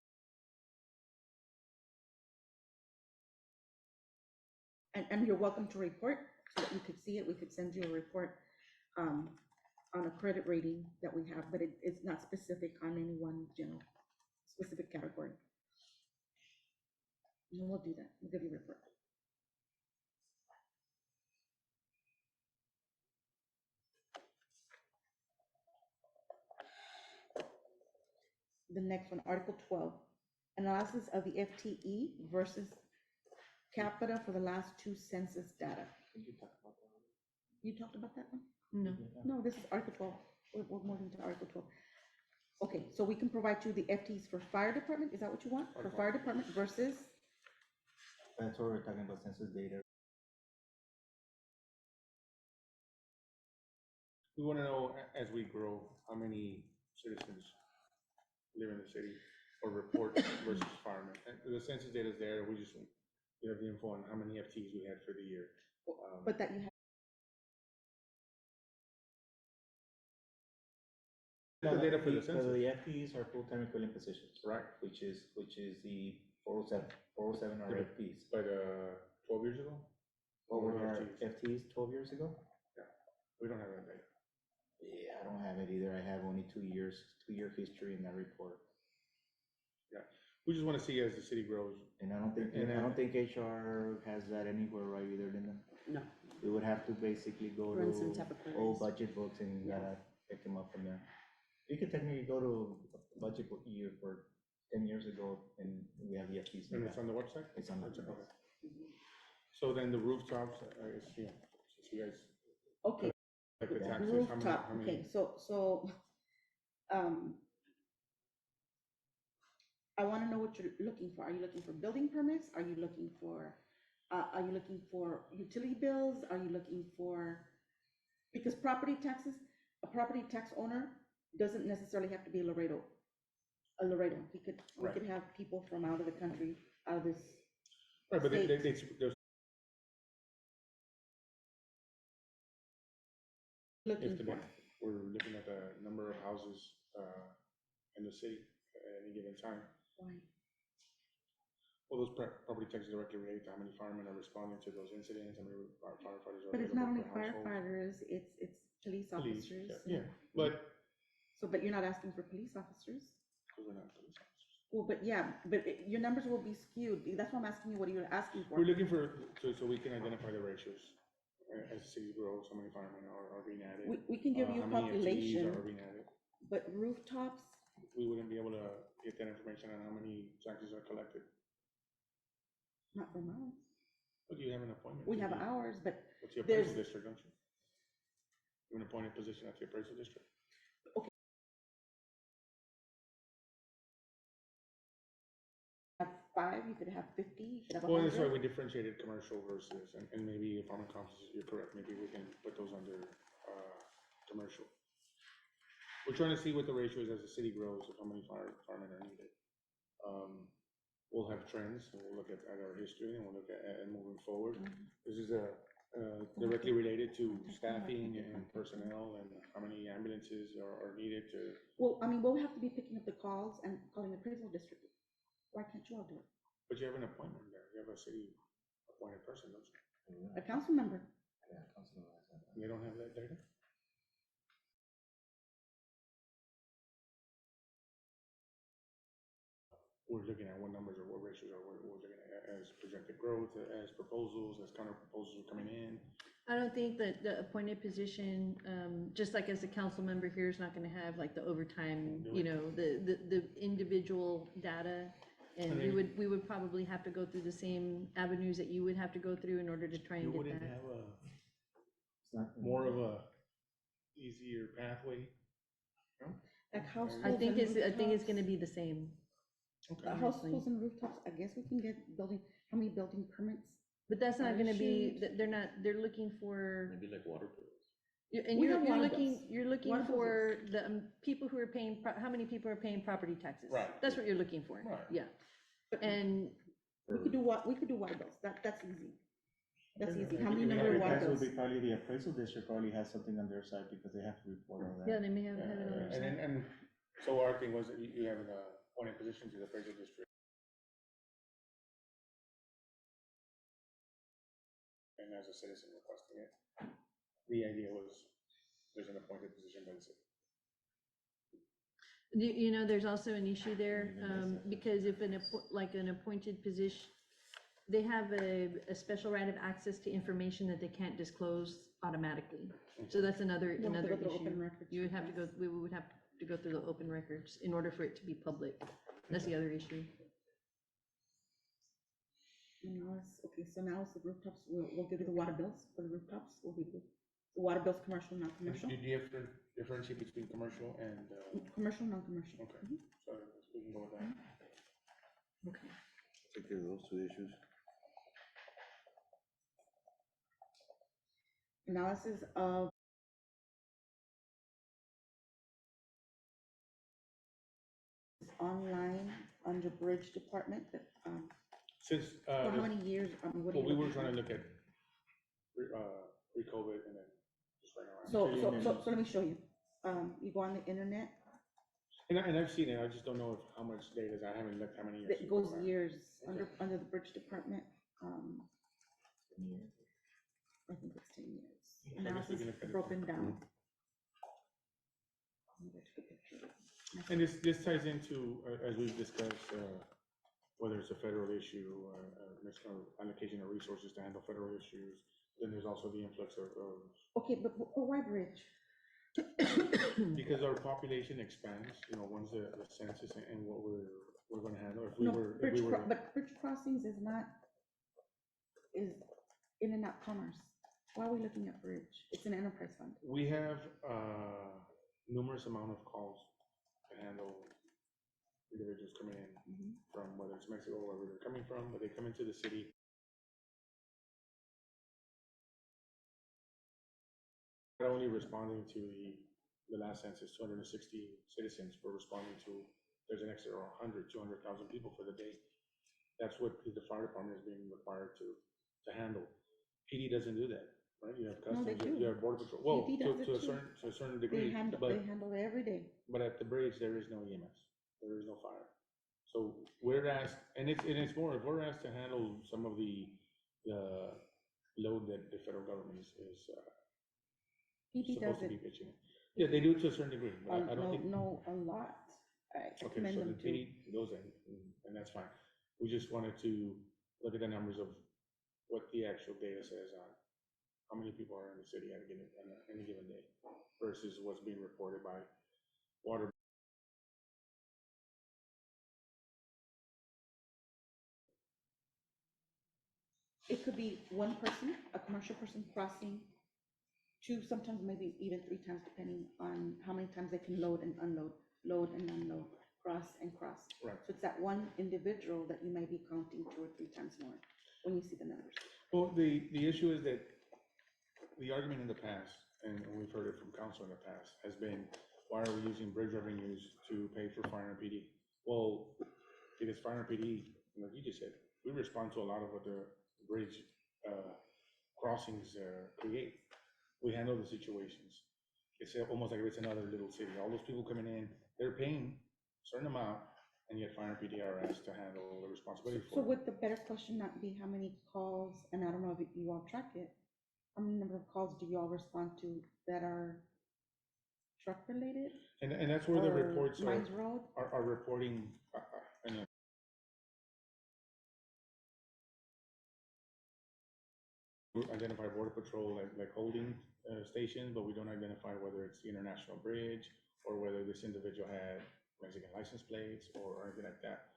and you're welcome to report, so that you could see it, we could send you a report, on a credit rating that we have, but it's not specific on any one general, specific category. And we'll do that, we'll give you a report. The next one, Article 12, analysis of the FTE versus capita for the last 2 census data. You talked about that one? No, No, this is Article 12. We're moving to Article 12. Okay, so we can provide you the FTEs for fire department, is that what you want? For fire department versus, That's what we're talking about, census data. We wanna know, as we grow, how many citizens live in the city or report versus firemen. And the census data is there, we have the info on how many FTEs we had for the year. but that you have, The data for the So census, the FTEs are full-time equivalent positions. right, Which is the 407 are Yeah. FTEs. but, 12 years ago, What What were were our FTEs? FTEs 12 years ago? we don't have that data. Yeah, I don't have it either. I have only 2-year history in that report. We just wanna see as the city grows. And I don't think, And I don't think HR has that anywhere, right, either, Linda? no, We would have to basically go run some to type of old queries. budget books and you gotta pick them up from there. You could technically go to budget book year for 10 years ago and we have the FTs. And it's on the website? It's on the Okay. website. So then the rooftops, I guess, you know, since you guys, Okay, like the Yeah. taxes, how many, rooftop, how many? okay, so, I wanna know what you're looking for. Are you looking for building permits? Are you looking for utility bills? Are you looking for, because property taxes, a property tax owner doesn't necessarily have to be a Laredo. We Right. could have people from out of the country, out of this, Right, but state. there's, looking if the, for. we're looking at the number of houses, in the city at any given time. Why? Well, those property taxes directly relate to how many firemen are responding to those incidents, how many firefighters are But it's not only available per household. firefighters, it's police Police, officers. yeah, but, So, but you're not asking for police officers? because we're not police officers. Well, but yeah, but your numbers will be skewed. That's why I'm asking you, what are you asking for? We're looking for, so we can identify the ratios. As the city grows, how many firemen are being added. We can give you how many FTEs population, are being added. but rooftops, We wouldn't be able to get that information on how many taxes are collected. not from us. But you have an appointment. We to have the- ours, but What's the appraisal there's- district, don't you? You have an appointed position at the appraisal district. have 5, you could have 50, you could have Well, that's why 100. we differentiated commercial versus, and maybe apartment complexes, you're correct, maybe we can put those under, commercial. We're trying to see what the ratio is as the city grows, of how many firemen are needed. We'll have trends, and we'll look at our history, and we'll look at moving forward. This is directly related to staffing and personnel, and how many ambulances are needed to. Well, I mean, we'll have to be picking up the calls and calling the appraisal district. Why can't you all do it? But you have an appointment there, you have a city appointed person, don't you? A council member? They don't have that data? We're looking at what numbers or what ratios are, we're looking at as projected growth, as proposals, as counter proposals are coming in. I don't think that the appointed position, just like as a council member here, is not gonna have like the overtime, you know, the individual data. And we would probably have to go through the same avenues that you would have to go through in order to try and You get wouldn't that. have It's not. more of a easier pathway? Like households I think and it's rooftops. gonna be the same. Okay. Households and rooftops, I guess we can get how many building permits? But that's not Fire gonna be, shoes. they're looking for, Maybe like water bills. and We you're have water looking, bills. you're looking Water bills for the people who are paying, how many people are paying property taxes? Right. That's what you're looking for, Right. yeah. But And we could do water bills, that's easy. That's Okay, easy, I how think many we number of have water That would bills? be probably the appraisal district probably has something on their side because they have to report on that. yeah, they may have it on their And side. then, and so our thing was that you have an appointed position to the appraisal district. and as a citizen requesting it. The idea was, there's an appointed position by the city. You know, there's also an issue there, because if like an appointed position, they have a special right of access to information that they can't disclose automatically. So that's another You have to go through issue. open records You would have to go, request. we would have to go through the open records in order for it to be public. That's the other issue. And now it's, okay, so now it's the rooftops, we'll give you the water bills for the rooftops, we'll give you the water bills, commercial, non-commercial, Do you differentiate between commercial and, commercial, non-commercial. okay, Mhm. so we can go with that. Okay. Take care of those two issues. Analysis of online under bridge department, that, Since, for how many years, what are well, you we were looking trying to for? look at, pre-COVID and then just right around. So let me show you, you go on the internet, And I've seen it, I just don't know if, how much data, I haven't looked how many years. it goes ago. years, Okay. under the bridge department, I think it's 10 years. I guess we Analysis can look at it. broken down. Let me get you a picture. And this ties into, as we've discussed, whether it's a federal issue, mixed allocation of resources to handle federal issues, then there's also the influx of, Okay, but why bridge? because our population expands, you know, once the census and what we're gonna handle, if we No, were, if bridge, we were. but bridge crossings is not, is in and out commerce. Why are we looking at bridge? It's an enterprise fund. We have numerous amount of calls to handle individuals coming in from whether it's Mexico or wherever they're coming from, but they come into the city. Not only responding to the last census, 260 citizens, we're responding to, there's an extra 100, 200,000 people for the day. That's what the fire department is being required to handle. PD doesn't do that, right? You have No, they customs, do. you have border patrol, well, PD does it to too. a certain degree, They but, handle it every day. but at the bridge, there is no EMS, there is no fire. So we're asked, and it's more, if we're asked to handle some of the load that the federal government is PD does supposed to it, be pitching in. Yeah, they do to a certain degree, but I don't think. no, a lot. I Okay, commend so them the too. PD goes in, and that's fine. We just wanted to look at the numbers of what the actual data says on how many people are in the city at any given day versus what's being reported by water. It could be one person, a commercial person crossing, two, sometimes maybe even 3 times, depending on how many times they can load and unload, cross and cross. Right. So it's that one individual that you may be counting 2 or 3 times more when you see the numbers. Well, the issue is that the argument in the past, and we've heard it from council in the past, has been, why are we using bridge revenues to pay for fire and PD? Well, because fire and PD, like you just said, we respond to a lot of what the bridge crossings create. We handle the situations. It's almost like it's another little city. All those people coming in, they're paying a certain amount, and yet fire and PD are asked to handle the responsibility So for it. would the better question not be how many calls, and I don't know if you all track it, how many number of calls do you all respond to that are truck related? And that's where the or reports Mines Road? are reporting, and we identify border patrol like holding station, but we don't identify whether it's the international bridge or whether this individual had Mexican license plates or anything like that.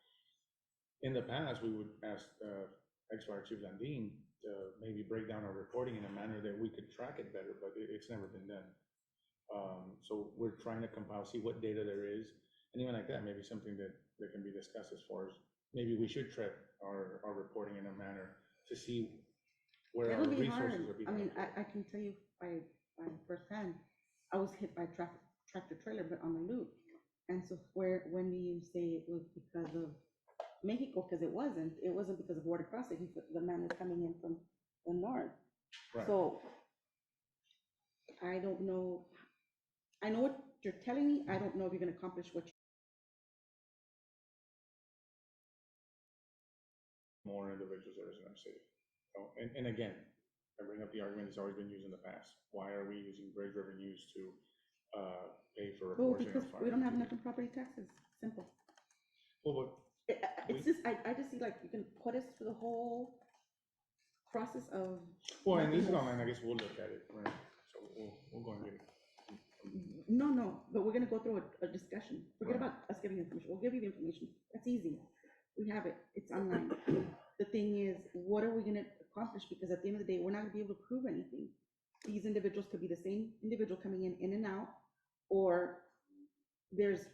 In the past, we would ask ex-fire chief Landine to maybe break down our reporting in a manner that we could track it better, but it's never been done. So we're trying to compile, see what data there is, and even like that, maybe something that can be discussed as far as, maybe we should track our reporting in a manner to see where our It'll be hard. resources are being. I mean, allocated. I can tell you by firsthand, I was hit by tractor trailer, but on the loop. And so when do you say it was because of Mexico? Because it wasn't because of border crossing, the man was coming in from the north. Right. So I don't know, I know what you're telling me, I don't know if you're gonna accomplish what you. More individuals there is in our city. So, and again, I bring up the argument that's always been used in the past. Why are we using bridge revenues to, pay for a Well, portion because of fire? we don't have enough in property taxes, simple. Well, but It's just, I just see like, you can put us through the whole process of. Well, and this is nothingness. online, I guess we'll look at it, right? So we'll go and get it. No, but we're gonna go through a discussion. Forget Right. about us giving information. We'll give you the information. That's easy. We have it. It's online. The thing is, what are we gonna accomplish? Because at the end of the day, we're not gonna be able to prove anything. These individuals could be the same individual coming in and out, or there's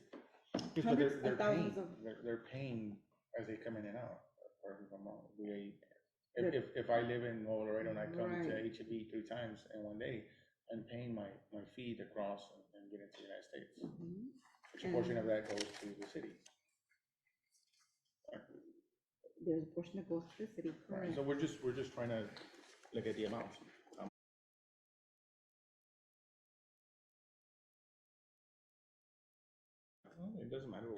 Yes, but hundreds they're of thousands paying, of. they're paying as they come in and out. Or if I'm wrong. If I live in Nuevo Laredo and I come to Right. HEB 3 times in one day, I'm paying my fee to cross and get into the United States. Mhm. Which a portion of that goes to the city. There's a portion that goes to the city, Right, correct? so we're just trying to look at the amounts. Well, it doesn't matter,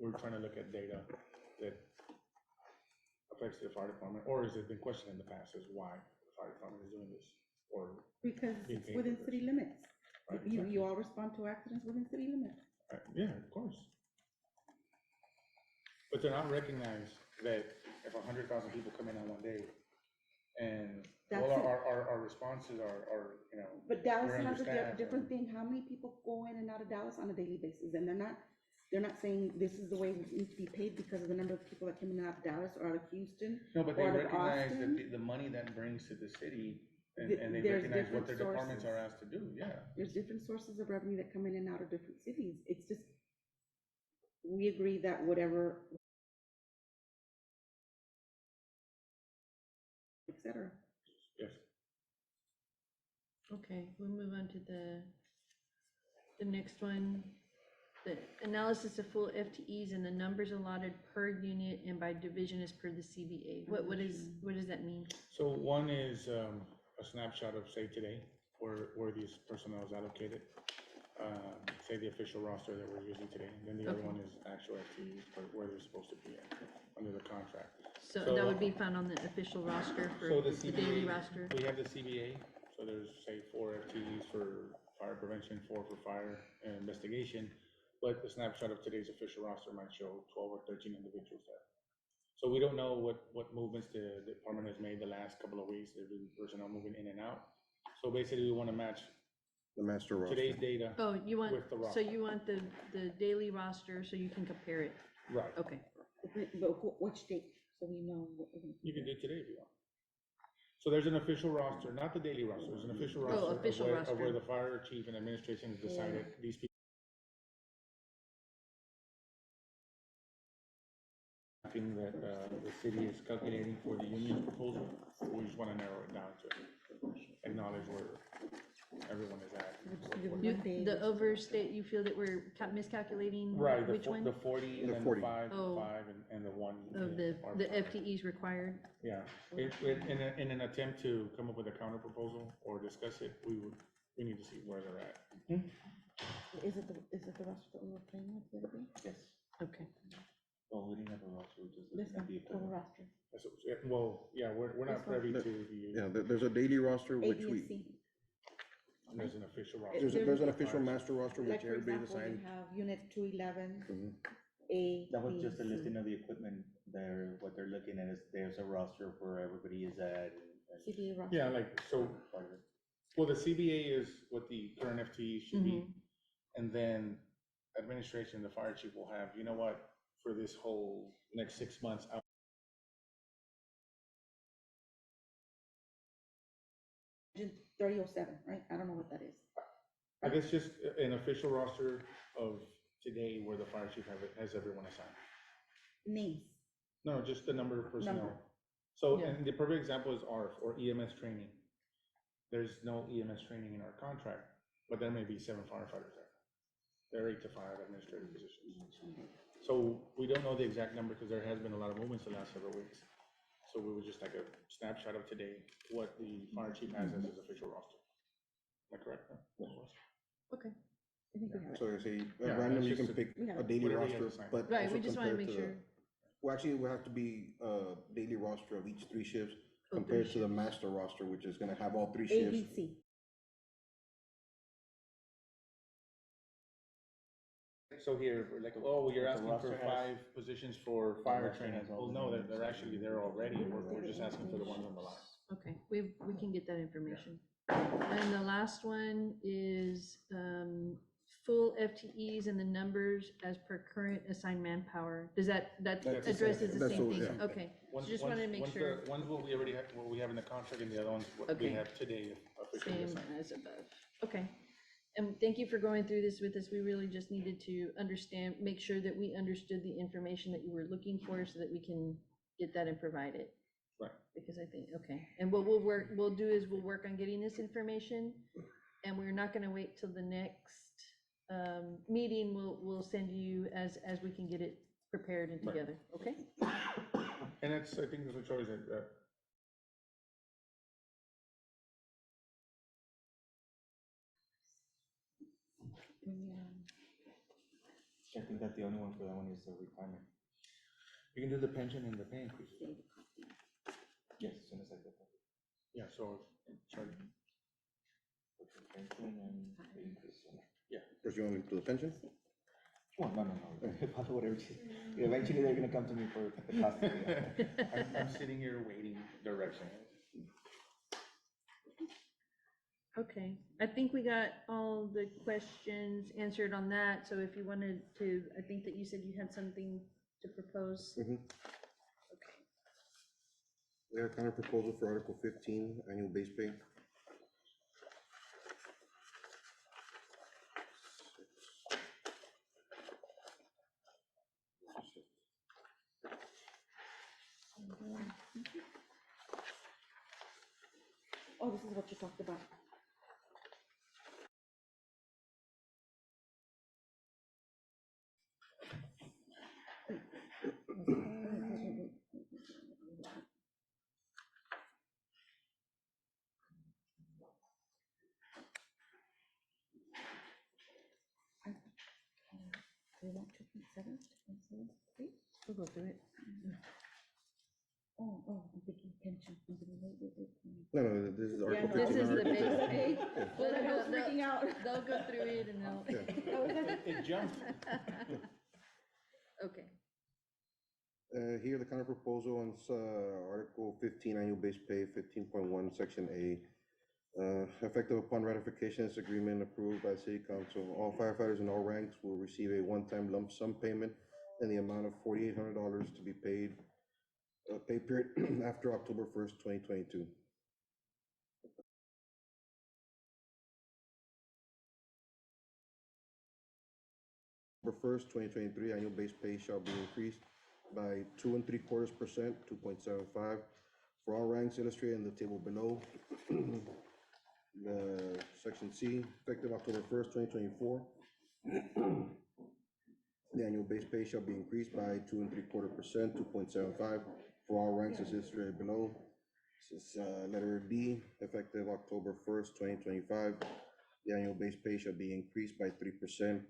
we're trying to look at data that affects the fire department, or has it been questioned in the past as why the fire department is doing this? Or, Because being it's paid within for city this. limits. Right, You exactly. all respond to accidents within city limits. Yeah, of course. But they're not recognized that if 100,000 people come in on one day, and all That's it. our responses are, you know, But Dallas we're has a understaffed different thing. How many people go in and out of Dallas on a daily basis? And they're not saying this is the way we need to be paid because of the number of people that come in and out of Dallas or out of Houston. no, but they or out of recognize that Austin. the money that brings to the city, and Th- and they there's recognize what their different departments are sources. asked to do, yeah. There's different sources of revenue that come in and out of different cities. It's just, we agree that whatever, et cetera. Yes. Okay, we'll move on to the next one. The analysis of full FTEs and the numbers allotted per unit and by division is per the CBA. What does that mean? So one is a snapshot of, say, today, where these personnel is allocated. Say the official roster that we're using today, and then the other Okay. one is actual FTEs, where they're supposed to be at, under the contract. So that would be found on the official roster for So the the daily CBA, roster? we have the CBA, so there's, say, 4 FTEs for fire prevention, 4 for fire and investigation, but the snapshot of today's official roster might show 12 or 13 individuals there. So we don't know what movements the department has made the last couple of weeks. There's been personnel moving in and out. So basically, we want to match The master roster. today's data Oh, you want, with the so roster. you want the daily roster so you can compare it? Right. Okay, But which date, so we know. what we're gonna You can do. do today if you want. So there's an official roster, not the daily roster, there's an official Oh, roster official of where roster. the fire chief and administration has decided these people. Thing that the city is calculating for the union's proposal, we just want to narrow it down to acknowledge where everyone is at. The overstate, you feel that we're miscalculating? Right, Which one? the 40 and The then 40. the 5, Oh. 5 and the 1. Of the are fire. FTEs required? Yeah, in an attempt to come up with a counter proposal or discuss it, we need to see where they're at. Is it the roster that we were playing with the other day? Yes. Okay. Well, we didn't have a roster, we just This looking at one, the total equipment. roster. Well, yeah, we're not This one. privy to the, Yeah, there's a daily roster, A, which B, we, and C. there's an official roster. there's an official master roster, Like, which for everybody's example, you assigned. have unit 211, Mhm. A, That was B, just a C. listing of the equipment there, what they're looking at is, there's a roster where everybody is at. and CBA roster. Yeah, like, so, part of it. well, the CBA is what the current FTE should be. Mhm. And then administration, the fire chief will have, you know what, for this whole next 6 months, 3007, right? I don't know what that is. I guess just an official roster of today where the fire chief has everyone assigned. Names. No, just the number of personnel. Number. So, Yeah. and the perfect example is ARF or EMS training. There's no EMS training in our contract, but there may be 7 firefighters there. They're 8 to 5 administrative positions. So we don't know the exact number because there has been a lot of movements the last several weeks. So we would just like a snapshot of today, what the fire chief has as his official roster. Am I correct? Okay. I think we have it. So I say, Yeah, random, that's you just can a- pick We have a it. daily Whatever he has roster, assigned. but Right, also we just want to compared make to the- sure. Well, actually, it will have to be a daily roster of each 3 shifts, Oh, compared to three the master roster, which is gonna have all three shifts. ABC. So here, we're like, oh, well, you're But the asking for roster has- 5 positions for fire roster training. has all Well, the no, names. they're actually there already. We're just asking for the ones on the line. Okay, we can get that information. And the last one is, full FTEs and the numbers as per current assigned manpower. Does that That's the addresses same. the That's same what- thing? yeah. Okay, so One's- just wanted to make one's sure, the- One's what we already have, what we have in the contract, and the other one's what we Okay. have today officially same assigned. as above. Okay. And thank you for going through this with us. We really just needed to understand, make sure that we understood the information that you were looking for so that we can get that and provide it. Right. Because I think, okay, and what we'll do is we'll work on getting this information, and we're not gonna wait till the next meeting. We'll send you as we can get it prepared and Right. together, okay? And that's, I think, there's a choice that, I think that the only one for that one is the retirement. you can do the pension and the pay increase. Yes, as soon as I get that. Yeah, so, sorry. With the pension and the increase. First, you want to do the pension? Well, no, whatever. Eventually, they're gonna come to me for the cost. I'm sitting here waiting direction. Okay, I think we got all the questions answered on that, so if you wanted to, I think that you said you had something to propose. Mhm. Okay. We have a counter proposal for Article 15, annual base pay. Oh, this is what you talked about. We want 2.7, 2.73? We'll go through it. Oh, I'm thinking pension. I'm thinking, wait. No, this is Article no, 15. This is the Article base 15. pay. Well, then I was freaking out. They'll go through it and they'll. It jumped. Okay, Here, the counter proposal on Article 15, annual base pay, 15.1, Section A. Effective upon ratification of this agreement approved by the City Council, all firefighters in all ranks will receive a one-time lump sum payment in the amount of $4,800 to be paid, pay period after October 1st, 2022. October 1st, 2023, annual base pay shall be increased by 2.75%, 2.75, for all ranks illustrated in the table below. The Section C, effective October 1st, 2024. The annual base pay shall be increased by 2.75%, 2.75, for all ranks as illustrated below. This is letter D, effective October 1st, 2025. The annual base pay shall be increased by 3%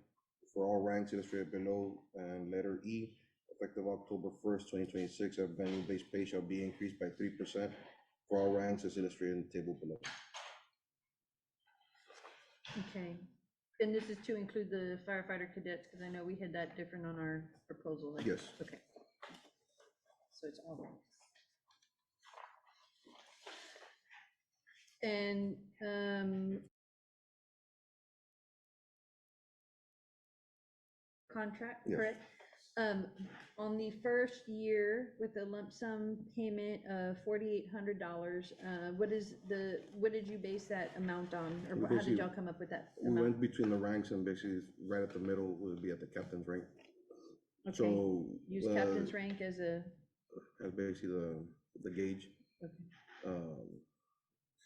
for all ranks illustrated below. And letter E, effective October 1st, 2026, the annual base pay shall be increased by 3% for all ranks as illustrated in the table below. okay. And this is to include the firefighter cadets, because I know we had that different on our proposal. right? Yes. Okay. So it's all ranks. And, contract, Yes. correct? On the first year with the lump sum payment of $4,800, what did you base that amount on? Or We how did basically- y'all come up with that We amount? went between the ranks and basically right at the middle would be at the captain's rank. Okay, So. use captain's rank as a, As basically the gauge. okay.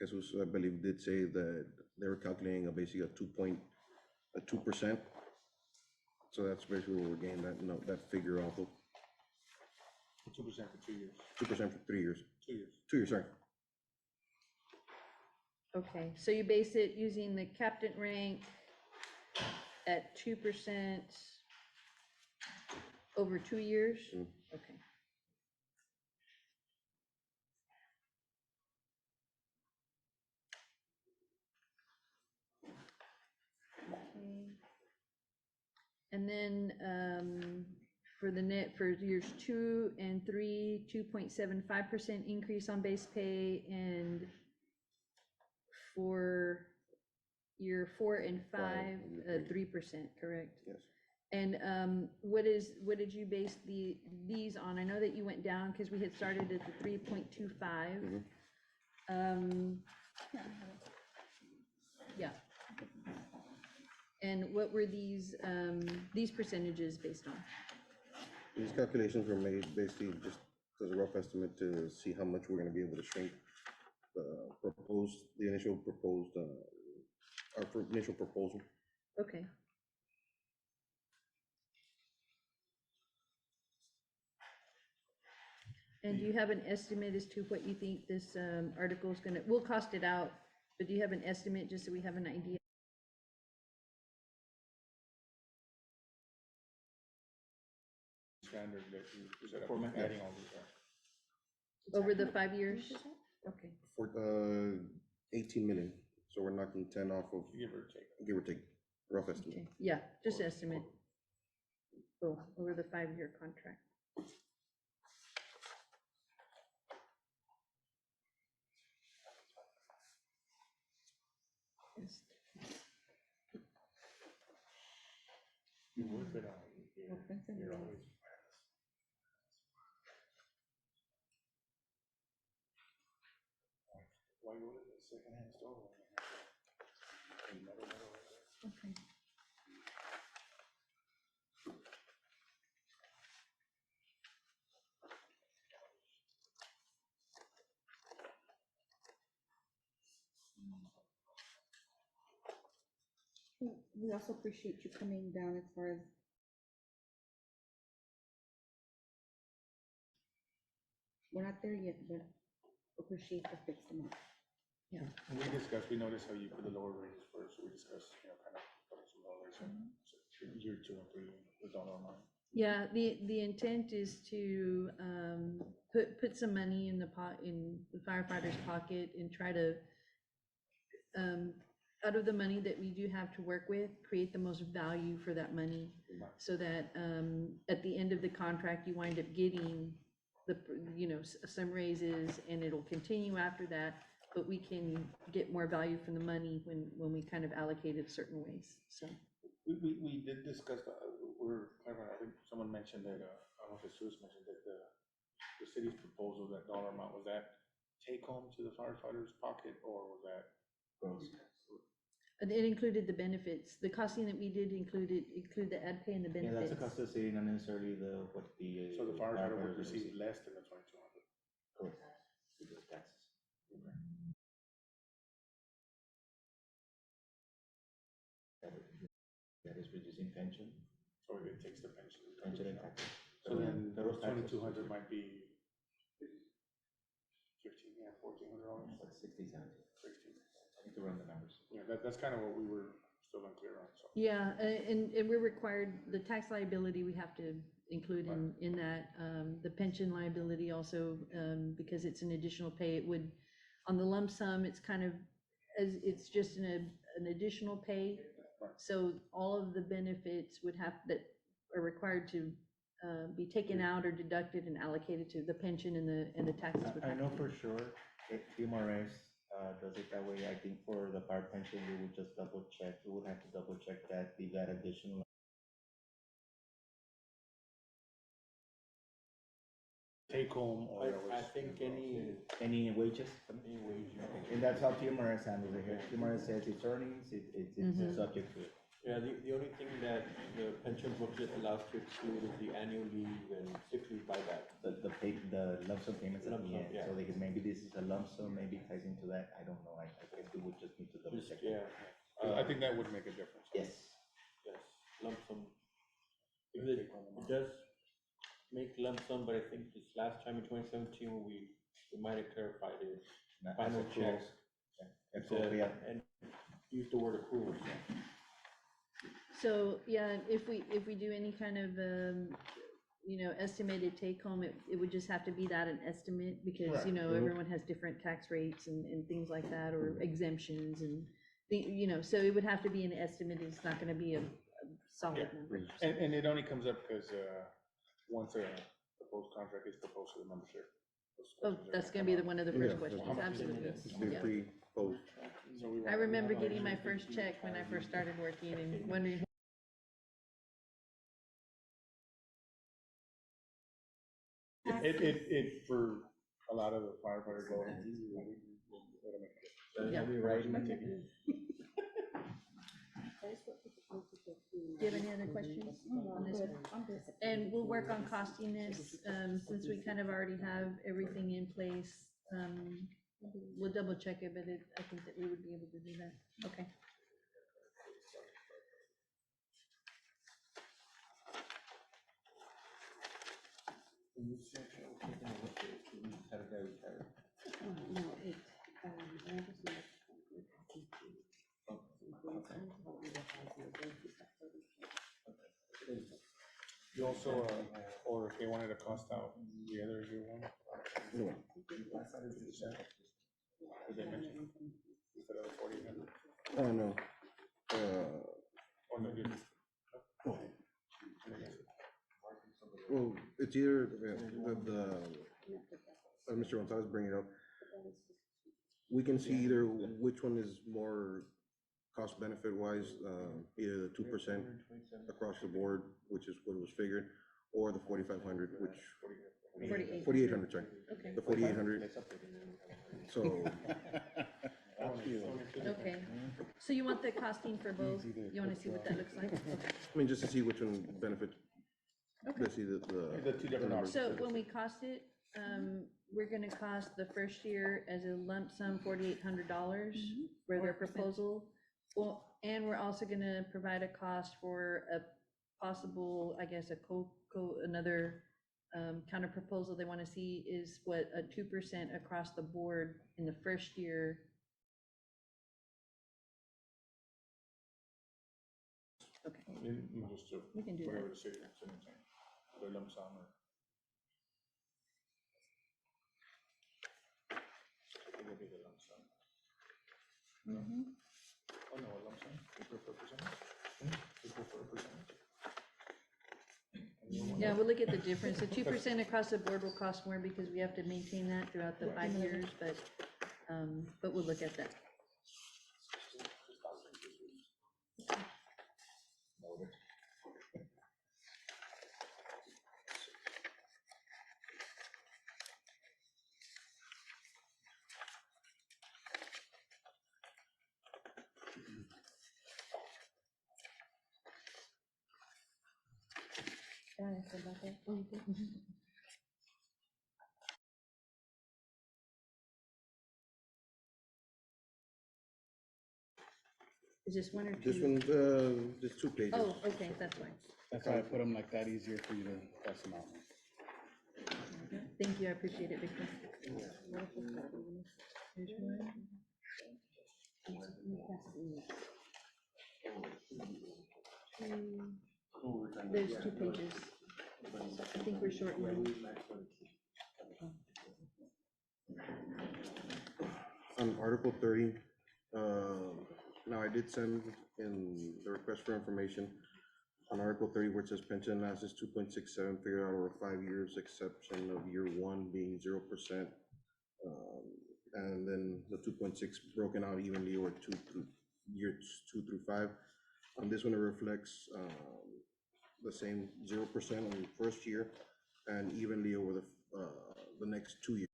Jesus, I believe, did say that they were calculating basically a 2%. So that's basically what we're getting that figure off of, 2% for 2 years. 2% for 3 years, 2 years. 2 years, sorry. Okay, so you base it using the captain rank at 2% over 2 years? Mm. Okay. And then, for the net, for years 2 and 3, 2.75% increase on base pay, and for year 4 and 5, and year 3%, correct? Yes. And what did you base these on? I know that you went down because we had started at the 3.25. Yeah. And what were these percentages based on? These calculations were made basically just as a rough estimate to see how much we're gonna be able to shrink the initial proposed, our initial proposal. Okay. And do you have an estimate as to what you think this article is gonna, we'll cost it out, but do you have an estimate just so we have an idea? Standard that you set up, Format. adding all these, Over the 5 years? Okay, For 18 million, so we're knocking 10 off of, give or take. rough estimate. okay, yeah, just estimate. Oh, over the 5-year contract. Yes. You work it out. You're always. Why go to the secondhand store? when you have a metal over there? Okay. We also appreciate you coming down as far as we're not there yet, but appreciate the fix amount. And we discussed, we noticed how you put the lower ranges first, so we discussed, kind of putting some lower rates in. So year 2 and 3, the dollar amount. Yeah, the intent is to put some money in the firefighter's pocket and try to, out of the money that we do have to work with, create the most value for that money, so that at the end of the contract, you wind up getting some raises, and it'll continue after that, but we can get more value from the money when we kind of allocate it certain ways, so. We did discuss, I think someone mentioned that, I don't know if Jesus mentioned that the city's proposal, that dollar amount, was that take home to the firefighter's pocket, or was that? Gross. And it included the benefits, the costing that we did include the ad pay and the Yeah, benefits. that's the cost of the city, not necessarily what the. So the firefighter would firefighters receive less than the 2,200. Correct. Because taxes. That is reducing pension. So it takes the pension. Pension and taxes. So then Federal those taxes. 2,200 might be 1,400 dollars. Like 60 cents. 16. I need to run the numbers. Yeah, that's kind of what we were still unclear on, so. Yeah, and we're required, the tax liability we have to include in that, the pension liability also, because it's an additional pay, it would, on the lump sum, it's kind of, it's just an additional pay. Right. So all of the benefits that are required to be taken out or deducted and allocated to the pension and the taxes would I have know to for sure, if TMRS does it that way, I think for the fire pension, we would just double check, we would have to double check that, leave that additional. Take home, or I think Any wages? any wage. Okay, and that's how TMRS handles it here. TMRS says it's earnings, it's Mhm. subject to it. Yeah, the only thing that the pension booklet allows to exclude is the annual leave and sick leave buyback. The lump sum payments at Lump the sum, end, yeah. so they could, maybe this is a lump sum, maybe ties into that, I don't know, I guess we would just need to double Just, check. yeah. I think that would make a difference. Yes, Yes, lump sum. Because it does make lump sum, but I think this last time in 2017, when we might have clarified it. not as Final accruals. check. Yeah, accrual payout. And use the word accrual, so. So, yeah, if we do any kind of, estimated take home, it would just have to be that, an estimate, because, Correct. everyone has different tax rates and things like that, or exemptions and, so it would have to be an estimate, it's not gonna be a solid Yeah. number. And it only comes up because, once a proposed contract is proposed to the membership. those Oh, questions are that's gonna gonna be come the up. one of the Yeah, first that's questions, how much is in absolutely. it? Be Yeah. pre-post. So we I want- remember getting my first check when I first started working and wondering. It, for a lot of the firefighters, go, Yeah. I'll be right. Do you have any other questions on this one? And we'll work on costing this, since we kind of already have everything in place. We'll double check it, but I think that we would be able to do that. Okay. You also, or if they wanted to cost out the other year one? No. Did they mention? Instead of the 4,800? Oh, no. Or no, did- Well, it's either, Mr. Gonzalez bring it up. We can see either which one is more cost benefit wise, either the 2% across the board, which is what was figured, or the 4,500, which, 4,800, sorry, Okay, the 4,800. So, okay. So you want the costing for both? You want to see what that looks like? Okay. I mean, just to see which one benefits, Okay. let's see The two different numbers. So when we cost it, we're gonna cost the first year as a lump sum $4,800 for their proposal. Well, and we're also gonna provide a cost for a possible, I guess, another counter proposal they wanna see is what, a 2% across the board in the first year. Okay, Just to, we can do whatever that. the city wants, anything, their lump sum or. It will be the lump sum. Mhm. Oh, no, a lump sum, we prefer percentage. We prefer percentage. And you want- Yeah, we'll look at the difference. The 2% across the board will cost more because we have to maintain that throughout the 5 years, but we'll look at that. Is this one or two? This one's, just 2 pages. Oh, okay, that's fine. That's why I put them like that, easier for you to pass them out. Thank you, I appreciate it, Victor. Here's one. There's 2 pages. I think we're short one. On Article 30, now I did send in the request for information on Article 30 where it says pension analysis 2.67 figured out over 5 years, exception of year 1 being 0%. And then the 2.6 broken out evenly over years 2 through 5. On this one, it reflects the same 0% on the first year and evenly over the next 2 years.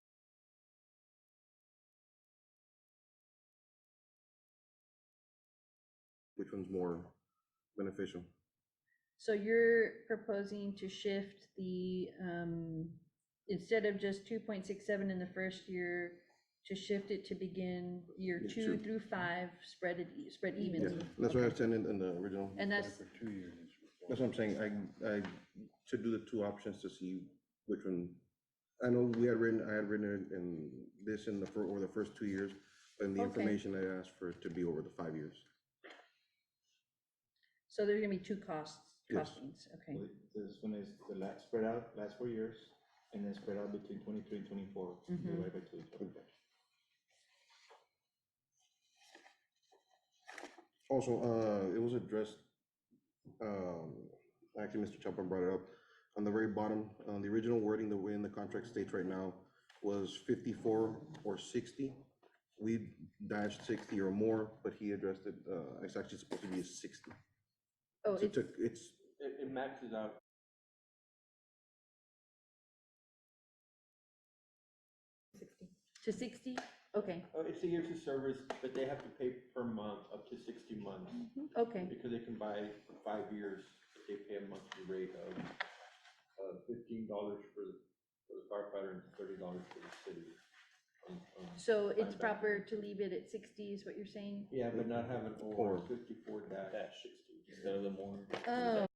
Which one's more beneficial? So you're proposing to shift the, instead of just 2.67 in the first year, to shift it to begin year Year 2 two. through 5, spread Yeah, evenly. that's what I sent in the original. And that's, For 2 years. That's what I'm saying, I should do the 2 options to see which one. I know I had written it in this over the first 2 years, but in the Okay. information I asked for it to be over the 5 years. so there's gonna be 2 Yes. costings, okay. This one is the last, spread out, last 4 years, and then spread out between 23 and 24, Mhm. divided by 2. Also, it was addressed Actually, Mr. Chapa brought it up. On the very bottom, the original wording, the way in the contract states right now was 54 or 60. We dashed 60 or more, but he addressed it, it's actually supposed to be a 60. Oh, So it's, it's, It maxes out. to 60? Okay, It's a years of service, but they have to pay per month up to 60 months. okay, Because they can buy for 5 years, they pay a monthly rate of $15 for the firefighter and $30 for the city. so it's Fine. proper to leave it at 60 is what you're saying? Yeah, but not have an Or. or 54-60. Instead of the more. Oh,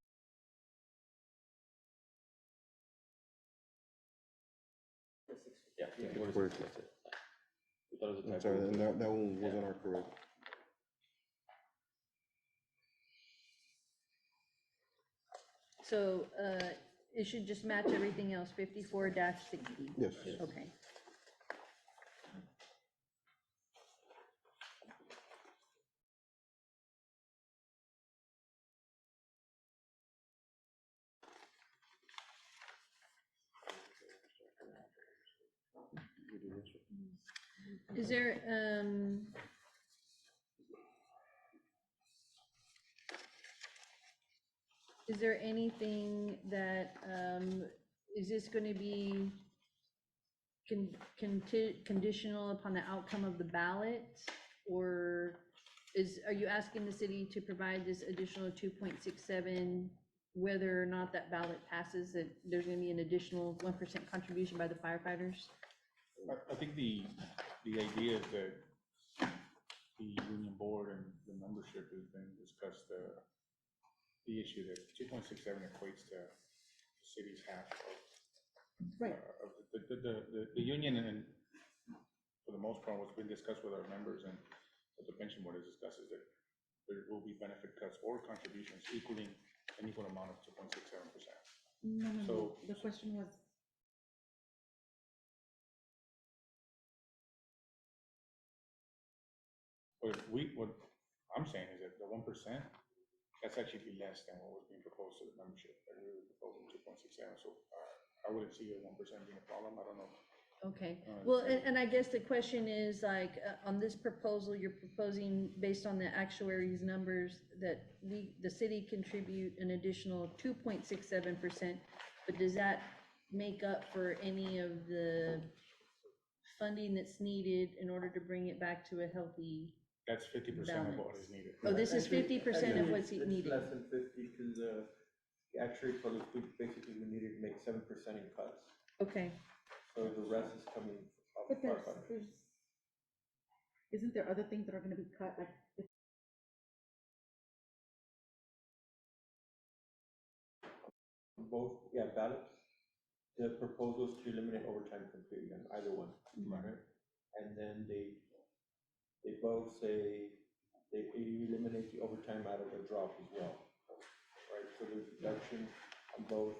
Yeah. Yeah. what is Where- it? That's it. We thought it was a I'm typo. sorry, and that one wasn't our correct. so, it should just match everything else, 54-60? Yes. Okay. Is there, is there anything that, is this gonna be conditional upon the outcome of the ballot? Or are you asking the city to provide this additional 2.67, whether or not that ballot passes, that there's gonna be an additional 1% contribution by the firefighters? I think the idea is that the union board and the membership has been discussed, the issue that 2.67 equates to the city's half Right. of the union, and for the most part, what's been discussed with our members and what the pension board has discussed is that there will be benefit cuts or contributions equaling an equal amount of 2.67%. No, no, no, So- the question was, What I'm saying is that the 1%, that's actually be less than what was being proposed to the membership, and we were proposing 2.67, so I wouldn't see a 1% being a problem, I don't know. Okay, Uh, well, and I guess the question is, like, on this proposal, you're proposing, based on the actuaries' numbers, that the city contribute an additional 2.67%, but does that make up for any of the funding that's needed in order to bring it back to a healthy? That's 50% of what is needed. Oh, this is 50% of what's It's needed. less than 50, because the actuary told us basically we needed to make 7% in cuts, Okay, so the rest is coming off but firefighters. isn't there other things that are gonna be cut, like, Both, yeah, ballots, the proposal is to eliminate overtime completely on either one, right? And then they both say they eliminate the overtime out of the drop as well, right? So there's reduction on both,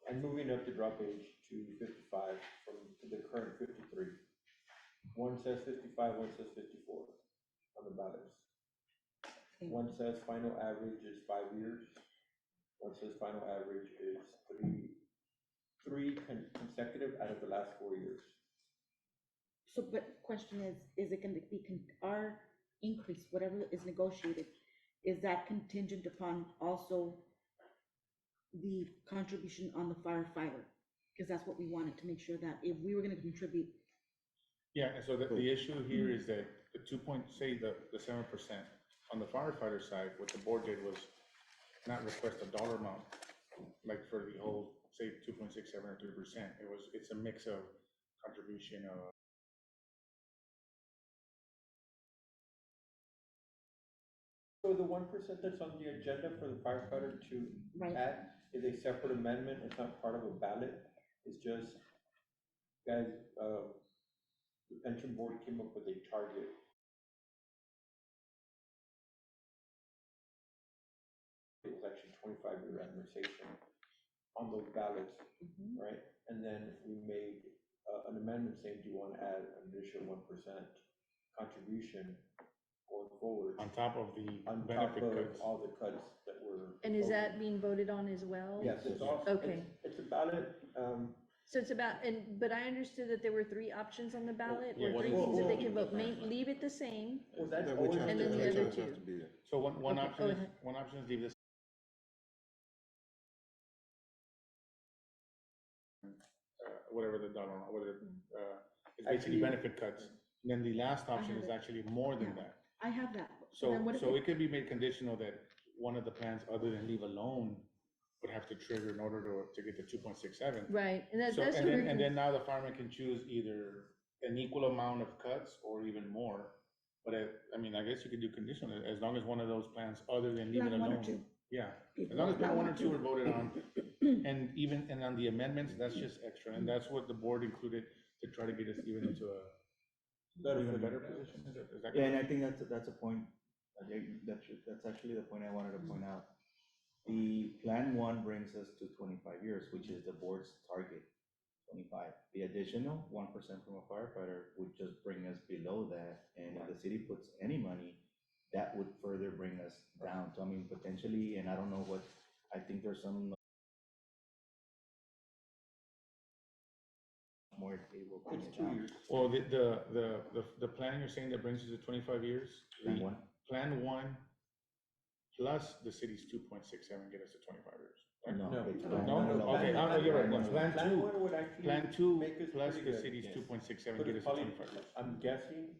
and moving up the drop age to 55 from the current 53. One says 55, one says 54 on the ballots. Okay. One says final average is 5 years. One says final average is three consecutive out of the last 4 years. so, but question is it gonna be, our increase, whatever is negotiated, is that contingent upon also the contribution on the firefighter? Because that's what we wanted, to make sure that if we were gonna contribute, Yeah, and so the issue here is that the 7%, on the firefighter side, what the board did was not request a dollar amount, like for the whole, say, 2.67 or 3%. It's a mix of contribution of. So the 1% that's on the agenda for the firefighter to right? add is a separate amendment. It's not part of a ballot. It's just, guys, the pension board came up with a target. It was actually 25-year amortization on those ballots, Mhm. right? And then we made an amendment saying, do you want to add an additional 1% contribution going forward, On top of the on top benefit of cuts. all the cuts that were. And is that proposed. being voted on as well? Yes, it's all, Okay. it's a ballot, So it's about, but I understood that there were three options on the ballot, Yeah, or what three is- things that they well, can vote, leave it the same. well, that's Which always. has And to- then the which other has two. to be there. So one Okay, option go is, ahead. one option is leave this. Whatever the dollar amount, whether, it's basically Actually- benefit cuts. Then the last option have is it. actually more than Yeah. that. I have that. So, then what if so it- it could be made conditional that one of the plans, other than leave alone, would have to trigger in order to get the 2.67. Right, and that's, So, that's and what then, we're, and then now the farmer can choose either an equal amount of cuts or even more. But I mean, I guess you could do conditional, as long as one of those plans, other than leaving Plan one or alone. two. Yeah, as People long as plan one or two are voted on, and even, and on the amendments, that's just extra, and that's what the board included to try to get us even into a even better position, is that Yeah, and I correct? think that's a point, that's actually the point I wanted to point out. The Plan 1 brings us to 25 years, which is the board's target, 25. The additional 1% from a firefighter would just bring us below that, and if the city puts any money, that would further bring us down. So I mean, potentially, and I don't know what, I think there's some more table. It's 2 years. Well, the plan you're saying that brings us to 25 years? Plan the 1. Plan 1 plus the city's 2.67 get us to 25 years. right? No, No. it's No, Plan no, 1 alone. okay, you're right, no, Plan Plan 2, one would actually. Plan 2 make us plus pretty the good, city's yes. 2.67 Put get us us to probably, 25 years. I'm guessing,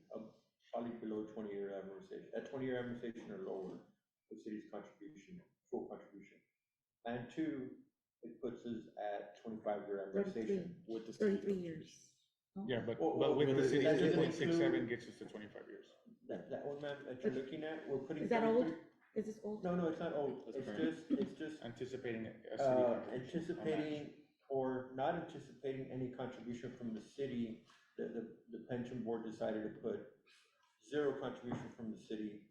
probably below 20-year amortization, at 20-year amortization or lower, the city's contribution, full contribution. Plan 2, it puts us at 25-year amortization. With the 33 years. Yeah, but Well, with the that city's doesn't 2.67 include- gets us to 25 years. That one, ma'am, that you're looking at, we're putting. Is that old? 33 Is this old? No, no, it's not old, That's it's just, Anticipating a city contribution. on that. anticipating or not anticipating any contribution from the city. The pension board decided to put 0 contribution from the city,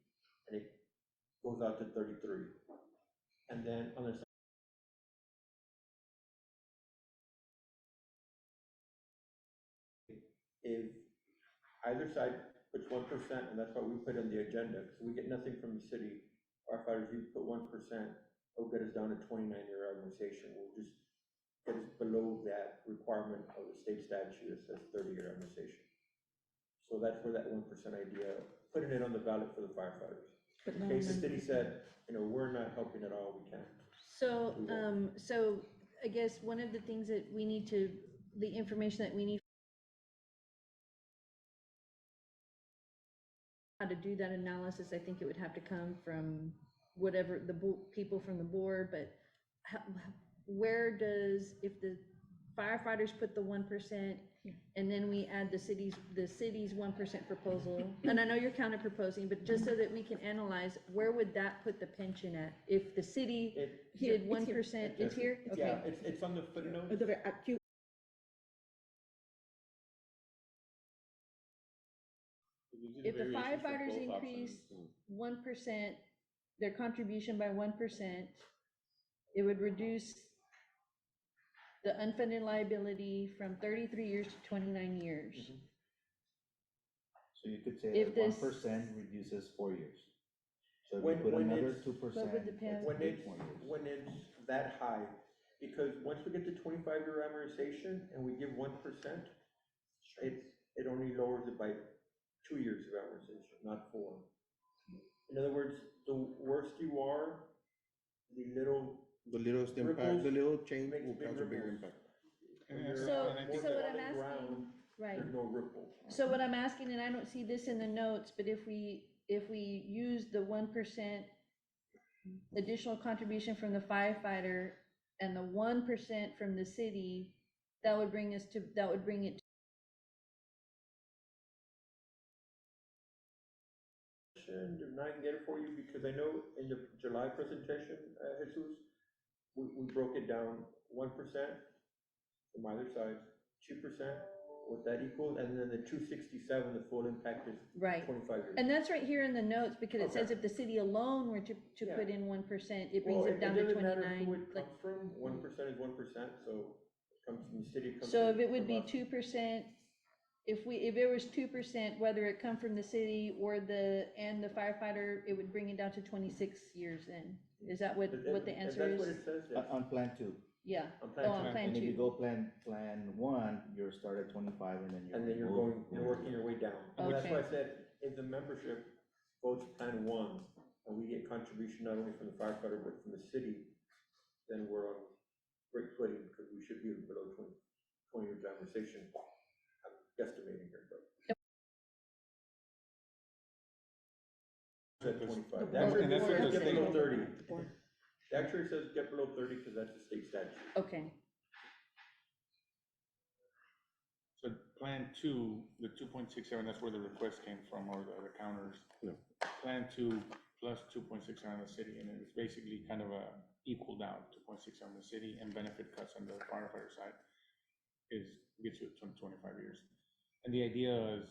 and it goes out to 33. And then on the if either side puts 1%, and that's what we put in the agenda, because we get nothing from the city, firefighters, you put 1%, it'll get us down to 29-year amortization, we'll just get us below that requirement of the state statute that says 30-year amortization. So that's where that 1% idea, putting it on the ballot for the firefighters. But In no case the amendment. city said, we're not helping at all, we can't. so, We won't. so I guess one of the things that we need to, the information that we need how to do that analysis, I think it would have to come from whatever, the people from the board, but how, where does, if the firefighters put the 1%, and then we add the city's 1% proposal, and I know you're counter proposing, but just so that we can analyze, where would that put the pension at? If the city It, did It's 1%, it's here? yeah, Okay. it's on the footnote. The very acute. If the firefighters increase 1%, their contribution by 1%, it would reduce the unfunded liability from 33 years to 29 years. So you could say If that this- 1% reduces 4 years. So if you When- put when another it's- 2%, What would the pen- that's When another it's, 20 years. when it's that high, because once we get to 25-year amortization and we give 1%, it only lowers it by 2 years of amortization, not 4. In other words, the worse you are, the little The littlest impact, Ripples the little change makes will big cause a bigger ripples. impact. When Yeah, you're So- and I more think so what I'm solid asking- ground, Right. there's no ripple. So what I'm asking, and I don't see this in the notes, but if we use the 1% additional contribution from the firefighter and the 1% from the city, that would bring it If I can get it for you, because I know in the July presentation, Jesus, we broke it down 1% from either side, 2%, what that equals, and then the 267, the full impact is right. 25 years. And that's right here in the notes, because it says Okay. if the city alone were to Yeah. put in 1%, it Well, brings it down to doesn't matter 29. who it like- comes from, 1% is 1%, so it comes from the city. it comes So from- if it would from be us. 2%, if it was 2%, whether it come from the city or and the firefighter, it would bring it down to 26 years then? Is that what the answer That's what is? it says On there. on plan two. Yeah, On oh, plan on two. plan And if you 2. go plan one, you're start at 25 and then you're. And then you're moving- you're working your way down. And that's why I Okay. said, if the membership votes plan one, and we get contribution not only from the firefighter, but from the city, then we're on great footing, because we should be below 20-year conversation. I'm guesstimating here, but. Said 25. The Well, actuary and that's says what the get below state- 30. The actuary says get below 30, because that's the state statute. Okay, So plan two, the 2.67, that's where the request came from, or the counters. Yeah. Plan two plus 2.67 the city, and it's basically kind of a equaled out, 2.67 the city and benefit cuts on the firefighter side gets you 25 years. And the idea is,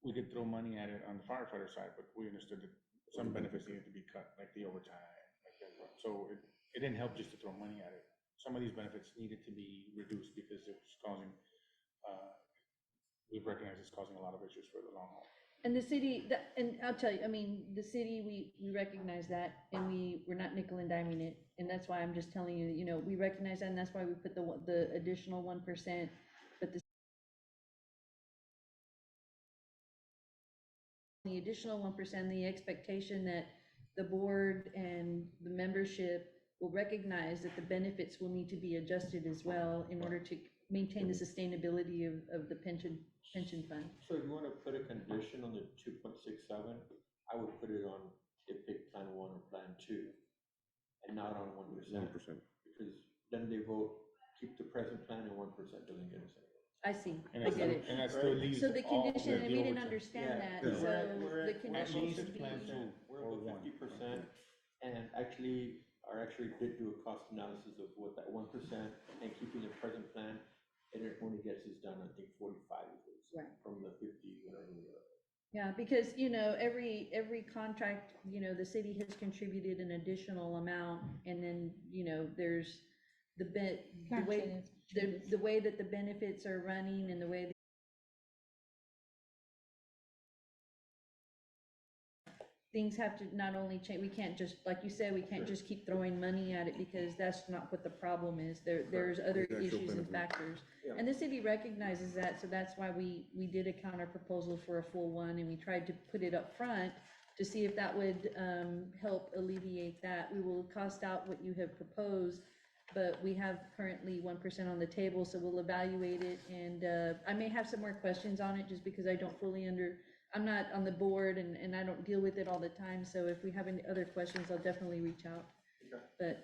we could throw money at it on the firefighter side, but we understood that some benefits needed to be cut, like the overtime, like that. So it didn't help just to throw money at it. Some of these benefits needed to be reduced because it was causing, we recognize it's causing a lot of issues for the long haul. and the city, and I'll tell you, I mean, the city, we recognize that, and we're not nickel and diming it, and that's why I'm just telling you, you know, we recognize that, and that's why we put the additional 1%, but the additional 1%, the expectation that the board and the membership will recognize that the benefits will need to be adjusted as well in order to maintain the sustainability of the pension fund. So if you wanna put a condition on the 2.67, I would put it on, they pick plan one or plan two, and not on 1%. 1%. Because then they vote, keep the present plan, and 1% doesn't get us anywhere. I see, And I get it. And that still leaves. So the all condition, and we didn't overtime. understand Yeah, that, Yeah. so we're the at condition least should be. plan two. We're or about one. 50%, and actually, our actuary did do a cost analysis of what that 1% and keeping the present plan, and it only gets us done, I think, 45 is what it's Right. from the 50, whatever we are. Yeah, because, you know, every contract, you know, the city has contributed an additional amount, and then, you know, there's the way that the benefits are running and the way things have to not only change, we can't just, like you said, we can't just keep throwing money at it, because that's not what the problem is. There's other The actual issues and benefit. factors. Yeah. And the city recognizes that, so that's why we did a counter proposal for a full one, and we tried to put it up front to see if that would help alleviate that. We will cost out what you have proposed, but we have currently 1% on the table, so we'll evaluate it. And I may have some more questions on it, just because I don't fully I'm not on the board, and I don't deal with it all the time, so if we have any other questions, I'll definitely reach out. Okay.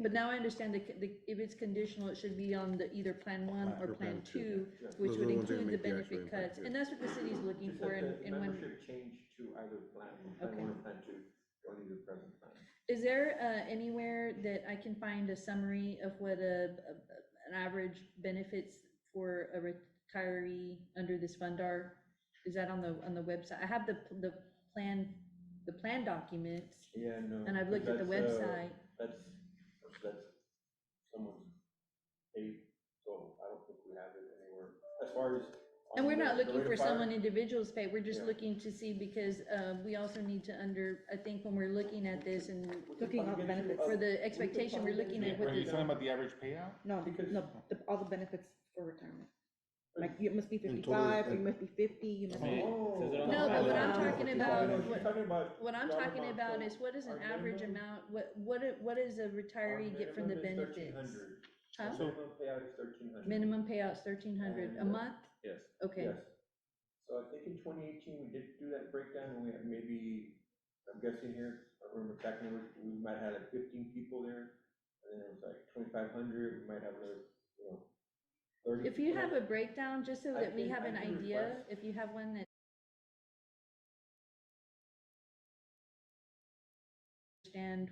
But now I understand if it's conditional, it should be on the either plan one or Or plan plan two. two, Yeah. which Those are would the ones that include the make the actual benefit impact, cuts, yeah. and that's what the city's looking Just for, that the and when. membership change to either plan, plan Okay. one or plan two, only the present plan. Is there anywhere that I can find a summary of what an average benefits for a retiree under this fund are? Is that on the website? I have the plan documents, Yeah, no. and I've looked at the that's, website. That's someone's paid, so I don't think we have it anywhere, as far as. And we're not the looking rate for of fire. someone individual's pay, we're just Yeah. looking to see, because we also need to I think when we're looking at this and Looking at all the benefits. for the expectation, we're looking at what Are you the, talking about the average payout? No, Because- no, all the benefits for retirement. Like, you must be In total, 55, or you like- must be 50, you must I mean, be. Oh. says it on the No, but what I'm bottom. talking Yeah, about- no, she's talking about what I'm dollar talking amount, about so is what is an our average minimum- amount, what does a our retiree get from the minimum is benefits? 1,300. Huh? Our minimum payout is 1,300. Minimum payout's 1,300 a And, month? Yes. Okay, Yes. So I think in 2018, we did do that breakdown, and we had maybe, I'm guessing here, I remember exact numbers, we might have like 15 people there, and then it was like 2,500, we might have another, 30. if you have a breakdown, just so I that we can- have I an can idea, request. if you have one that understand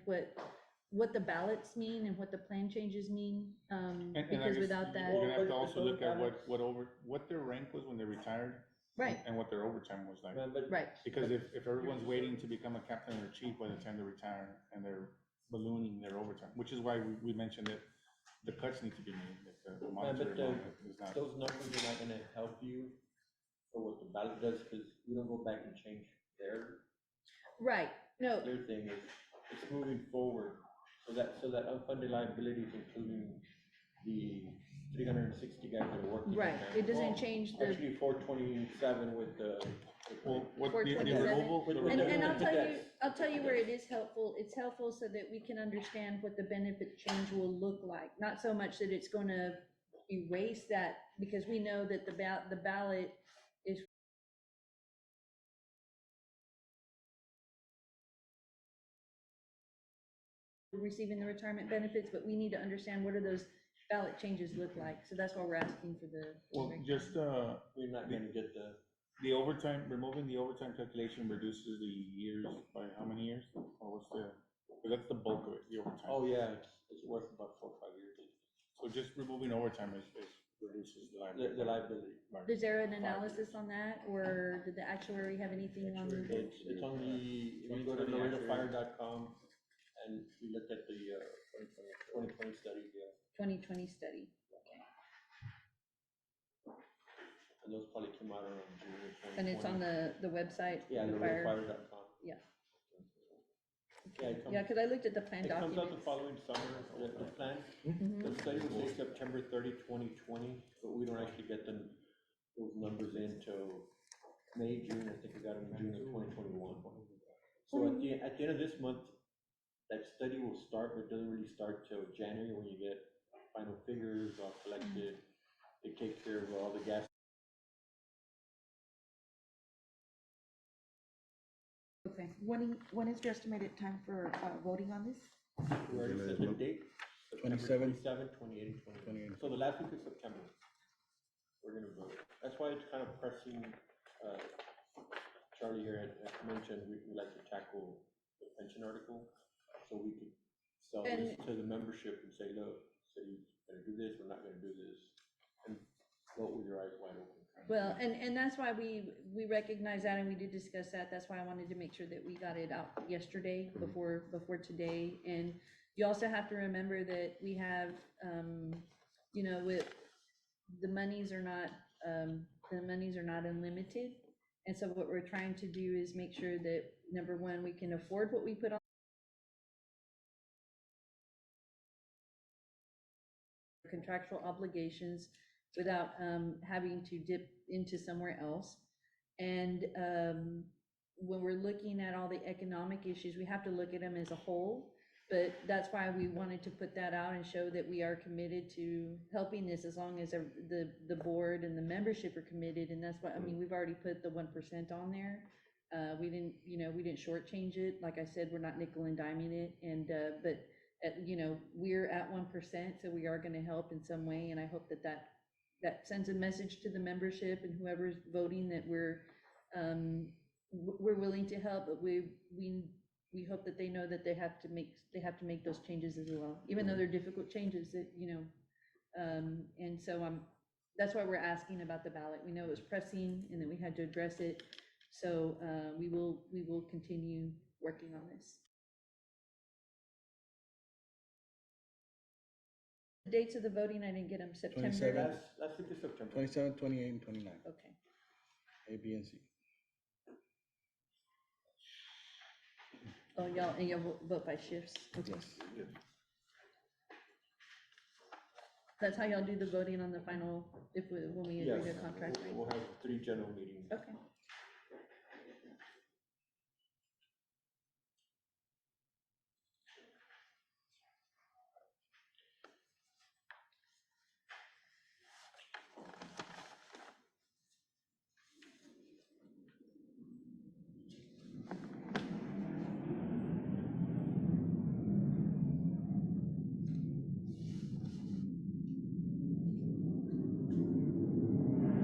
what the ballots mean and what the plan changes mean, And I because guess without that, You're gonna have to Well, also but look at those what their rank was when they retired. right, And what their overtime was like. But right, Because if everyone's waiting to become a captain or chief by the time they retire, and they're ballooning their overtime, which is why we mentioned that the cuts need to be made, like the but monetary amount is not. those numbers are not gonna help you for what the ballot does, because we don't go back and change their Right, no, Their thing is, it's moving forward, so that unfunded liability is including the 360 guys that are working. on right, that. it doesn't Well, change the, Actually, 427 with the. Well, what, For the 27? removal, With- the with and, the- removal- and the I'll cadets. tell you where it is helpful. It's helpful so that we can understand what the benefit change will look like. Not so much that it's gonna erase that, because we know that the ballot is receiving the retirement benefits, but we need to understand what do those ballot changes look like. So that's why we're asking for the. well, just, We're not gonna get the overtime, removing the overtime calculation reduces the years by how many years? Or what's the, because that's the bulk of it, the overtime. oh yeah, it's worth about 4 or 5 years, So just removing overtime is reduces the liability. the liability. Is there an analysis on that, or did the actuary have anything on the? It's on the, if you go to laredofire.com and you look at the 2020 study, yeah, 2020 study? and those probably come out around June of 2020. And it's on the website? Yeah, the fire- laredofire.com. Yeah. Yeah, it comes. Yeah, because I looked at the plan It comes out the documents. following summer, the plan. Mhm. The study will say September 30, 2020, but we don't actually get those numbers in till May, June, I think we got them in June of 2021. So at the end of this month, that study will start, but it doesn't really start till January when you get final figures all collected. They take care of all the gas. Okay, when is your estimated time for voting on this? We already set the date. 27. 28, and 29. So the last week of September, we're gonna vote. That's why it's kind of pressing, Charlie here had mentioned, we'd like to tackle the pension article, so we could sell this to the membership and say, look, city's gonna do this, we're not gonna do this, and vote with your eyes wide open. Well, and that's why we recognize that, and we did discuss that. That's why I wanted to make sure that we got it out yesterday before today. And you also have to remember that we have, you know, with, the monies are not unlimited. And so what we're trying to do is make sure that, number one, we can afford what we put on contractual obligations without having to dip into somewhere else. And when we're looking at all the economic issues, we have to look at them as a whole. But that's why we wanted to put that out and show that we are committed to helping this, as long as the board and the membership are committed. And that's why, I mean, we've already put the 1% on there. We didn't shortchange it. Like I said, we're not nickel and diming it. And but we're at 1%, so we are going to help in some way. And I hope that sends a message to the membership and whoever's voting that we're willing to help, but we hope that they know that they have to make those changes as well, even though they're difficult changes that, and so that's why we're asking about the ballot. We know it was pressing and that we had to address it. So we will continue working on this. The dates of the voting, I didn't get them. September. 27. Last week of September. 27, 28, and 29, Okay. A, B, and C. Oh, y'all vote by shifts. Okay. Yes. That's how y'all do the voting on the final, when we agree to Yes, a contract, right? we'll have 3 general meetings. Okay.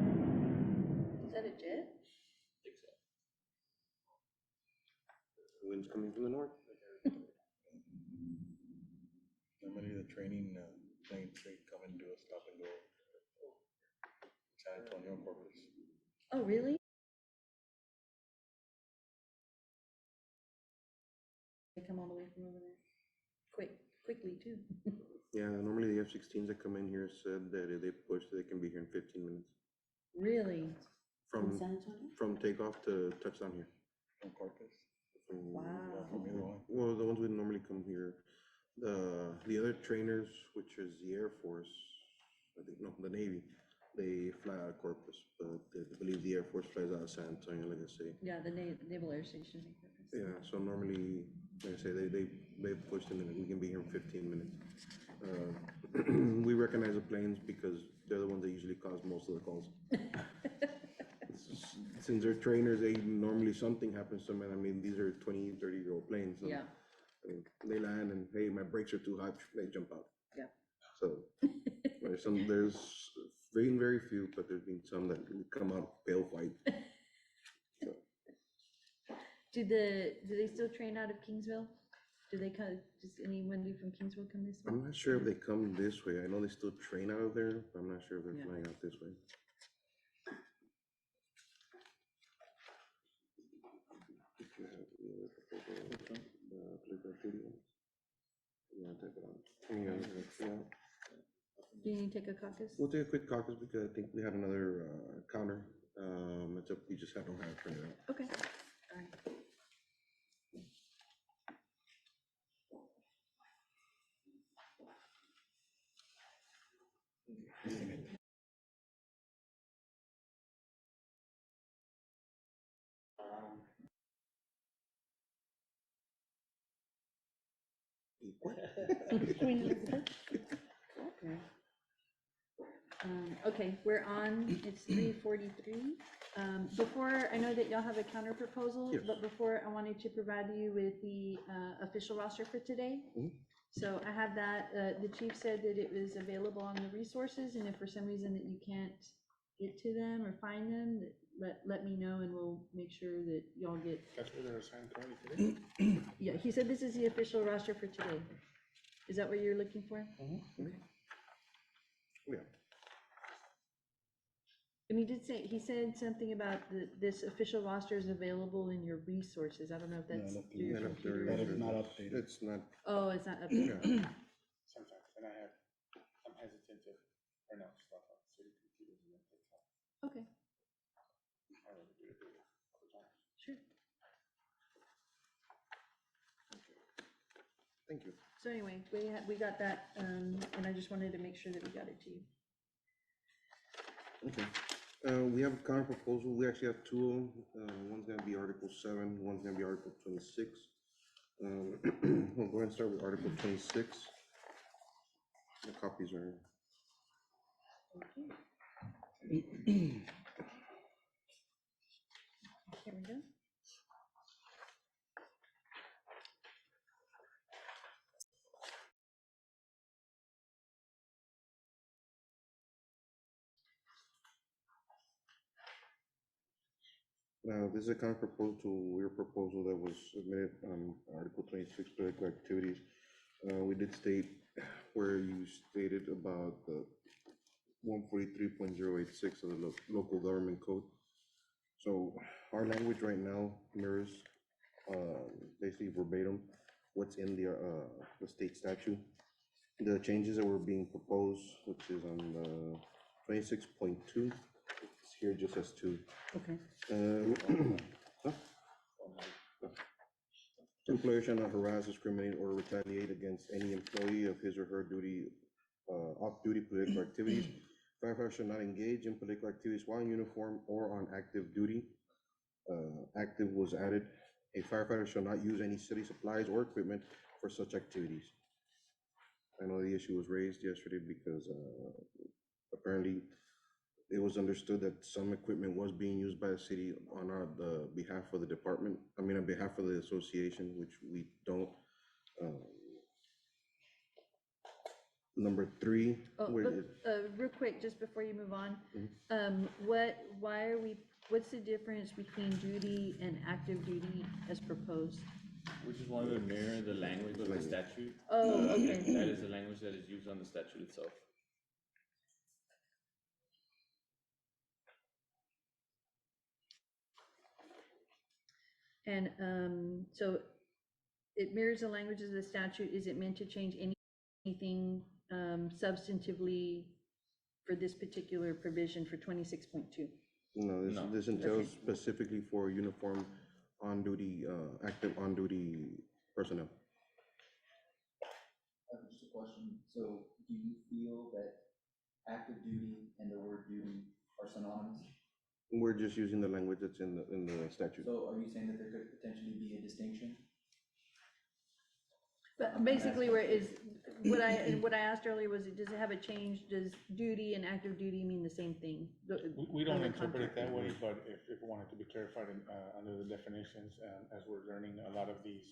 Is that a jet? Wind's coming from the north. Normally the training planes, they come and do a stop and go. San Antonio, Corpus. Oh, really? They come all the way from over there. Quickly too. Yeah, normally the F-16s that come in here said that if they push, they can be here in 15 minutes. Really? In From, San Antonio? from takeoff to touchdown here. From Corpus, From- Wow. from either one. Well, the ones would normally come here. The other trainers, which is the Air Force, I think, no, the Navy, they fly out of Corpus, but I believe the Air Force flies out of San Antonio, like I say. Yeah, the Naval Air Station. Yeah, so normally, like I say, they push them and we can be here in 15 minutes. We recognize the planes because they're the ones that usually cause most of the calls. Since they're trainers, they normally something happens to them, and I mean, these are 20, 30-year-old planes. So, Yeah. I mean, they land and, hey, my brakes are too hot, they jump out. Yeah. So, there's very, very few, but there's been some that come out pale white. Do they still train out of Kingsville? Do they kind of, does anybody from Kingsville come this way? I'm not sure if they come this way. I know they still train out of there, but I'm not sure if they're Yeah. flying out this way. Do you need to take a caucus? We'll take a quick caucus because I think we had another counter. It's up, we just don't have it printed out. Okay, all right. Queen Elizabeth? Okay. Okay, we're on, it's 3:43. Before, I know that y'all have a counter proposal, Yes. but before, I wanted to provide you with the official roster for today. Mhm. So I have that, the chief said that it was available on the resources, and if for some reason that you can't get to them or find them, let me know and we'll make sure that y'all get. That's where they're assigned currently today. Yeah, he said this is the official roster for today. Is that what you're looking for? Yeah. And he said something about this official roster is available in your resources. I don't know if that's No, through your no, computer. That there is not updated. It's not, Oh, it's not updated. yeah. Sometimes, and I'm hesitant to pronounce stuff on city computers and then take off. Okay, I already did it a couple times. sure. Thank you. So anyway, we got that, and I just wanted to make sure that we got it to you. Okay. We have a counter proposal. We actually have two of them. One's gonna be Article 7, one's gonna be Article 26. We'll go ahead and start with Article 26. The copies are. Here we go. This is a counter proposal to your proposal that was submitted on Article 26, political activities. We did state where you stated about the 143.086 of the local government code. So our language right now mirrors basically verbatim what's in the state statute. The changes that were being proposed, which is on the 26.2, it's here just as 2. Okay. Employer shall not harass, discriminate, or retaliate against any employee of his or her off-duty political activities. Firefighter shall not engage in political activities while in uniform or on active duty. Active was added. A firefighter shall not use any city supplies or equipment for such activities. I know the issue was raised yesterday because apparently it was understood that some equipment was being used by the city on the behalf of the department, on behalf of the association, which we don't. Number 3. Oh, where look, it- real quick, just before you move on, Mhm. what's the difference between duty and active duty as proposed? We just wanted to mirror the language of the statute. Oh, okay. That is the language that is used on the statute itself. And so it mirrors the language of the statute. Is it meant to change anything substantively for this particular provision for 26.2? No, No. this entails Okay. specifically for uniform on-duty, active on-duty personnel. Just a question, so do you feel that active duty and the word duty are synonymous? We're just using the language that's in the statute. So are you saying that there could potentially be a distinction? But basically, where is, what I asked earlier was, does it have a change? Does duty and active duty mean the same thing? We don't On the interpret it that contract. way, but if it wanted to be clarified under the definitions, as we're learning a lot of these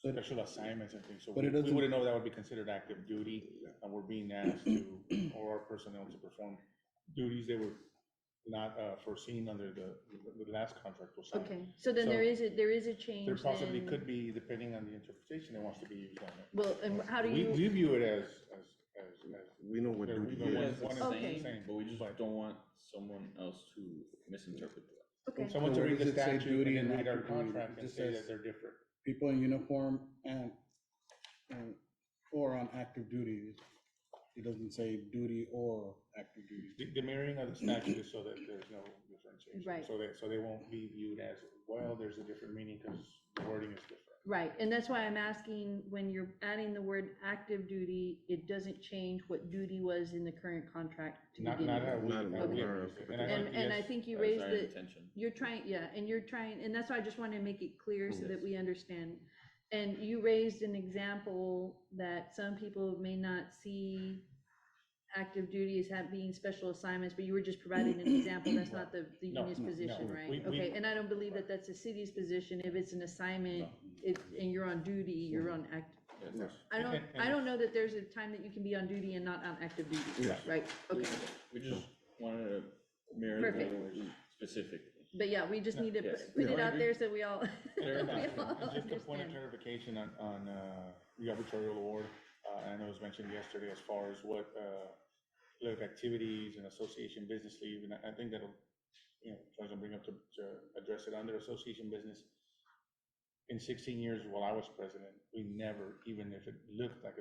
But- special assignments and things, so but we it doesn't- wouldn't know that would be considered active duty, and we're being asked to, or our personnel to perform duties they were not foreseen under the last contract was signed. Okay, so then So there is a change There possibly then. could be, depending on the interpretation that wants to be used on it. Well, and how do We you, view it as We know what There- duty there is. was- one is Okay. the same, But we just but don't want someone else to misinterpret that. okay, someone to Where read the does it say statute duty and then and read our active duty? contract It and just say that says- they're different. People in uniform and or on active duty. It doesn't say duty or active duty. The mirroring of the statute is so that there's no differentiation. Right. So they won't be viewed as, well, there's a different meaning because the wording is different. right, and that's why I'm asking, when you're adding the word active duty, it doesn't change what duty was in the current contract to Not, begin not how with. we, Not in how we our- use it. And I And, think, and I yes, think you That was raised our the, intention. you're trying, yeah, and you're trying, and that's why I just want to make it clear so that Yes. we understand. And you raised an example that some people may not see active duty as being special assignments, but you were just providing an example, that's not the No, union's no, position, no. right? We- Okay, and I don't believe that that's the city's position, if it's an assignment, and you're on duty, you're on active. Yes. I don't know that there's a time that you can be on duty and not on active duty, Yes. right? Okay, We just wanted to mirror the Perfect. language specifically. but yeah, we just need to Yes. put it Yeah. out there so we all, Fair we enough. all And just a point of understand. clarification on the arbitrarial award, I know it was mentioned yesterday as far as what political activities and association business leave, and I think that'll, as long as I bring up to address it under association business. In 16 years while I was president, we never, even if it looked like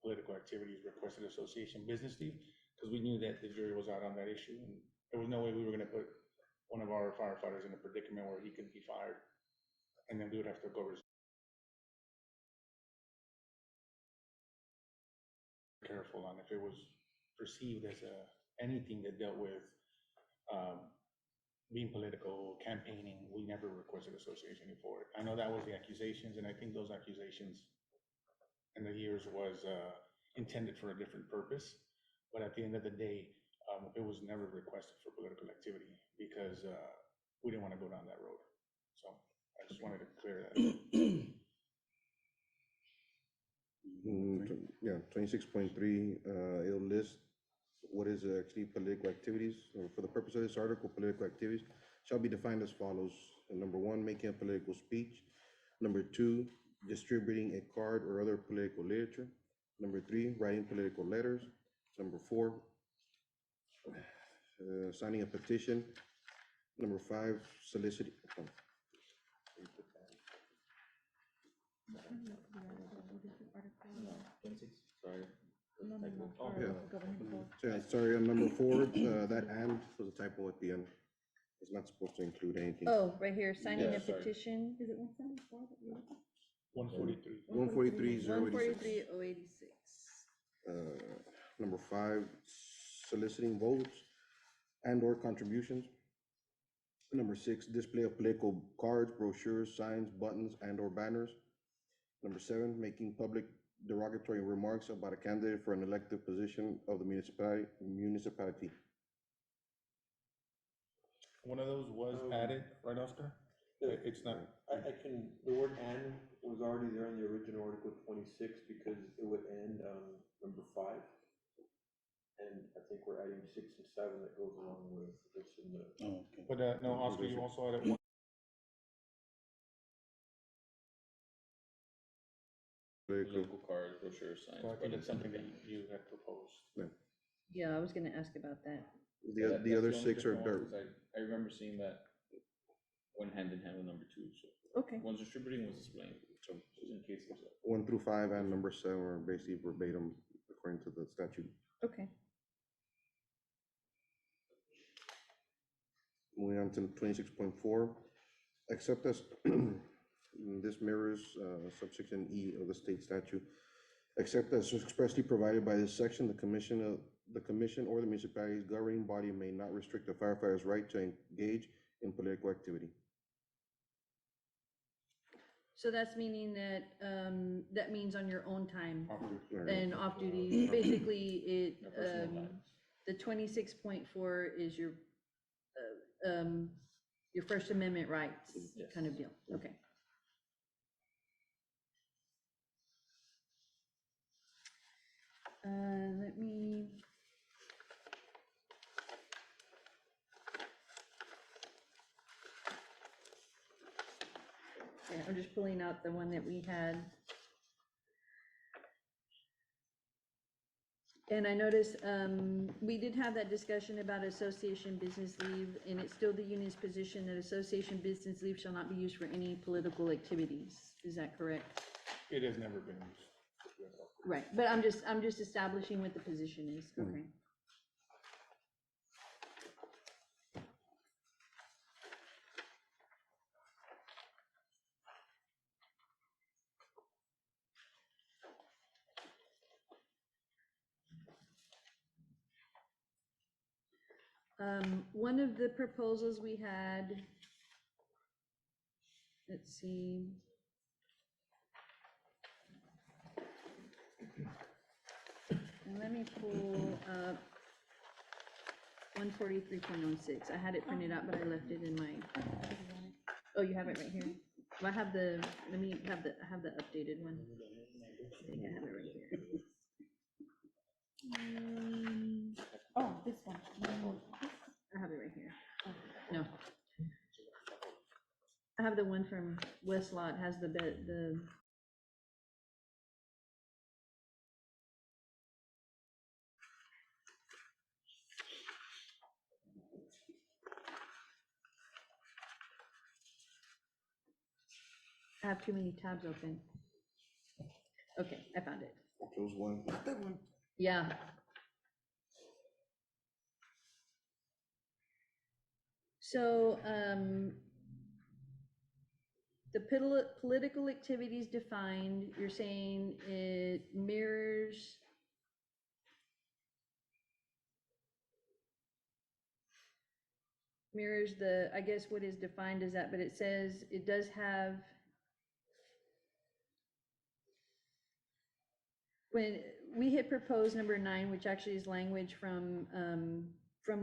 political activities, requested association business leave, because we knew that the jury was out on that issue, and there was no way we were gonna put one of our firefighters in a predicament where he could be fired, and then we would have to go careful on if it was perceived as anything that dealt with being political, campaigning. We never requested association for it. I know that was the accusations, and I think those accusations in the years was intended for a different purpose. But at the end of the day, it was never requested for political activity because we didn't want to go down that road. So I just wanted to clear that. Yeah, 26.3, it'll list what is actually political activities. For the purpose of this article, political activities shall be defined as follows. Number one, making a political speech. Number two, distributing a card or other political literature. Number three, writing political letters. Number four, signing a petition. Number five, soliciting. Sorry. Yeah, sorry, on number four, that and was a typo at the end. It's not supposed to include anything. Oh, right here, signing a Yeah, sorry. petition, is it 174 that you're looking? 143. 143,086. 143,086. Number five, soliciting votes and or contributions. Number six, display of political cards, brochures, signs, buttons, and or banners. Number seven, making public derogatory remarks about a candidate for an elected position of the municipality. One of those was added, right, Oscar? It's not, I can, the word "and" was already there in the original Article 26 because it would end number 5. And I think we're adding 6 and 7 that goes along with this in the. Oh, okay. but no, Oscar, you also added one. Political, Political cards, brochures, signs. So I but think it's that's something that you had proposed. Yeah, I was gonna ask about that. the other That's six are only different one, dirt. 'cause I remember seeing that went hand in hand with number two, so Okay, one's distributing, one's displaying, so just in case there's a. 1 through 5 and number 7 are basically verbatim according to the statute. okay. Moving on to 26.4, except as, this mirrors subsection E of the state statute. Except as expressly provided by this section, the commission or the municipality's governing body may not restrict the firefighter's right to engage in political activity. So that's meaning that, that means on your own time Or- and off duty. Basically, it, No personal lives. the 26.4 is your First Amendment rights Yes. kind of deal. Okay. Let me. Yeah, I'm just pulling out the one that we had. And I noticed, we did have that discussion about association business leave, and it's still the union's position that association business leave shall not be used for any political activities. Is that correct? It has never been used. Right, but I'm just establishing what the position is, okay. One of the proposals we had, let's see. And let me pull up 143.06. I had it printed out, but I left it in my, oh, you have it right here? Well, I have the, let me have the, I have the updated one. I think I have it right here. Oh, this one. I have it right here. No. I have the one from Westlot, has the I have too many tabs open. Okay, I found it. Chose one. Yeah. So, the political activities defined, you're saying it mirrors the, I guess what is defined as that, but it says it does have, when we had proposed number 9, which actually is language from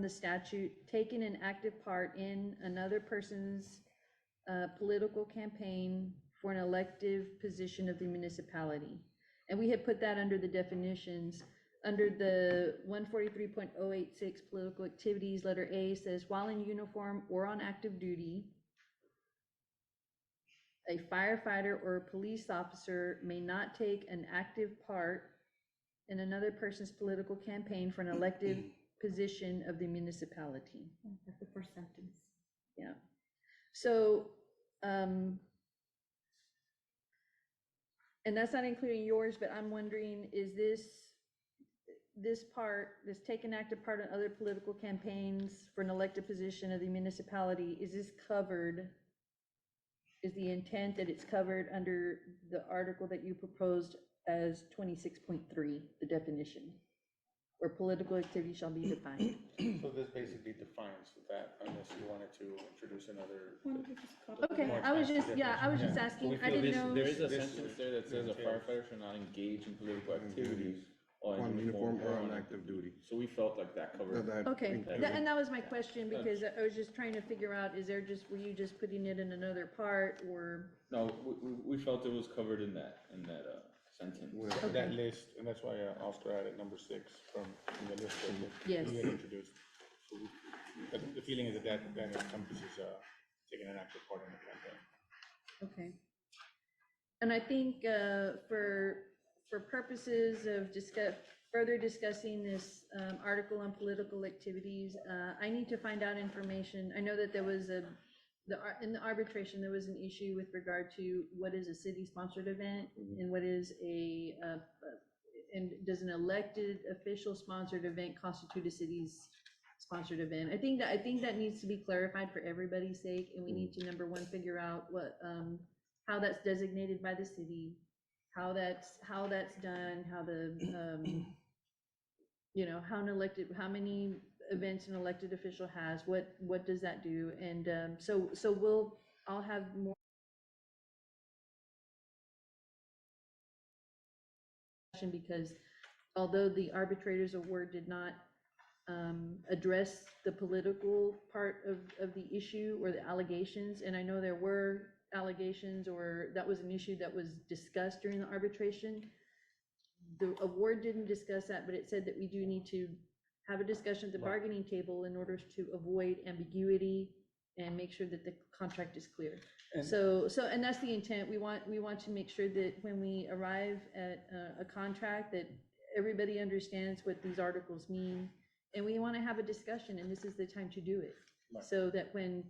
the statute, taking an active part in another person's political campaign for an elective position of the municipality. And we had put that under the definitions. Under the 143.086 political activities, letter A says, while in uniform or on active duty, a firefighter or a police officer may not take an active part in another person's political campaign for an elective position of the municipality. That's the first sentence. Yeah. So, and that's not including yours, but I'm wondering, is this part, this take an active part in other political campaigns for an elected position of the municipality, is this covered? Is the intent that it's covered under the article that you proposed as 26.3, the definition? Where political activity shall be defined? So this basically defines that unless you wanted to introduce another. Why don't we just copy Okay, that? I was just, yeah, I was just Yeah. asking, We I feel didn't this- know. There is a This- sentence there that says a firefighter should not engage in political activities or On in uniform or on active duty. So we felt like that covered. Okay, That- and that was my question, because I was just trying to figure out, is there just, were you just putting it in another part, or? No, we felt it was covered in that sentence. That list, and that's why Oscar added number 6 from the list that Yes. you had introduced. So but the feeling is that encompasses taking an active part in the campaign. Okay. And I think for purposes of further discussing this article on political activities, I need to find out information. I know that there was in the arbitration, there was an issue with regard to what is a city-sponsored event and what is and does an elected official sponsored event constitute a city's sponsored event? I think that needs to be clarified for everybody's sake, and we need to, number one, figure out what, how that's designated by the city, how that's done, how the, how many events an elected official has, what does that do? And so I'll have more because although the arbitrator's award did not address the political part of the issue or the allegations, and I know there were allegations or that was an issue that was discussed during the arbitration, the award didn't discuss that, but it said that we do need to have a discussion at the bargaining table in order to avoid ambiguity and make sure that the contract is clear. And- And that's the intent. We want to make sure that when we arrive at a contract, that everybody understands what these articles mean. And we want to have a discussion, and this is the time to do it. Right. So that when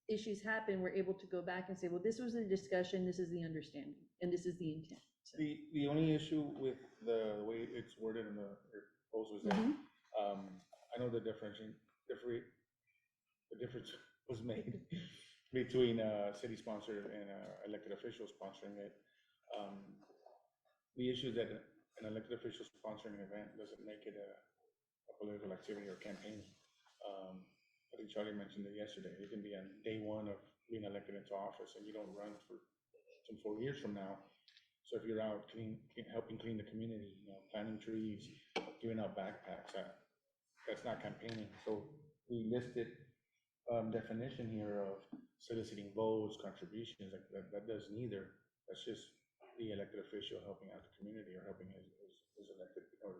issues happen, we're able to go back and say, well, this was the discussion, this is the understanding, and this is the intent. So- The only issue with the way it's worded in the proposal is that, Mhm. I know the difference was made between city sponsored and elected officials sponsoring it. The issue is that an elected official sponsoring an event doesn't make it a political activity or campaign. I think Charlie mentioned it yesterday. It can be on day one of being elected into office and you don't run for some 4 years from now. So if you're out helping clean the community, planting trees, giving out backpacks, that's not campaigning. So we listed definition here of soliciting votes, contributions, that does neither. That's just the elected official helping out the community or helping his elected or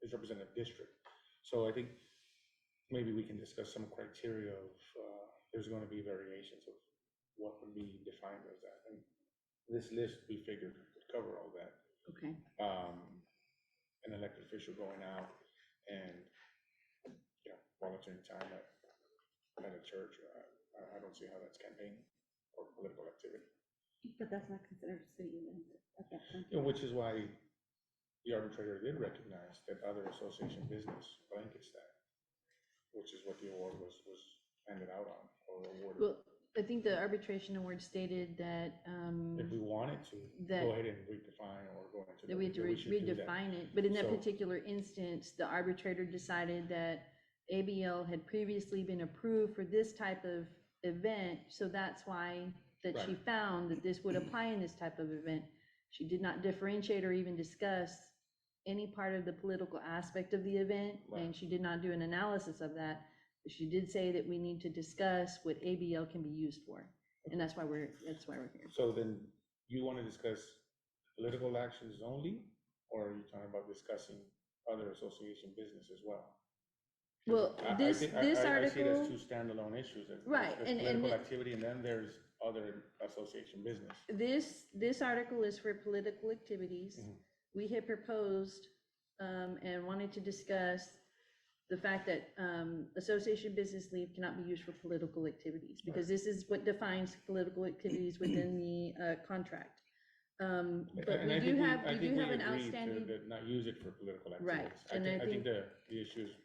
his representative district. So I think maybe we can discuss some criteria of, there's going to be variations of what would be defined as that. And this list, we figured, would cover all that. Okay. An elected official going out and, volunteering time at a church, I don't see how that's campaign or political activity. But that's not considered a city event at that point. Which is why the arbitrator did recognize that other association business blankets that, which is what the award was handed out on or awarded. Well, I think the arbitration award stated that, If we wanted to, that- go ahead and redefine or go into. that we had to should do that. redefine it, but in that So- particular instance, the arbitrator decided that ABL had previously been approved for this type of event, so that's why that she Right. found that this would apply in this type of event. She did not differentiate or even discuss any part of the political aspect of the event, and Right. she did not do an analysis of that. She did say that we need to discuss what ABL can be used for, and that's why we're here. So then you want to discuss political actions only, or are you talking about discussing other association business as well? Well, I this see it as article, two standalone issues. There's- Right, There's and political it- activity and then there's other association business. this article is for political activities. Mhm. We had proposed, and wanted to discuss the fact that, association business leave cannot be used for political activities, because this is what defines political activities within the, contract. But And we I do think have, I we think do have an agreed to outstanding, Not use it for political Right, activities. and I I think think- the issue is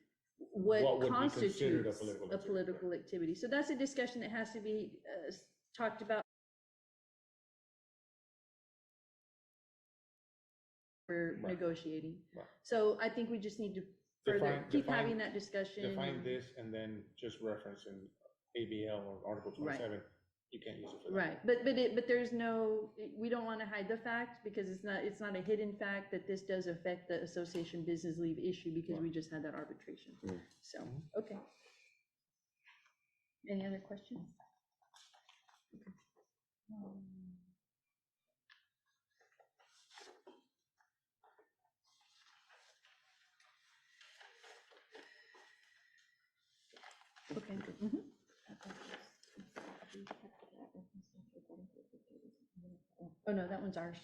what what would be considered a constitutes political a activity, political activity. So that's a discussion that has to be, talked about for Right. negotiating. Right. So I think we just need to further keep define- having that discussion. define and- this and then just reference in ABL or Article Right. 27, you can't use it for that. Right, but there's no, we don't want to hide the fact, because it's not a hidden fact that this does affect the association business leave issue, because we just had that arbitration. Mm. So, okay. Any other questions? Okay. Okay. Mhm. Oh, no, that one's ours.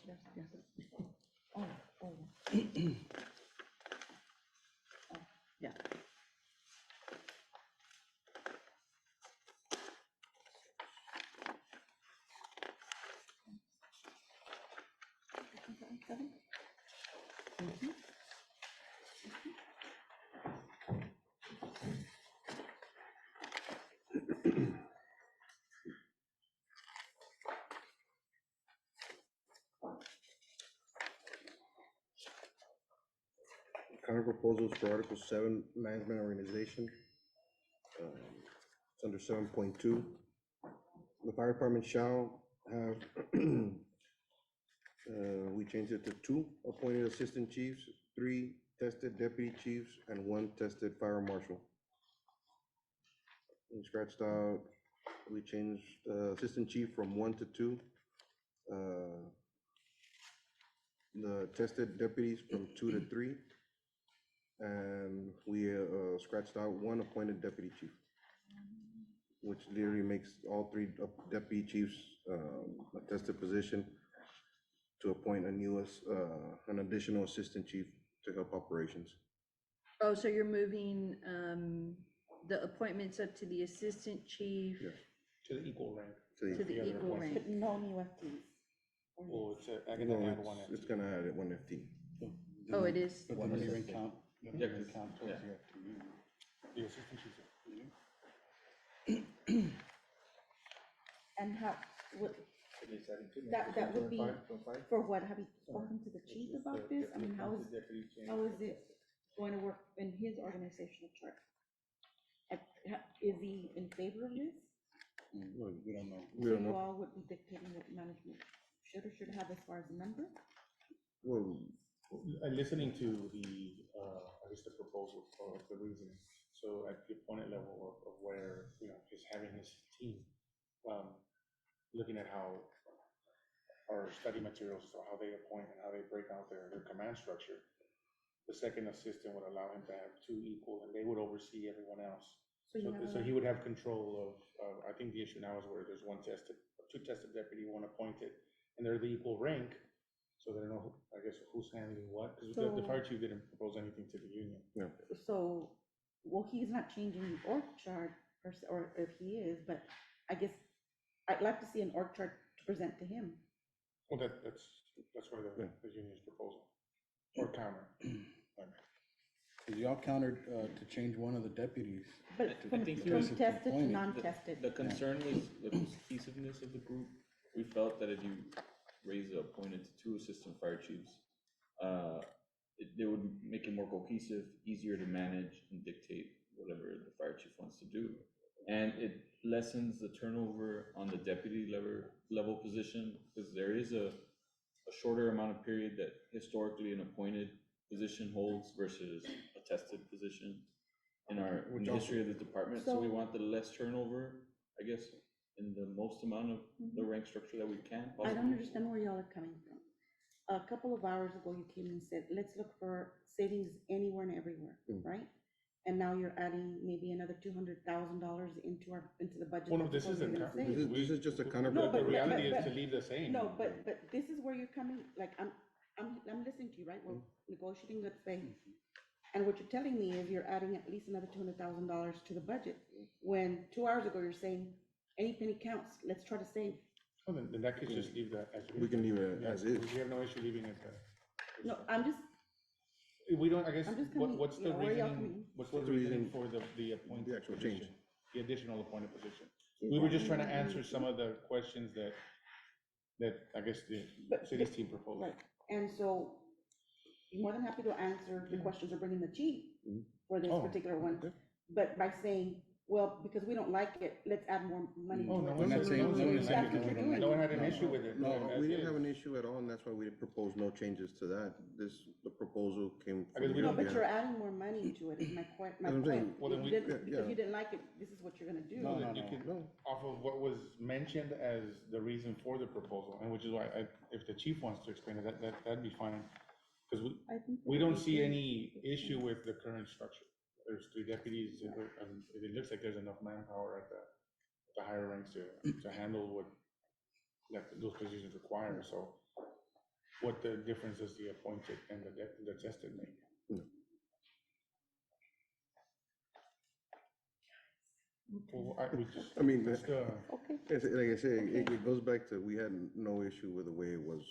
Yeah. proposals for Article 7, Management Organization. It's under 7.2. The fire department shall have, we changed it to 2 appointed assistant chiefs, 3 tested deputy chiefs, and 1 tested fire marshal. We scratched out, we changed assistant chief from 1 to 2. The tested deputies from 2 to 3. And we scratched out 1 appointed deputy chief, which literally makes all 3 deputy chiefs a tested position to appoint an additional assistant chief to help operations. Oh, so you're moving, the appointments up to the assistant chief? Yeah. To the equal rank. To the other equal appointment. rank. But no new FTEs. Or Well, yes? I'm No, gonna add one. it's gonna add 1 FT. Oh, it is? But One then even assistant. count, Yeah, even 'cause- count towards yeah. the FTE. The assistant chief. And how, what, It is adding two. that would be, From five? for what, have you spoken to the chief about this? I mean, how is it going to work in his organizational chart? Is he in favor of this? We don't know. We So don't you know. all would be dictating what management should or should have as far as a number? Well, Listening to the, I guess the proposal or the reasoning, so at the opponent level of where, you know, he's having his team, looking at how our study materials, so how they appoint and how they break out their command structure, the second assistant would allow him to have 2 equal, and they would oversee everyone else. So you have So a- he would have control of, I think the issue now is where there's 1 tested, 2 tested deputy, 1 appointed, and they're the equal rank, so they don't know, I guess, who's handling what, because the So- fire chief didn't propose anything to the union. So, well, he's not changing the org chart, per se, or if he is, but I guess I'd like to see an org chart to present to him. Well, that's where the union's proposal, or counter. Because y'all countered to change one of the deputies. But I from think he from was tested to appointed. non-tested. The concern was the cohesiveness of the group. We felt that if you raise the appointed to 2 assistant fire chiefs, they would make it more cohesive, easier to manage and dictate whatever the fire chief wants to do. And it lessens the turnover on the deputy level position, because there is a shorter amount of period that historically an appointed position holds versus a tested position in the history of the department. So we So- want the less turnover, I guess, in the most amount of the rank structure that we can I don't possibly. understand where y'all are coming from. A couple of hours ago, you came and said, let's look for savings anywhere and everywhere, right? And now you're adding maybe another $200,000 into the budget. Well, no, that this you're isn't, gonna save. This is just a counter. No, the but- reality is but- to leave the same. No, but this is where you're coming, like, I'm listening to you, right? We're negotiating good faith. And what you're telling me is you're adding at least another $200,000 to the budget, when 2 hours ago you're saying, any penny counts, let's try to save. Well, then in that case, just leave that as. We can leave it Yeah, as is. We have no issue leaving it. No, I'm just, We don't, I guess, I'm just coming, what's you the know, where y'all reasoning, coming? what's the What's the reasoning reason? for the appointed The actual change. position? The additional appointed position. Is We were that just trying to more answer than- some of the questions that I guess the But- city's team proposed. right, and so, you're more than happy to answer the questions or bring in the chief for this Oh, particular one. okay. But by saying, well, because we don't like it, let's add more money. Oh, to no it. one not said, saying- no one no one said said That's we what you're don't doing. like No one had an No, issue with it. No, as we didn't have is. an issue at all, and that's why we proposed no changes to that. The proposal came I guess from. we No, don't but UPN. you're adding more money to it, is my That's what I'm saying. point. Well, then You we- didn't- yeah, Because yeah. you didn't like it, this is what you're gonna do. No, Then you no. can, No. off of what was mentioned as the reason for the proposal, and which is why if the chief wants to explain it, that'd be fine. Because I think we that don't would see be- any issue with the current structure. There's 3 deputies, and it looks like there's enough manpower at the higher ranks to handle what those positions require, so what the difference does the appointed and the tested make? Well, we just, I mean, just, Okay, like I say, it goes back to, we had no issue with the way it was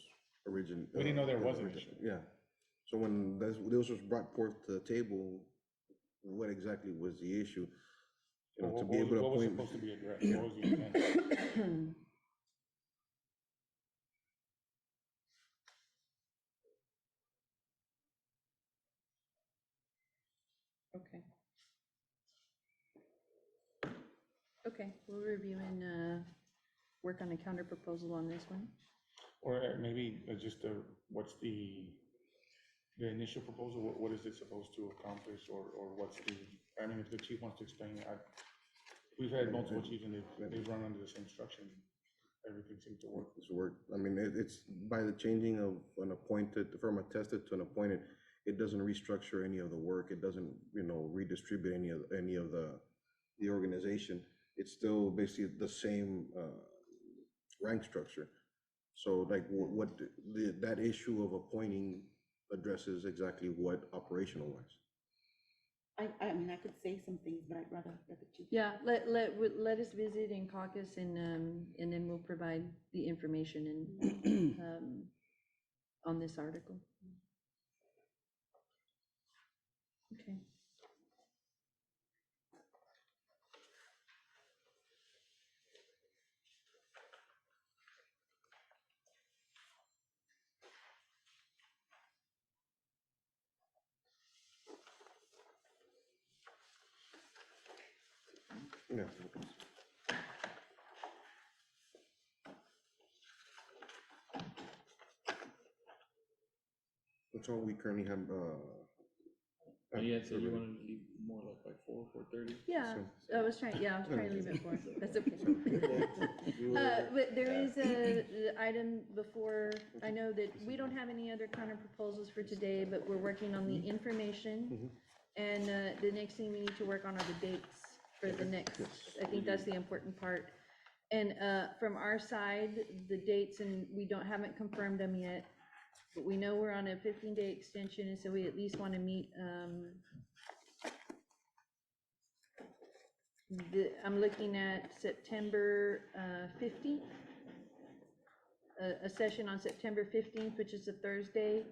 origin. We didn't know there was an issue. Yeah, so when this was brought forth to the table, what exactly was the issue? You know, to be able to what was appoint. supposed to be addressed? What was the intent? Okay, we'll review and work on a counter proposal on this one. Or maybe just what's the initial proposal, what is it supposed to accomplish, or what's the, I mean, if the chief wants to explain, we've had multiple chiefs and they've run under the same structure. Everything seems to work. It's work, I mean, it's by the changing of an appointed, from a tested to an appointed, it doesn't restructure any of the work, it doesn't, redistribute any of the organization. It's still basically the same rank structure. So like that issue of appointing addresses exactly what operational wise. I mean, I could say some things, but I'd rather let the chief. Yeah, let us visit in caucus and then we'll provide the information and, on this article. Okay. Yeah. That's all we currently have, Oh, yeah, so you wanted to leave more like by 4:30? Yeah, So- I was trying to leave it for, that's okay. But there is a item before, I know that we don't have any other counter proposals for today, but we're working on the information. And the next thing we need to work on are the dates for the next, I think that's the important part. And from our side, the dates, and we haven't confirmed them yet, but we know we're on a 15-day extension, and so we at least want to meet, I'm looking at September 15th, a session on September 15th, which is a Thursday,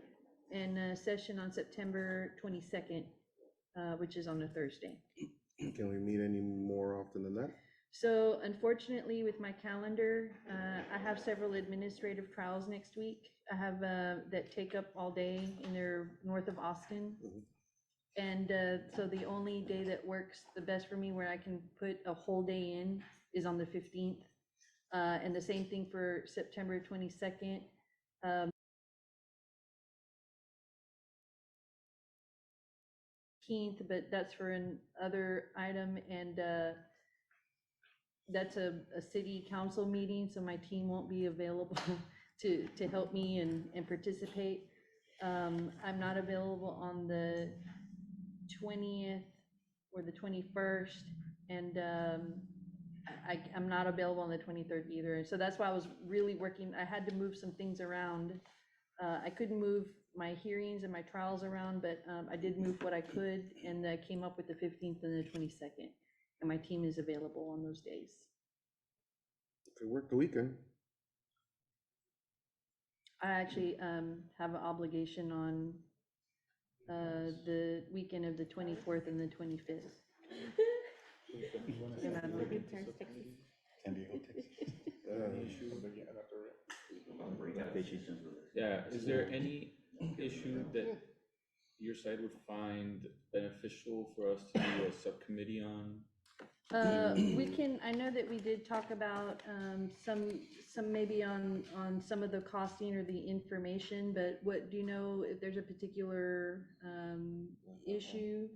and a session on September 22nd, which is on a Thursday. Can we meet any more often than that? So unfortunately, with my calendar, I have several administrative trials next week. I have that take up all day, and they're north of Austin. And so the only day that works the best for me, where I can put a whole day in, is on the 15th. And the same thing for September 22nd. But that's for another item, and that's a city council meeting, so my team won't be available to help me and participate. I'm not available on the 20th or the 21st, and I'm not available on the 23rd either. And so that's why I was really working, I had to move some things around. I couldn't move my hearings and my trials around, but I did move what I could, and came up with the 15th and the 22nd. And my team is available on those days. If it worked the weekend. I actually have an obligation on the weekend of the 24th and the 25th. And I'm looking- San Diego, Texas. Yeah, is there any issue that your side would find beneficial for us to do a subcommittee on? We can, I know that we did talk about some maybe on some of the costing or the information, but what, do you know if there's a particular issue?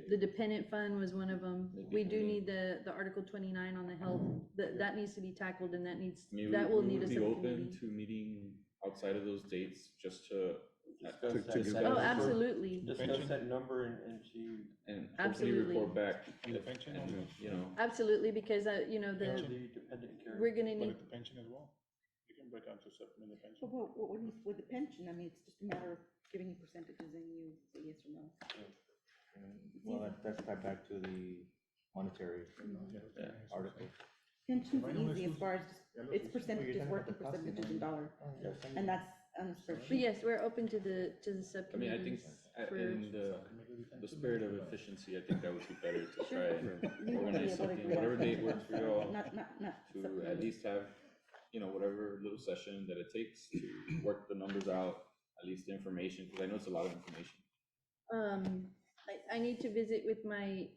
The dependent fund was one of them. We do need the Article 29 on the health, that needs to be tackled, and that will need a Be open subcommittee. to meeting outside of those dates, just to Oh, absolutely. Discuss that number and see. and hopefully Absolutely. report back, And the pension, and, you know, Absolutely, because, The dependent care. we're gonna but need, the pension as well. You can break down to supplement the pension. So with the pension, I mean, it's just a matter of giving you percentages and you say yes or no. Well, that's tied back to the monetary article. Pension's easy as far as, it's percentages, working percentages in dollar, and that's on a but spreadsheet. yes, we're open to the I mean, I subcommittees. think for- in the spirit of efficiency, I think that would be better to try and We won't be organize able to something, agree on whatever date pension. works for you all, Not to at subcommittee. least have, whatever little session that it takes to work the numbers out, at least the information, because I know it's a lot of information. I need to visit with my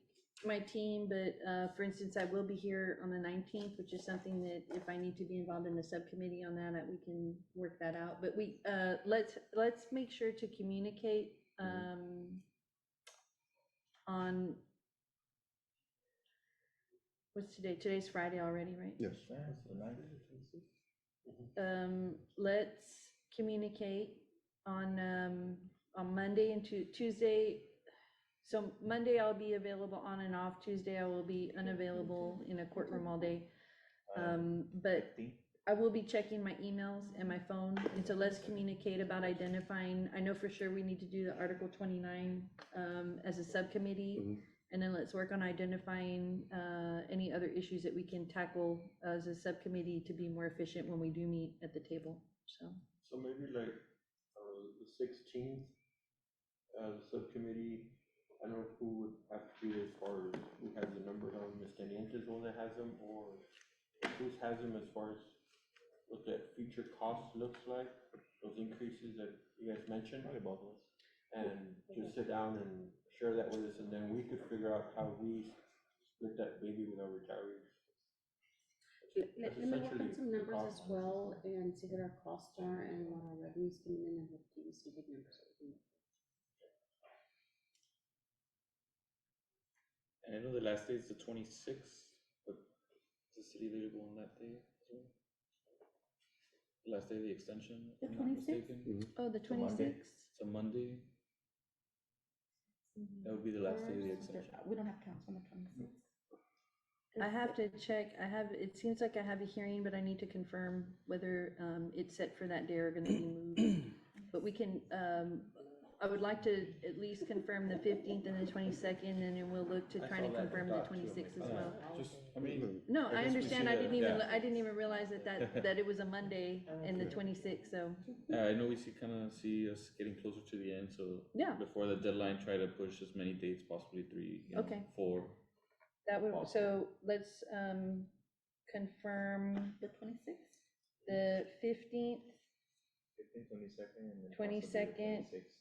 my team, but, for instance, I will be here on the 19th, which is something that if I need to be involved in the subcommittee on that, we can work that out. But we, let's make sure to communicate, on, what's today? Today's Friday already, right? Yes. Let's communicate on Monday and Tuesday. So Monday I'll be available on and off. Tuesday I will be unavailable in a courtroom all day. But I will be checking my emails and my phone, and so let's communicate about identifying. I know for sure we need to do the Article 29 as a subcommittee, and then let's work on identifying any other issues that we can tackle as a subcommittee to be more efficient when we do meet at the table, so. So maybe like, the 16th, subcommittee, I don't know who would have to be as far as who has the numbers on, Ms. Teniente is the one that has them, or who has them as far as what that future cost looks like, those increases that you guys mentioned? Probably both of us. And just sit down and share that with us, and then we could figure out how we split that baby with our retirees. Let me work on some numbers as well and see what our costs are and what our revenues coming in, and we'll give you some big numbers. And I know the last day is the 26th, but is the city available on that day as well? The last day of the extension, if I'm not 26th? mistaken. Oh, the It's a Monday. 26th? It's a Monday. That would be the last day of the extension. We don't have council on the 26th. I have to check, it seems like I have a hearing, but I need to confirm whether it's set for that day or gonna be moved. But we can, I would like to at least confirm the 15th and the 22nd, and then we'll look to try to confirm the 26th as well. Just, I mean, No, I I guess we understand, see I the- didn't even, yeah. I didn't even realize that it was a Monday and the 26th, so, I know we see us getting closer to the end, so. Yeah. Before the deadline, try to push as many dates, possibly 3, Okay. 4. that would, so let's confirm The 26th? the 15th, 15th, 22nd, and then 22nd. 26th.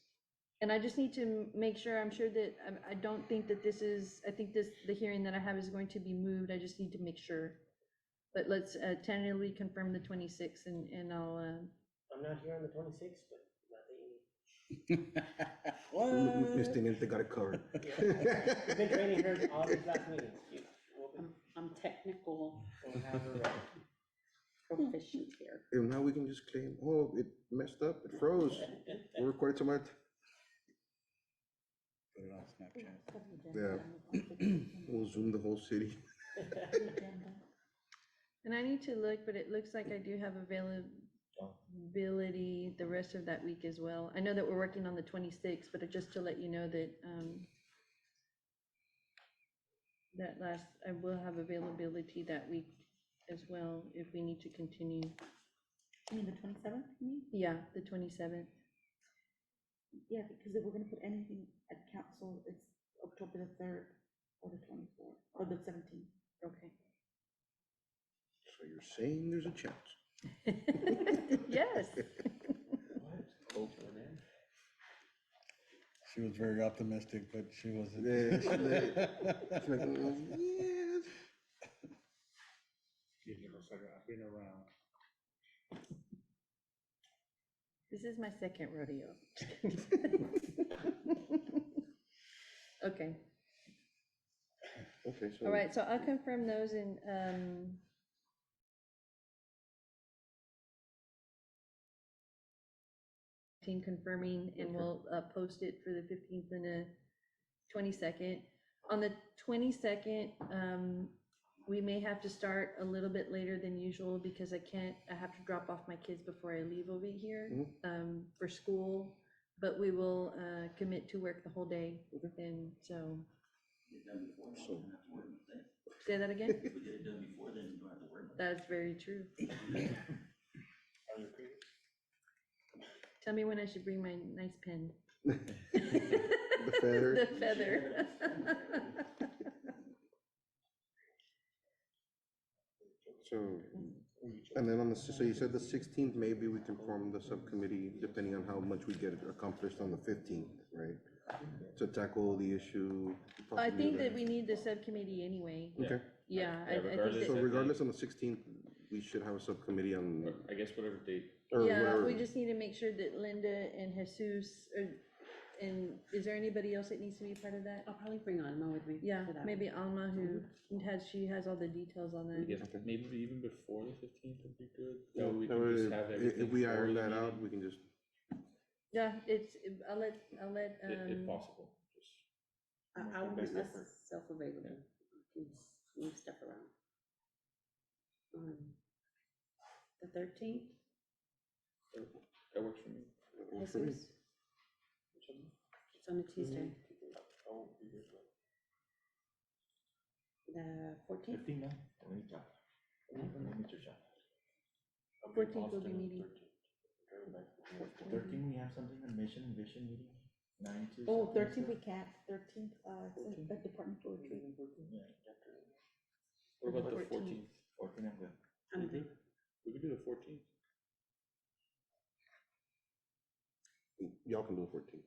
And I just need to make sure, I'm sure that, I don't think that this is, I think the hearing that I have is going to be moved, I just need to make sure. But let's tentatively confirm the 26th, and I'll, I'm not here on the 26th, but nothing. Ms. Teniente got it covered. We've been training her all these last meetings. I'm technical We'll have her, proficient here. And now we can just claim, oh, it messed up, it froze, we recorded some art. Put it on Snapchat. Yeah. We'll zoom the whole city. and I need to look, but it looks like I do have availability the rest of that week as well. I know that we're working on the 26th, but just to let you know that, I will have availability that week as well, if we need to continue. You mean the 27th, you mean? Yeah, the 27th. Yeah, because if we're gonna put anything at council, it's October the 3rd or the 24th, or the 17th. Okay. So you're saying there's a chance? Yes. She was very optimistic, but she wasn't. Yeah, she's like, yes. I've been around. This is my second rodeo. Okay, Okay, so. all right, so I'll confirm those in, team confirming, and we'll post it for the 15th and the 22nd. On the 22nd, we may have to start a little bit later than usual because I have to drop off my kids before I leave over here for school, but we will commit to work the whole day, and so. So- Say that again? If we get it done before, then you don't have to worry about it. That's very true. Are you okay? Tell me when I should bring my nice pen. The feather. The feather. So, and then on the, so you said the 16th, maybe we can form the subcommittee depending on how much we get accomplished on the 15th, right? to tackle the issue. I possibly think that today. we need the subcommittee anyway. Okay, Yeah, I think regardless. so that, regardless, on the 16th, we should have a subcommittee on, I guess whatever date. or yeah, whatever. we just need to make sure that Linda and Jesus, and is there anybody else that needs to be part of that? I'll probably bring Alma with me. Yeah, for that maybe Alma, who she has all the details on I that. guess maybe even before the 15th would be good. Yeah, That way we that can way, just have everything. if we for iron the that out, meeting, we can just, Yeah, I'll let, If possible, just. I will Best make effort. myself available. Can move stuff around. The 13th, That works for me. for me. Jesus, it's on a Tuesday. I won't be here, so. The 14th, 15 now, let me check. Mr. Chan. I'll be in 14th will be Austin on meeting. 13th. Driving back from Austin. 13, we have something on mission and vision meeting, 9 to. Oh, something, 13th we sir? can't, 13th, it's a departmental retreat. Yeah, What about the 14th? 14th? 14, I'm good. I'm good. We could do the 14th. Y'all can do the 14th.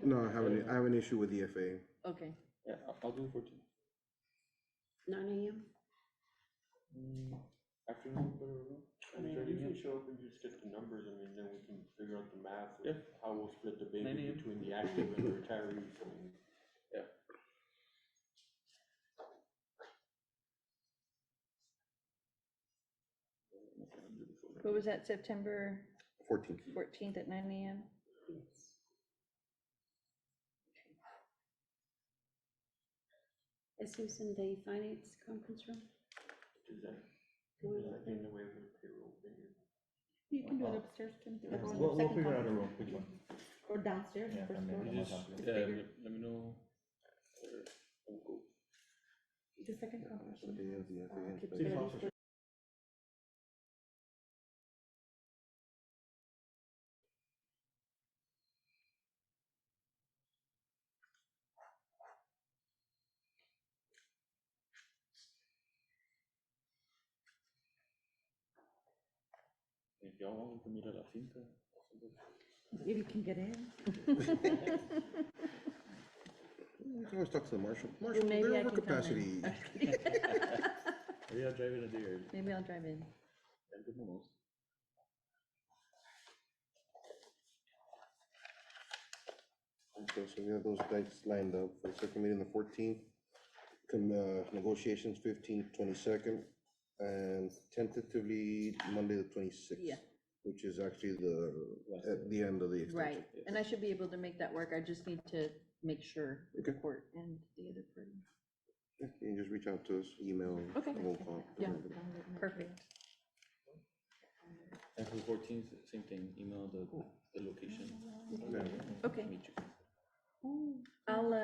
No, I have an issue with the FA. Okay, Yeah, I'll do the 14th. 9 AM? Afternoon, whatever. I mean, you can show up and just get the numbers, I mean, then we can figure out the math of Yeah. how we'll split the 9 baby a.m. between the active and the retirees, I mean. Yeah. what was that, September 14th. 14th at 9 AM? Yes. Jesus in the finance conference room? Is that, Can we is look that there? in the way of the payroll thing? You can do it upstairs, Tim. We'll figure out a room, which one? Or downstairs, Yeah, first and then floor. we'll You just, have to- let me know. Or we'll go. The second conference. That's the day of the FA inspection. City officer. If y'all want, we can meet at La Finca. If you can get in. You can always talk to the marshal. Marshal, maybe they're I over can come in. capacity. Maybe I'll drive in a day early. Maybe I'll drive in. And good momos. Okay, so we have those dates lined up for the second meeting, the 14th, negotiations 15th, 22nd, and tentatively Monday, the 26th. Yeah. Which is actually at the end of the extension. Right, and I should be able to make that work, I just need to make sure with the Okay. court and the other party. Yeah, you can just reach out to us, email, Okay. phone call. Yeah, perfect. And for the 14th, same thing, email the location. Yeah. Okay. Meet you. I'll,